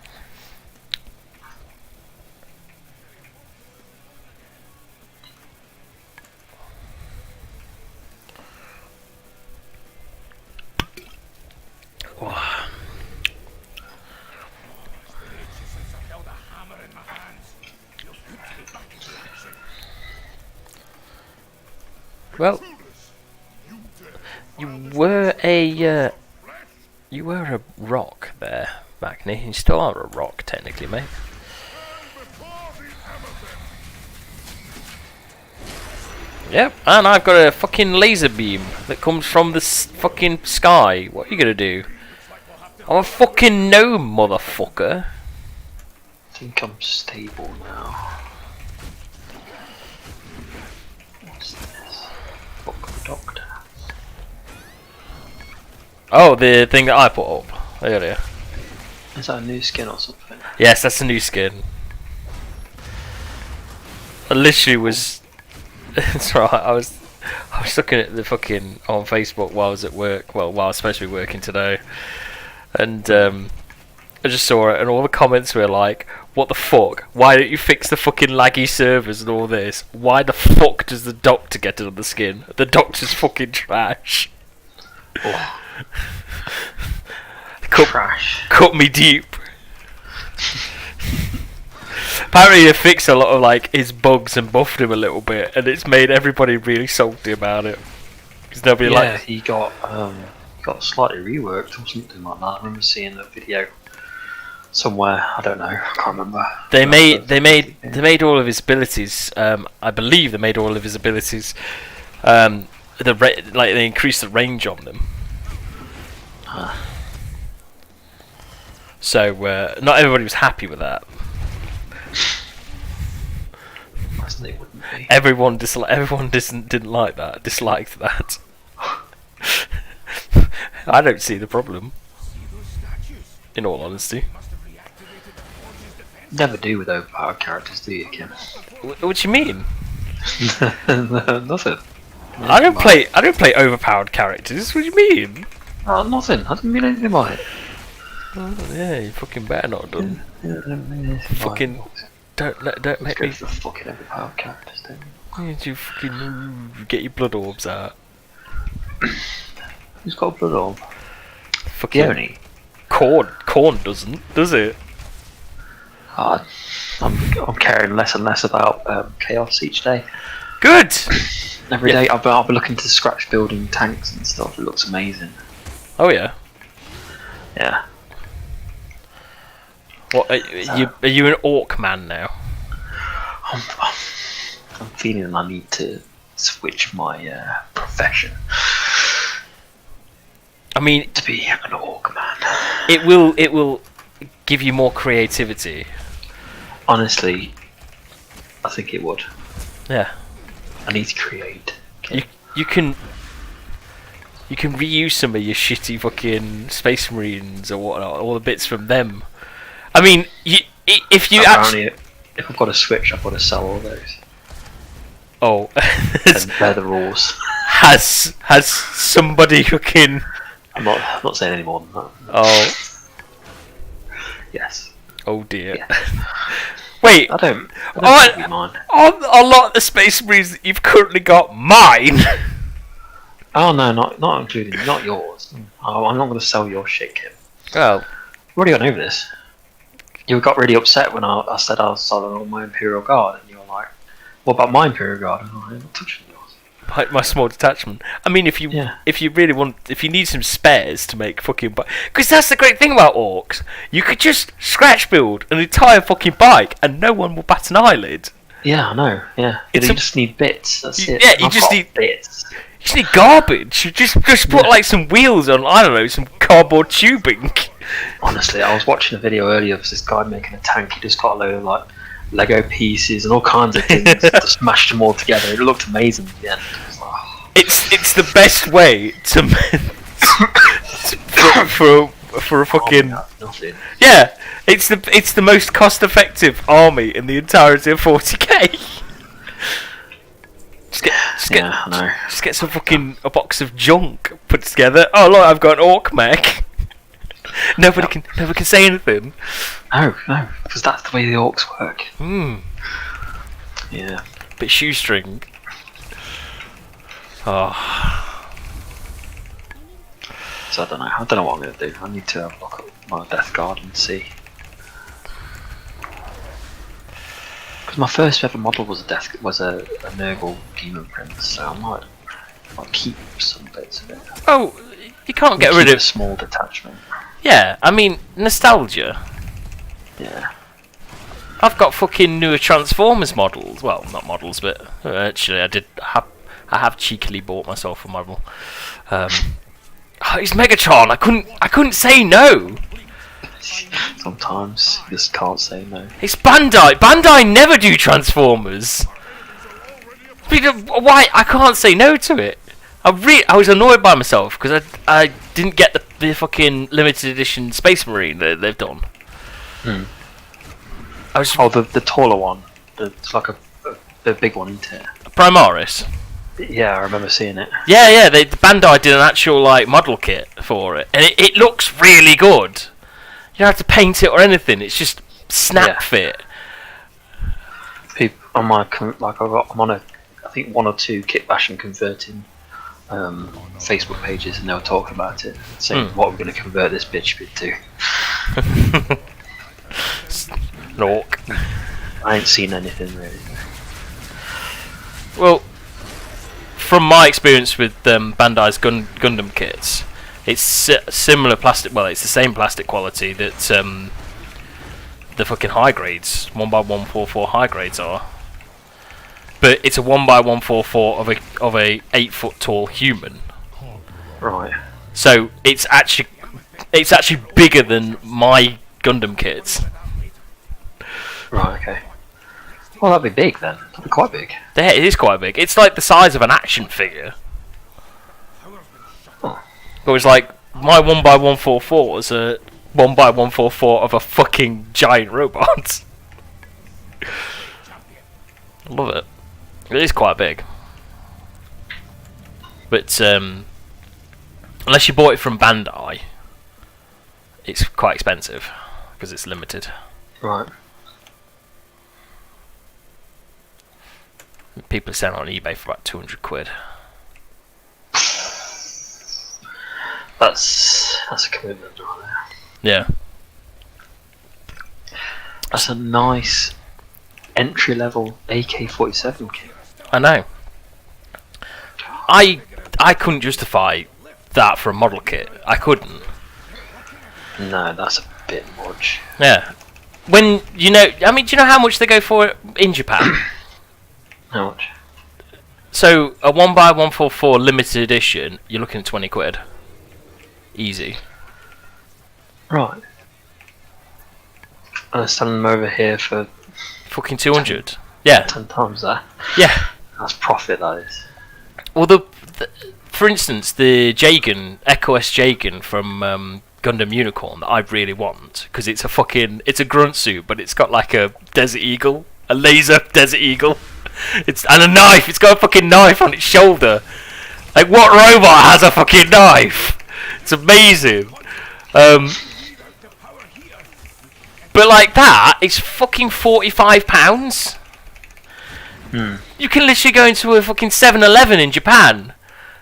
Since I held a hammer in my hands, feels good to be back in action. Well, you were a You were a rock there, Magni. You still are a rock, technically, mate. Yep, and I've got a fucking laser beam that comes from the fucking sky. What are you gonna do? I'm a fucking gnome, motherfucker. I think I'm stable now. What's this? Book of the Doctor. Oh, the thing that I put up. Earlier. Is that a new skin or something? Yes, that's a new skin. I literally was. It's right. I was looking at the fucking on Facebook while I was at work. Well, while I was supposed to be working today, and I just saw it, and all the comments were like, "What the fuck? Why don't you fix the fucking laggy servers and all this? Why the fuck does the Doctor get it on the skin? The Doctor's fucking trash." Oh. Trash. Cut me deep. Apparently they fixed a lot of like his bugs and buffed him a little bit, and it's made everybody really salty about it. Because they'll be like, he got slightly reworked or something like that. I remember seeing a video somewhere. I don't know. I can't remember. They made all of his abilities. I believe they made all of his abilities. They increased the range on them. So not everybody was happy with that. They wouldn't be. Everyone didn't like that. Disliked that. I don't see the problem. In all honesty. Never do with overpowered characters, do you, Kim? What do you mean? Nothing. I don't play overpowered characters. What do you mean? Nothing. I didn't mean anything by it. Oh, yeah, you fucking better not have done. Yeah, I didn't mean anything fucking by it. don't make me. For fucking overpowered characters, don't you? Yeah, you fucking get your blood orbs out. Who's got a blood orb? Fucking Yoni. Corn doesn't, does it? I'm caring less and less about chaos each day. Good. Every day I'll be looking to scratch building tanks and stuff. It looks amazing. Oh yeah. Yeah. What are you an orc man now? I'm feeling I need to switch my profession. I mean, to be an orc man. It will give you more creativity. Honestly, I think it would. Yeah. I need to create. Okay. You can reuse some of your shitty fucking Space Marines or whatnot, all the bits from them. I mean, if you actually, if I've got a Switch, I've got to sell all those. Oh, and they're the rules. Has somebody fucking? I'm not saying any more than that. Oh. Yes. Oh dear. Yeah. Wait. I don't think mine. On a lot of the Space Marines that you've currently got, mine. Oh no, not including not yours. Oh, I'm not going to sell your shit, Kim. Well, we've already gone over this. You got really upset when I said I was selling all my Imperial Guard, and you were like, "What about my Imperial Guard?" And I'm not touching yours. My small detachment. I mean, if you really want, if you need some spares to make fucking because that's the great thing about orcs. You could just scratch build an entire fucking bike, and no one will bat an eyelid. Yeah, I know. Yeah, you just need bits. That's it. Yeah, you just need bits. You just need garbage. You just put like some wheels on. I don't know, some cardboard tubing. Honestly, I was watching a video earlier of this guy making a tank. He just got a load of like Lego pieces and all kinds of things. Just smashed them all together. It looked amazing at the end. It's the best way to for a fucking yeah. It's the most cost effective army in the entirety of 40k. Just get some fucking a box of junk put together. Oh look, I've got an orc mech. Nobody can say anything. No, because that's the way the orcs work. Yeah. Bit shoestring. Oh. So I don't know what I'm gonna do. I need to have a look at my Death Guard and see. Because my first ever model was a Nurgle Demon Prince, so I might keep some bits of it. Oh, You can't get Keep rid a of. small detachment. Yeah, I mean nostalgia. Yeah. I've got fucking newer Transformers models. Well, not models, but actually, I have cheekily bought myself a model. It's Megatron. I couldn't say no. Sometimes you just can't say no. It's Bandai. Bandai never do Transformers. Why? I can't say no to it. I was annoyed by myself because I didn't get the fucking limited edition Space Marine that they've done. Hmm. I was the taller one. It's like the big one, isn't it? Primaris. Yeah, I remember seeing it. Yeah. The Bandai did an actual like model kit for it, and it looks really good. You don't have to paint it or anything. It's just snap fit. On my I'm on I think 1 or 2 kit bashing converting Facebook pages, and they were talking about it, saying what we're going to convert this bitch bit to. Nork. I ain't seen anything really. Well, from my experience with Bandai's Gundam kits, it's similar plastic. Well, it's the same plastic quality that the fucking high grades 1x144 high grades are. But it's a 1x144 of a 8 foot tall human. Right. So it's actually bigger than my Gundam kits. Right. Okay. Well, that'd be big then. That'd be quite big. Yeah, it is quite big. It's like the size of an action figure. Oh. But it's like my 1x144 is a 1x144 of a fucking giant robot. I love it. It is quite big. But unless you bought it from Bandai, it's quite expensive because it's limited. Right. People are selling on eBay for about 200 quid. That's a commitment right there. Yeah. That's a nice entry level AK-47 kit. I know. I couldn't justify that for a model kit. I couldn't. No, that's a bit much. Yeah. When do you know how much they go for in Japan? How much? So a 1x144 limited edition, you're looking at 20 quid. Easy. Right. I'm selling them over here for fucking 200. Yeah. 10 times that. Yeah. That's profit, that is. Well, for instance, the Jagan, Echo S Jagan from Gundam Unicorn that I really want, because it's a grunt suit, but it's got like a desert eagle, a laser desert eagle, and a knife. It's got a fucking knife on its shoulder. Like, what robot has a fucking knife? It's amazing. But like that, it's fucking £45. You can literally go into a fucking 7-Eleven in Japan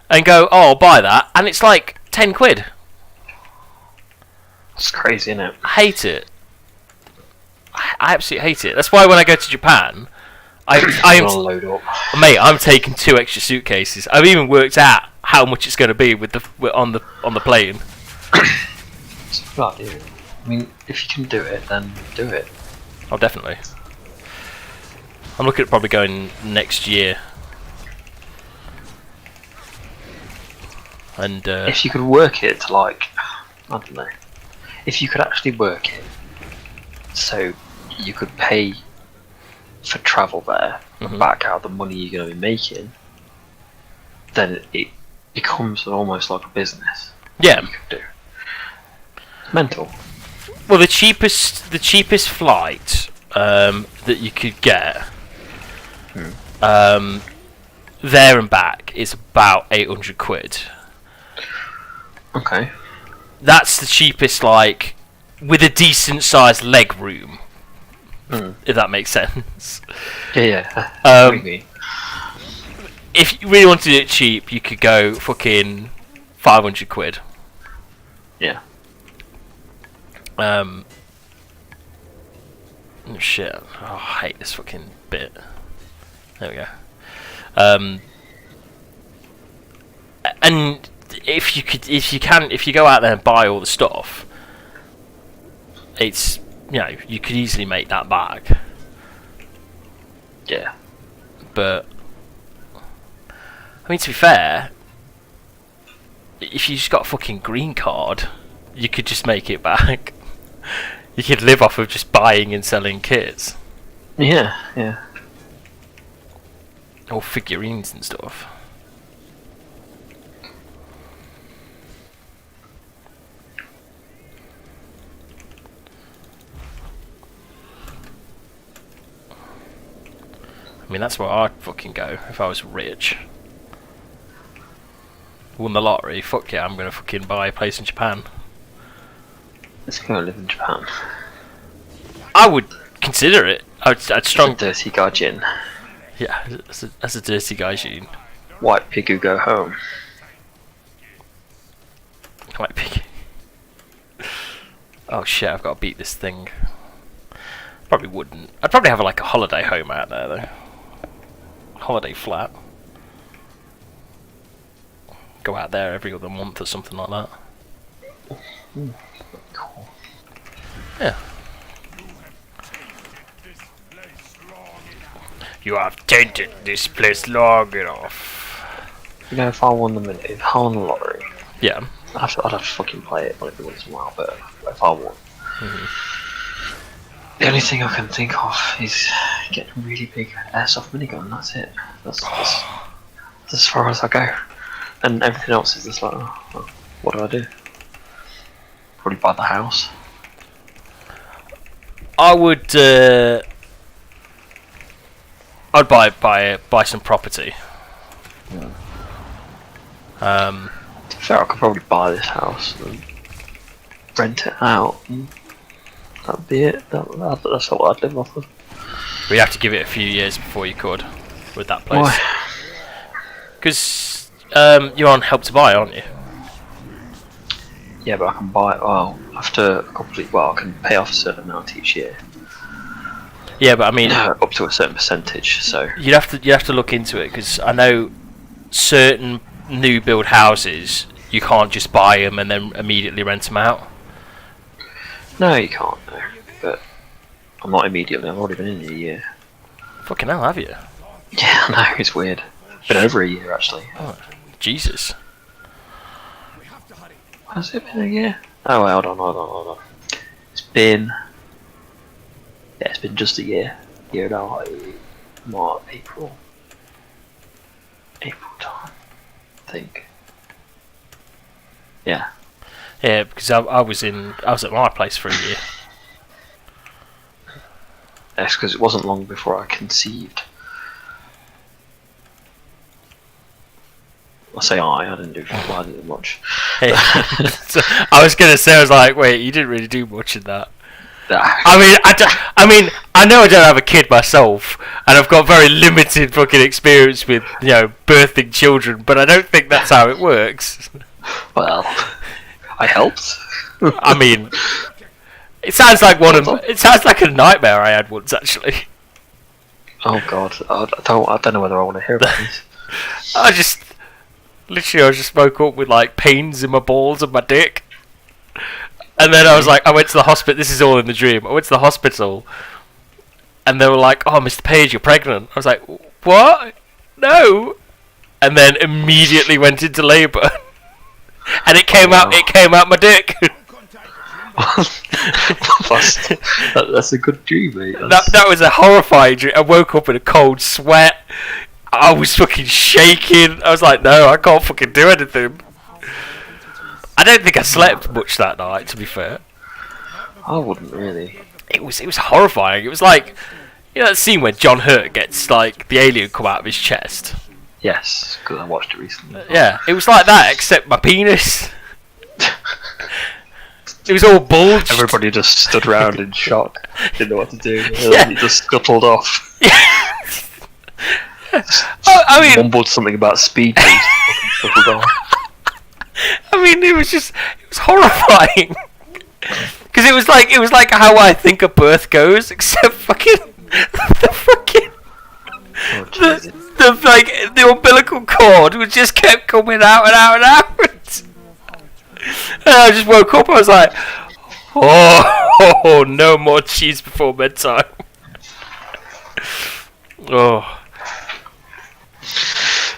and go, oh, I'll buy that, and it's like 10 quid. It's crazy, isn't it? I hate it. I absolutely hate it. That's why when I go to Japan, I'm load up. Mate, I'm taking 2 extra suitcases. I've even worked out how much it's going to be with on the plane. It's a good idea. I mean, if you can do it, then do it. Oh, definitely. I'm looking at probably going next year. And if you could work it to, like, I don't know, if you could actually work it so you could pay for travel there and back out the money you're going to be making, then it becomes almost like a business. Yeah. You could do. Mental. Well, the cheapest flight that you could get there and back is about 800 quid. Okay. That's the cheapest, like, with a decent sized leg room. If that makes sense. Yeah. If you really wanted it cheap, you could go fucking 500 quid. Yeah. Oh, shit. Oh, I hate this fucking bit. There we go. And if you go out there and buy all the stuff, it's, you know, you could easily make that back. Yeah. But I mean, to be fair, if you just got a fucking green card, you could just make it back. You could live off of just buying and selling kits. Yeah, yeah. Or figurines and stuff. I mean, that's where I'd fucking go if I was rich. Won the lottery, fuck yeah, I'm gonna fucking buy a place in Japan. Let's go live in Japan. I would consider it. I'd strong. Dirty Gaijin. Yeah, that's a dirty Gaijin. White pig who go home. White pig. Oh shit, I've got to beat this thing. Probably wouldn't. I'd probably have like a holiday home out there though. Holiday flat. Go out there every other month or something like that. Cool. Yeah. You have tainted this place long enough. You know, if I won the lottery, yeah, I'd have to fucking play it every once in a while. But if I won, the only thing I can think of is getting a really big airsoft minigun. That's it. That's as far as I go. And everything else is just like, oh, what do I do? Probably buy the house. I would. I'd buy some property. So I could probably buy this house and rent it out. And that'd be it. That's all I'd live off of. We'd have to give it a few years before you could with that place. Why? Because you're on Help to Buy, aren't you? Yeah, but I can buy. Well, after complete. Well, I can pay off a certain amount each year. Yeah, but I mean, up to a certain percentage. So you have to look into it, because I know certain new build houses you can't just buy them and then immediately rent them out. No, you can't. No, but I'm not immediately. I've already been in a year. Fucking hell, have you? Yeah, I know. It's weird. Been over a year actually. Oh, Jesus. Has it been a year? Oh, wait, hold on. It's been. Yeah, it's been just a year. Year and a half. March, April time, I think. Yeah. Yeah, because I was at my place for a year. That's because it wasn't long before I conceived. I say I didn't do much. Hey, so I was gonna say, I was like, wait, you didn't really do much in that. Nah. I mean, I know I don't have a kid myself, and I've got very limited fucking experience with, you know, birthing children, but I don't think that's how it works. Well, I helped. I mean, it sounds like a nightmare I had once, actually. Oh God, I don't know whether I want to hear about this. I just woke up with like pains in my balls and my dick. And then I was like, I went to the hospital. This is all in the dream. I went to the hospital, and they were like, "Oh, Mr. Page, you're pregnant." I was like, "What? No!" And then immediately went into labour, and it came out. It came out my dick. That's a good dream, mate. That was a horrifying dream. I woke up in a cold sweat. I was fucking shaking. I was like, "No, I can't fucking do anything." I don't think I slept much that night, to be fair. I wouldn't really. It was horrifying. It was like, you know that scene where John Hurt gets like the alien come out of his chest. Yes, because I watched it recently. Yeah, it was like that, except my penis. It was all bulged. Everybody just stood around in shock, didn't know what to do. Yeah. He just scuttled off. I mean, mumbled something about speed boost. Scuttled off. I mean, it was horrifying. Because it was like how I think a birth goes, except fucking the fucking Oh, Jesus. The umbilical cord was just kept coming out and out and out. And I just woke up. I was like, oh, no more cheese before bedtime. Oh.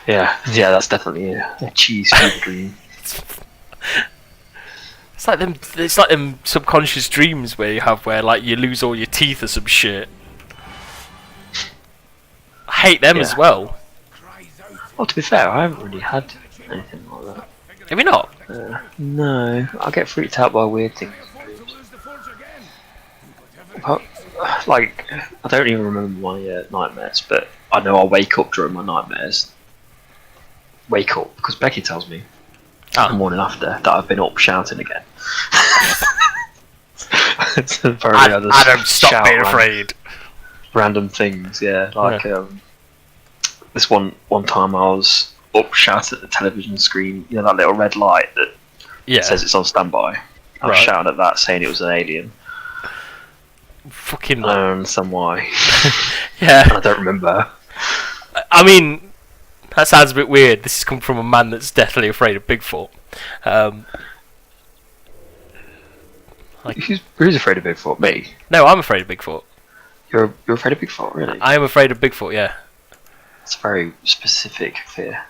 Yeah, that's definitely a cheese fever dream. It's like them subconscious dreams where like you lose all your teeth or some shit. I hate them as well. Well, to be fair, I haven't really had anything like that. Have you not? No, I get freaked out by weird things. Like, I don't even remember my nightmares, but I know I wake up during my nightmares. Wake up because Becky tells me the morning after that I've been up shouting again. Adam, stop being afraid. Random things, yeah. Like this one time I was up shouting at the television screen. You know that little red light that says it's on standby. I was shouting at that, saying it was an alien. Fucking. I don't understand why. Yeah. I don't remember. I mean, that sounds a bit weird. This has come from a man that's deathly afraid of Bigfoot. Who's afraid of Bigfoot? Me? No, I'm afraid of Bigfoot. You're afraid of Bigfoot, really? I am afraid of Bigfoot. Yeah. It's a very specific fear.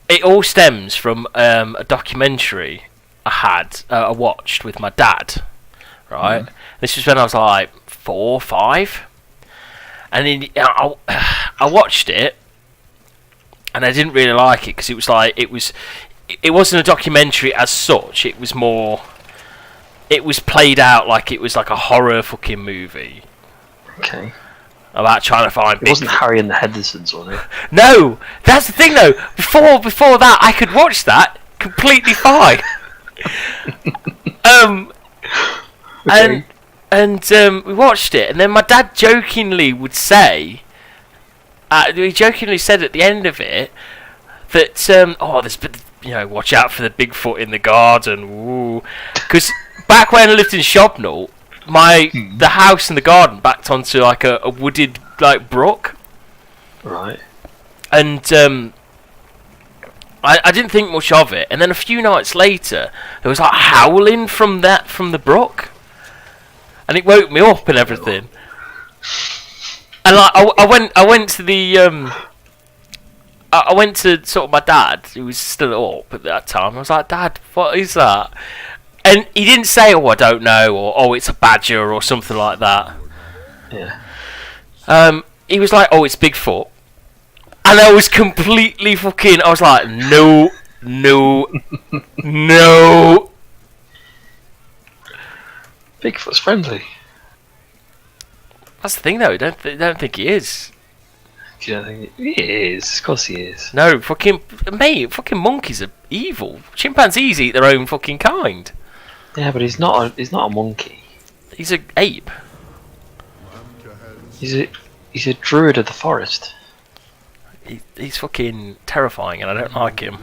It all stems from a documentary I watched with my dad. Right. This was when I was like 4 or 5, and then I watched it, and I didn't really like it because it was like it wasn't a documentary as such. It was more. It was played out like it was like a horror fucking movie. Okay. About trying to find. It wasn't Harry and the Hendersons, was it? No, that's the thing though. Before that, I could watch that completely fine. Okay. And we watched it, and then my dad jokingly would say, he jokingly said at the end of it that there's watch out for the Bigfoot in the garden, because back when I lived in Shobnall, the house and the garden backed onto like a wooded like brook, right? And I didn't think much of it, and then a few nights later there was like howling from the brook. And it woke me up and everything. And like I went to the I went to sort of my dad, who was still up at that time. I was like, Dad, what is that? And he didn't say, oh, I don't know, or oh, it's a badger or something like that. Yeah. He was like, oh, it's Bigfoot. And I was completely fucking. I was like, no. Bigfoot's friendly. That's the thing, though. I don't think he is. Do you don't think he is? Of course he is. No, fucking monkeys are evil. Chimpanzees eat their own fucking kind. Yeah, but he's not a monkey. He's an ape. He's a druid of the forest. He's fucking terrifying, and I don't like him.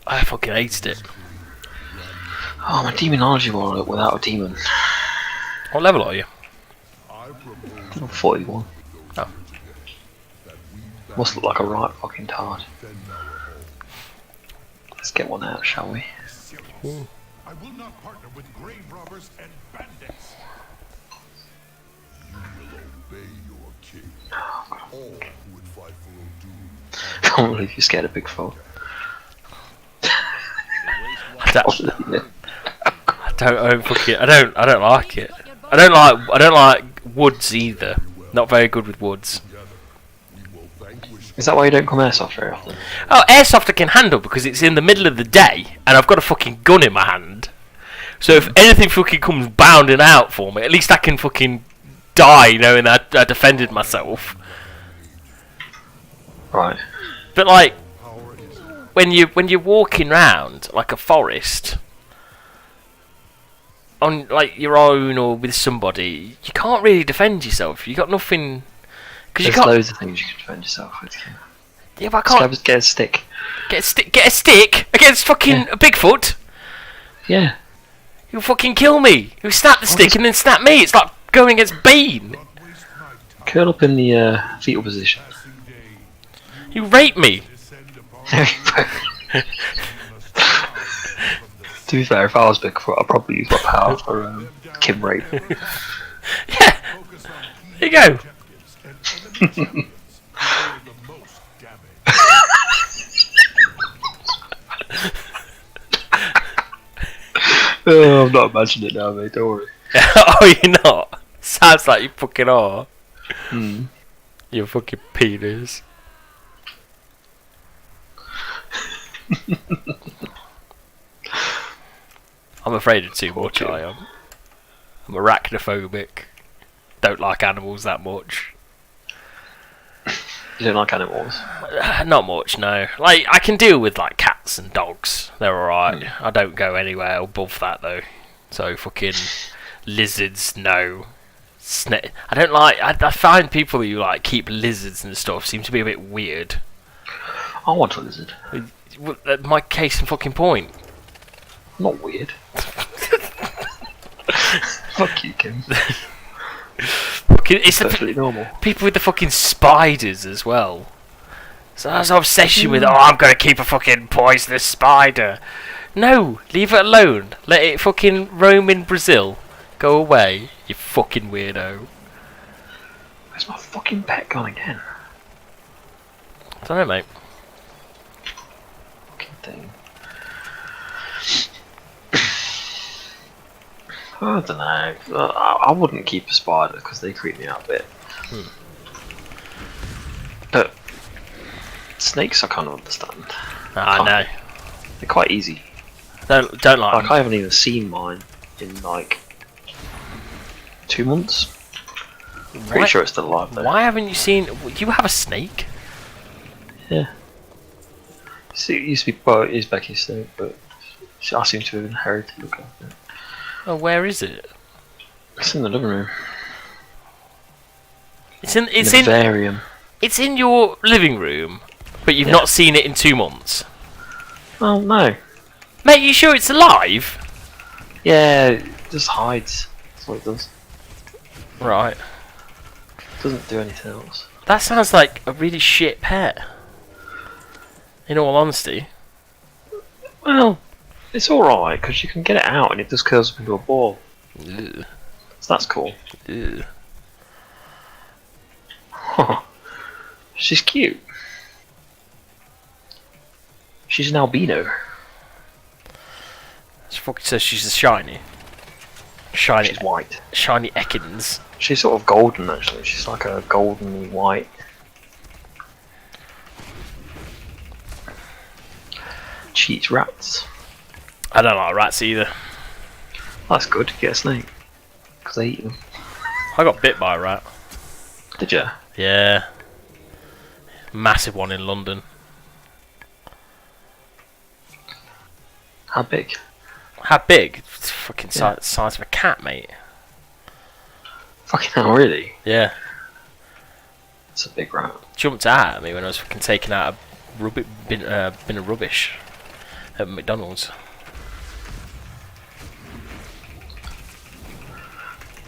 I fucking hated it. Oh, my demonology wallet without a demon. What level are you? I'm 41. Oh. Must look like a right fucking tard. Let's get one out, shall we? Ooh. I will not partner with grave robbers and bandits. You will obey your king. All who would fight for Odun. I can't believe you're scared of Bigfoot. I don't like it. I don't like woods either. Not very good with woods. Is that why you don't come airsoft very often? Oh, airsoft I can handle because it's in the middle of the day and I've got a fucking gun in my hand. So if anything fucking comes bounding out for me, at least I can fucking die knowing that I defended myself. Right. But like, when you're walking round like a forest on like your own or with somebody, you can't really defend yourself. You got nothing. There's loads of things you can defend yourself with. Yeah, but I can't. Get a stick. Get a stick against fucking a Bigfoot. Yeah. You'll fucking kill me. You snap the stick and then snap me. It's like going against Bane. Curl up in the fetal position. You rape me. To be fair, if I was big, I'd probably use my power for Kim rape. Yeah. There you go. Oh, I'm not imagining it now, mate. Don't worry. Oh, you're not? Sounds like you fucking are. Hmm. You fucking penis. I'm afraid of too much, I am. I'm arachnophobic. Don't like animals that much. You don't like animals? Not much, no. Like, I can deal with, like, cats and dogs. They're alright. I don't go anywhere above that, though. So, fucking lizards, no. I don't like... I find people who, like, keep lizards and stuff seem to be a bit weird. I want a lizard. My case and fucking point. Not weird. Fuck you, Kim. It's perfectly normal. People with the fucking spiders as well. So that's an obsession with, oh, I'm gonna keep a fucking poisonous spider. No, leave it alone. Let it fucking roam in Brazil. Go away, you fucking weirdo. Where's my fucking pet gone again? I don't know, mate. Fucking thing. I don't know. I wouldn't keep a spider because they creep me out a bit. But snakes, I kind of understand. I know. They're quite easy. Don't like. Like I haven't even seen mine in like 2 months. Pretty sure it's still alive though. Why haven't you seen? You have a snake? Yeah. See, it used to be well, it is Becky's snake, but I seem to have inherited the look of it. Oh, where is it? It's in the living room. It's in the vivarium. It's in your living room, but you've not seen it in 2 months. Oh no. Mate, you sure it's alive? Yeah, it just hides. That's what it does. Right. It doesn't do anything else. That sounds like a really shit pet. In all honesty. Well, it's alright because you can get it out and it just curls up into a ball. Ugh. So that's cool. Ugh. She's cute. She's an albino. She fucking says she's a shiny. Shiny. She's white. Shiny Ekans. She's sort of golden actually. She's like a golden white. She eats rats. I don't like rats either. That's good. You get a snake. Because they eat them. I got bit by a rat. Did you? Yeah. Massive one in London. How big? How big? It's fucking size of a cat, mate. Fucking hell, really? Yeah. It's a big rat. Jumped out at me when I was fucking taking out a bin of rubbish at McDonald's.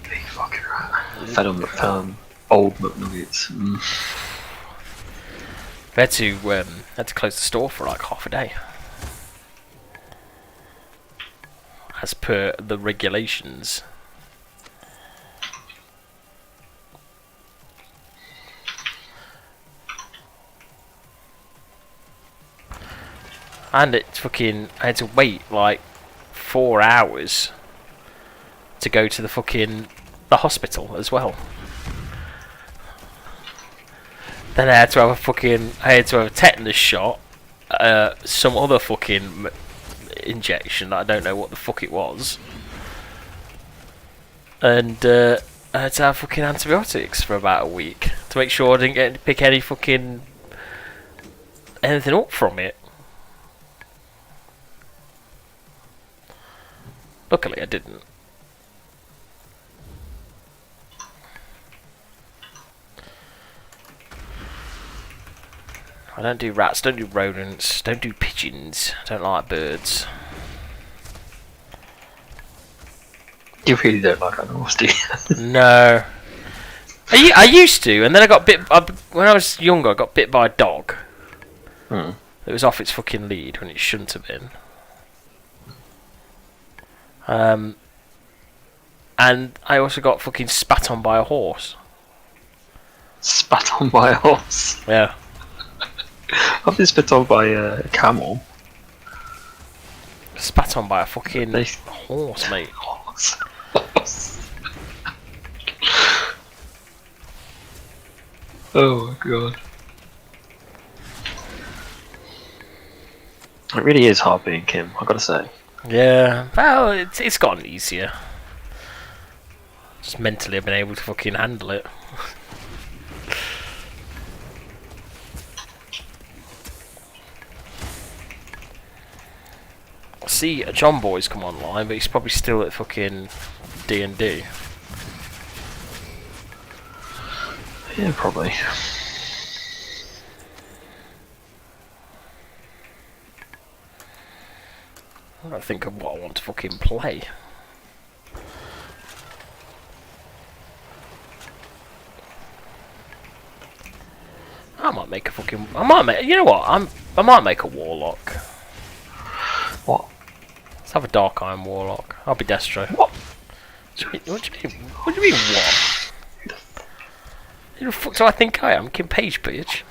Big fucking rat. Fed on old McNuggets. We had to close the store for like half a day. As per the regulations. And it's fucking, I had to wait like 4 hours to go to the hospital as well. Then I had to have a tetanus shot, some other fucking injection that I don't know what the fuck it was, and I had to have fucking antibiotics for about a week to make sure I didn't get to pick any fucking anything up from it. Luckily I didn't. I don't do rats, don't do rodents, don't do pigeons, I don't like birds. You really don't like animals, do you? No. I used to, and then I got bit. When I was younger, I got bit by a dog. It was off its fucking lead when it shouldn't have been. And I also got fucking spat on by a horse. Spat on by a horse? Yeah. I've been spat on by a camel. Spat on by a fucking horse, mate. Horse. Oh my god. It really is hard being Kim, I've got to say. Yeah, well, it's gotten easier. Just mentally I've been able to fucking handle it. I see a John Boy's come online, but he's probably still at fucking D&D. Yeah, probably. I don't think of what I want to fucking play. I might make a fucking. You know what? I might make a warlock. What? Let's have a dark iron warlock. I'll be Destro. What? What do you mean? What do you mean what? Who the fuck do I think I am? Kim Page, bitch.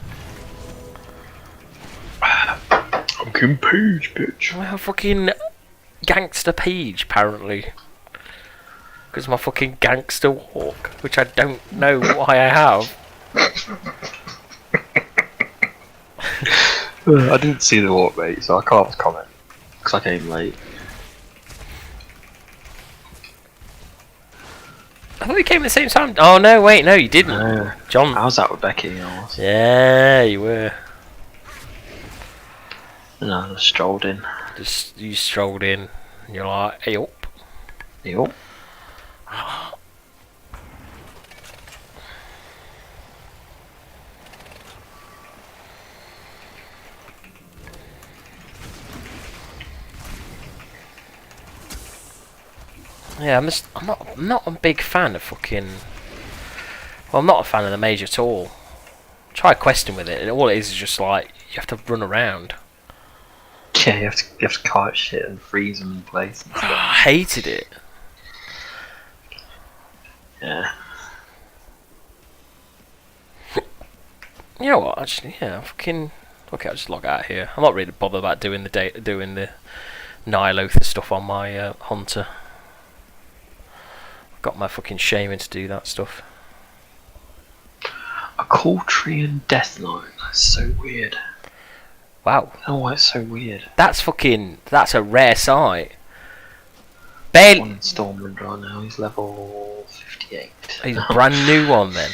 I'm Kim Page, bitch. I'm a fucking gangster page, apparently. Because my fucking gangster walk, which I don't know why I have. I didn't see the walk, mate, so I can't comment. Because I came late. I thought you came at the same time. Oh no, wait, no, you didn't. No. John. I was out with Becky. Yeah, you were. No, I just strolled in. You strolled in, and you're like, hey up. Hey up. Yeah, I'm not a big fan of fucking. Well, I'm not a fan of the mage at all. Try questing with it, and all it is just like you have to run around. Yeah, you have to cart shit and freeze them in place. And stuff. I hated it. Yeah. You know what? Actually, yeah, fucking. Okay, I'll just log out here. I'm not really bothered about doing the Nihilothar stuff on my hunter. Got my fucking shaman to do that stuff. A Coltrian Death Knight. That's so weird. Wow. I don't know why it's so weird. That's a rare sight. Barely. One installment right now. He's level 58. He's a brand new one then.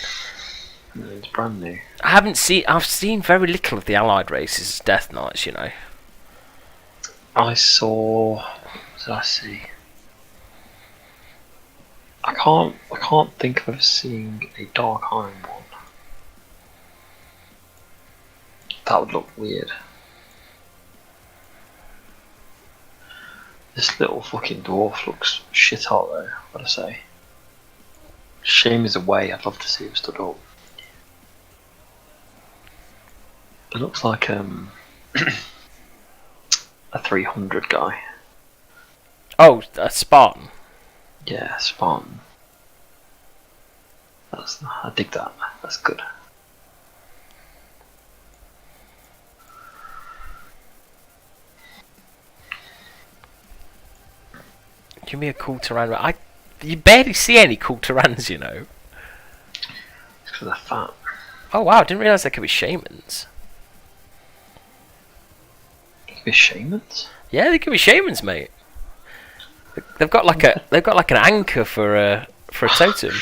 No, it's brand new. I've seen very little of the allied races as Death Knights, you know. I saw. What did I see? I can't think of ever seeing a Dark Iron one. That would look weird. This little fucking dwarf looks shit hot though, I've gotta say. Shame he's away, I'd love to see him stood up. It looks like a 300 guy. Oh, a Spartan. Yeah, Spartan. I dig that. That's good. Give me a cool Tyran. You barely see any cool Tyrans, you know. Because they're fat. Oh wow, I didn't realise they could be shamans. They could be shamans? Yeah, they could be shamans, mate. They've got like an anchor for a totem.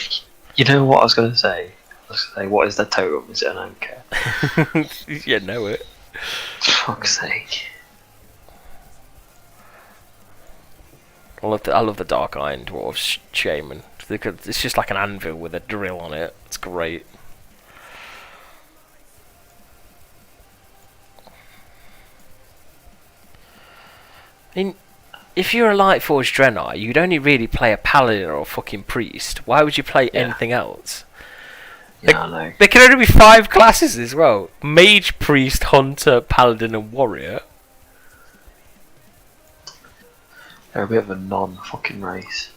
You know what I was gonna say? I was gonna say, what is their totem? Is it an anchor? You know it. For fuck's sake. I love the Dark Iron Dwarf Shaman. It's just like an anvil with a drill on it. It's great. I mean, if you're a Lightforged Draenei, you'd only really play a paladin or a fucking priest. Why would you play anything else? Yeah, I know. There can only be 5 classes as well: mage, priest, hunter, paladin, and warrior. They're a bit of a non-fucking race.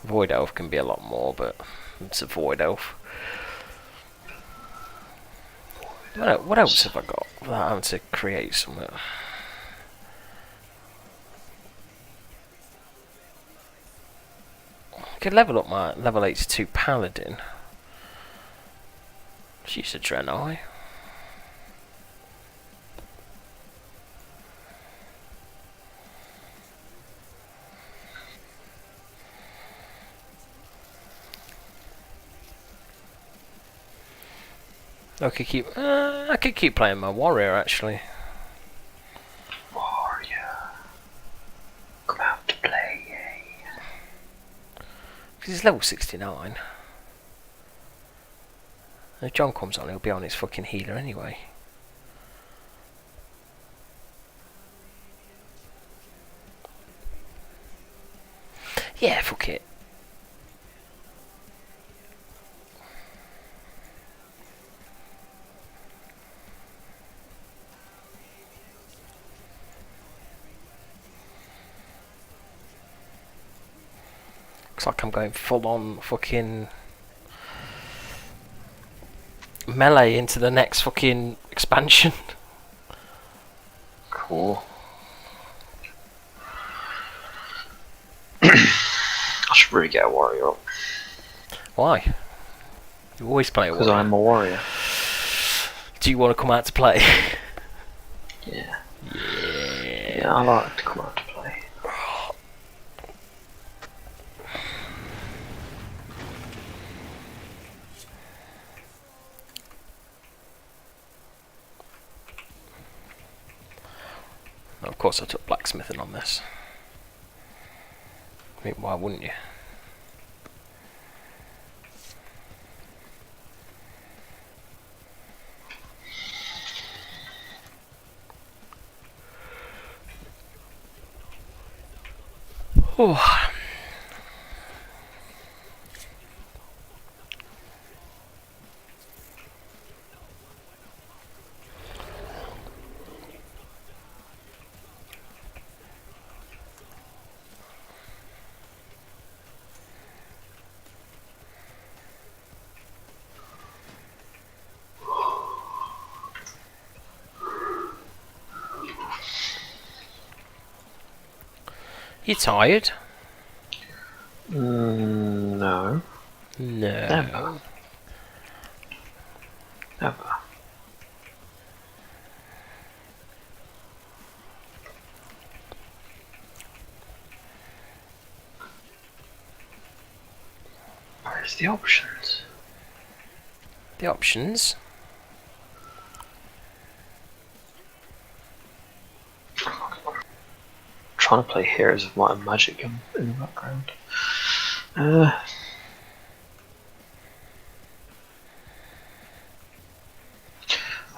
Void elf can be a lot more, but it's a void elf. What else have I got without having to create something? I could level up my level 82 paladin. She's a Draenei. I could keep playing my warrior actually. Warrior, come out to play. Because he's level 69. If John comes on, he'll be on his fucking healer anyway. Yeah, fuck it. Looks like I'm going full on fucking melee into the next fucking expansion. Cool. I should really get a warrior up. Why? You always play a warrior. Because I'm a warrior. Do you want to come out to play? Yeah. Yeah, I like to come out to play. Of course I took blacksmithing on this. I mean, why wouldn't you? Oh. You tired? No. No. Never. Never. Where's the options? The options? Trying to play Heroes of Might and Magic in the background.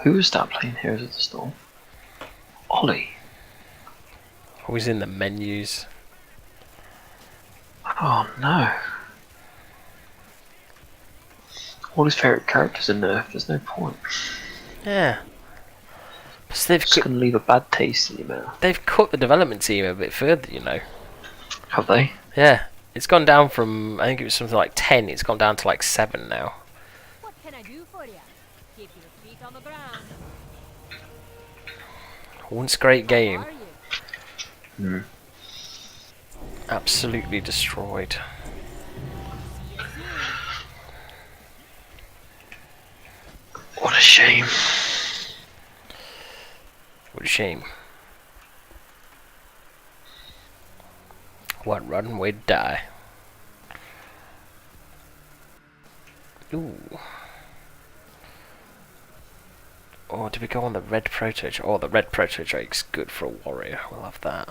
Who was that playing Heroes of the Storm? Ollie. Always in the menus. Oh no. All his favourite characters are nerfed, there's no point. Yeah. So they've just going to leave a bad taste in your mouth. They've cut the development team a bit further, you know. Have they? Yeah. It's gone down from, I think it was something like 10, it's gone down to like 7 now. What can I do for you? Keep your feet on the ground. Once great game. Absolutely destroyed. What a shame. What a shame. What run we'd die. Ooh. Or do we go on the red proto? Oh, the red proto Drake's good for a warrior. We'll have that.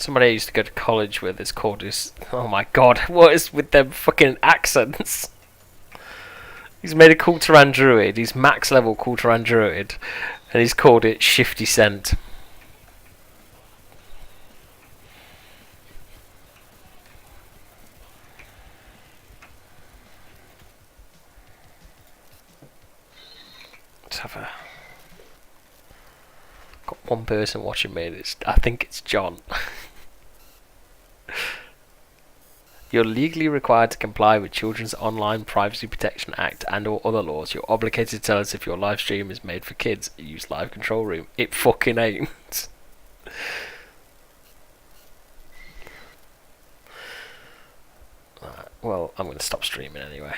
Somebody I used to go to college with is called his. Oh my god, what is with them fucking accents? He's made a Kulturan Druid, he's max level Kulturan Druid, and he's called it Shifty Scent. Let's have a. Got one person watching me, and I think it's John. You're legally required to comply with Children's Online Privacy Protection Act and or other laws. You're obligated to tell us if your live stream is made for kids. Use live control room. It fucking ain't. Well, I'm going to stop streaming anyway.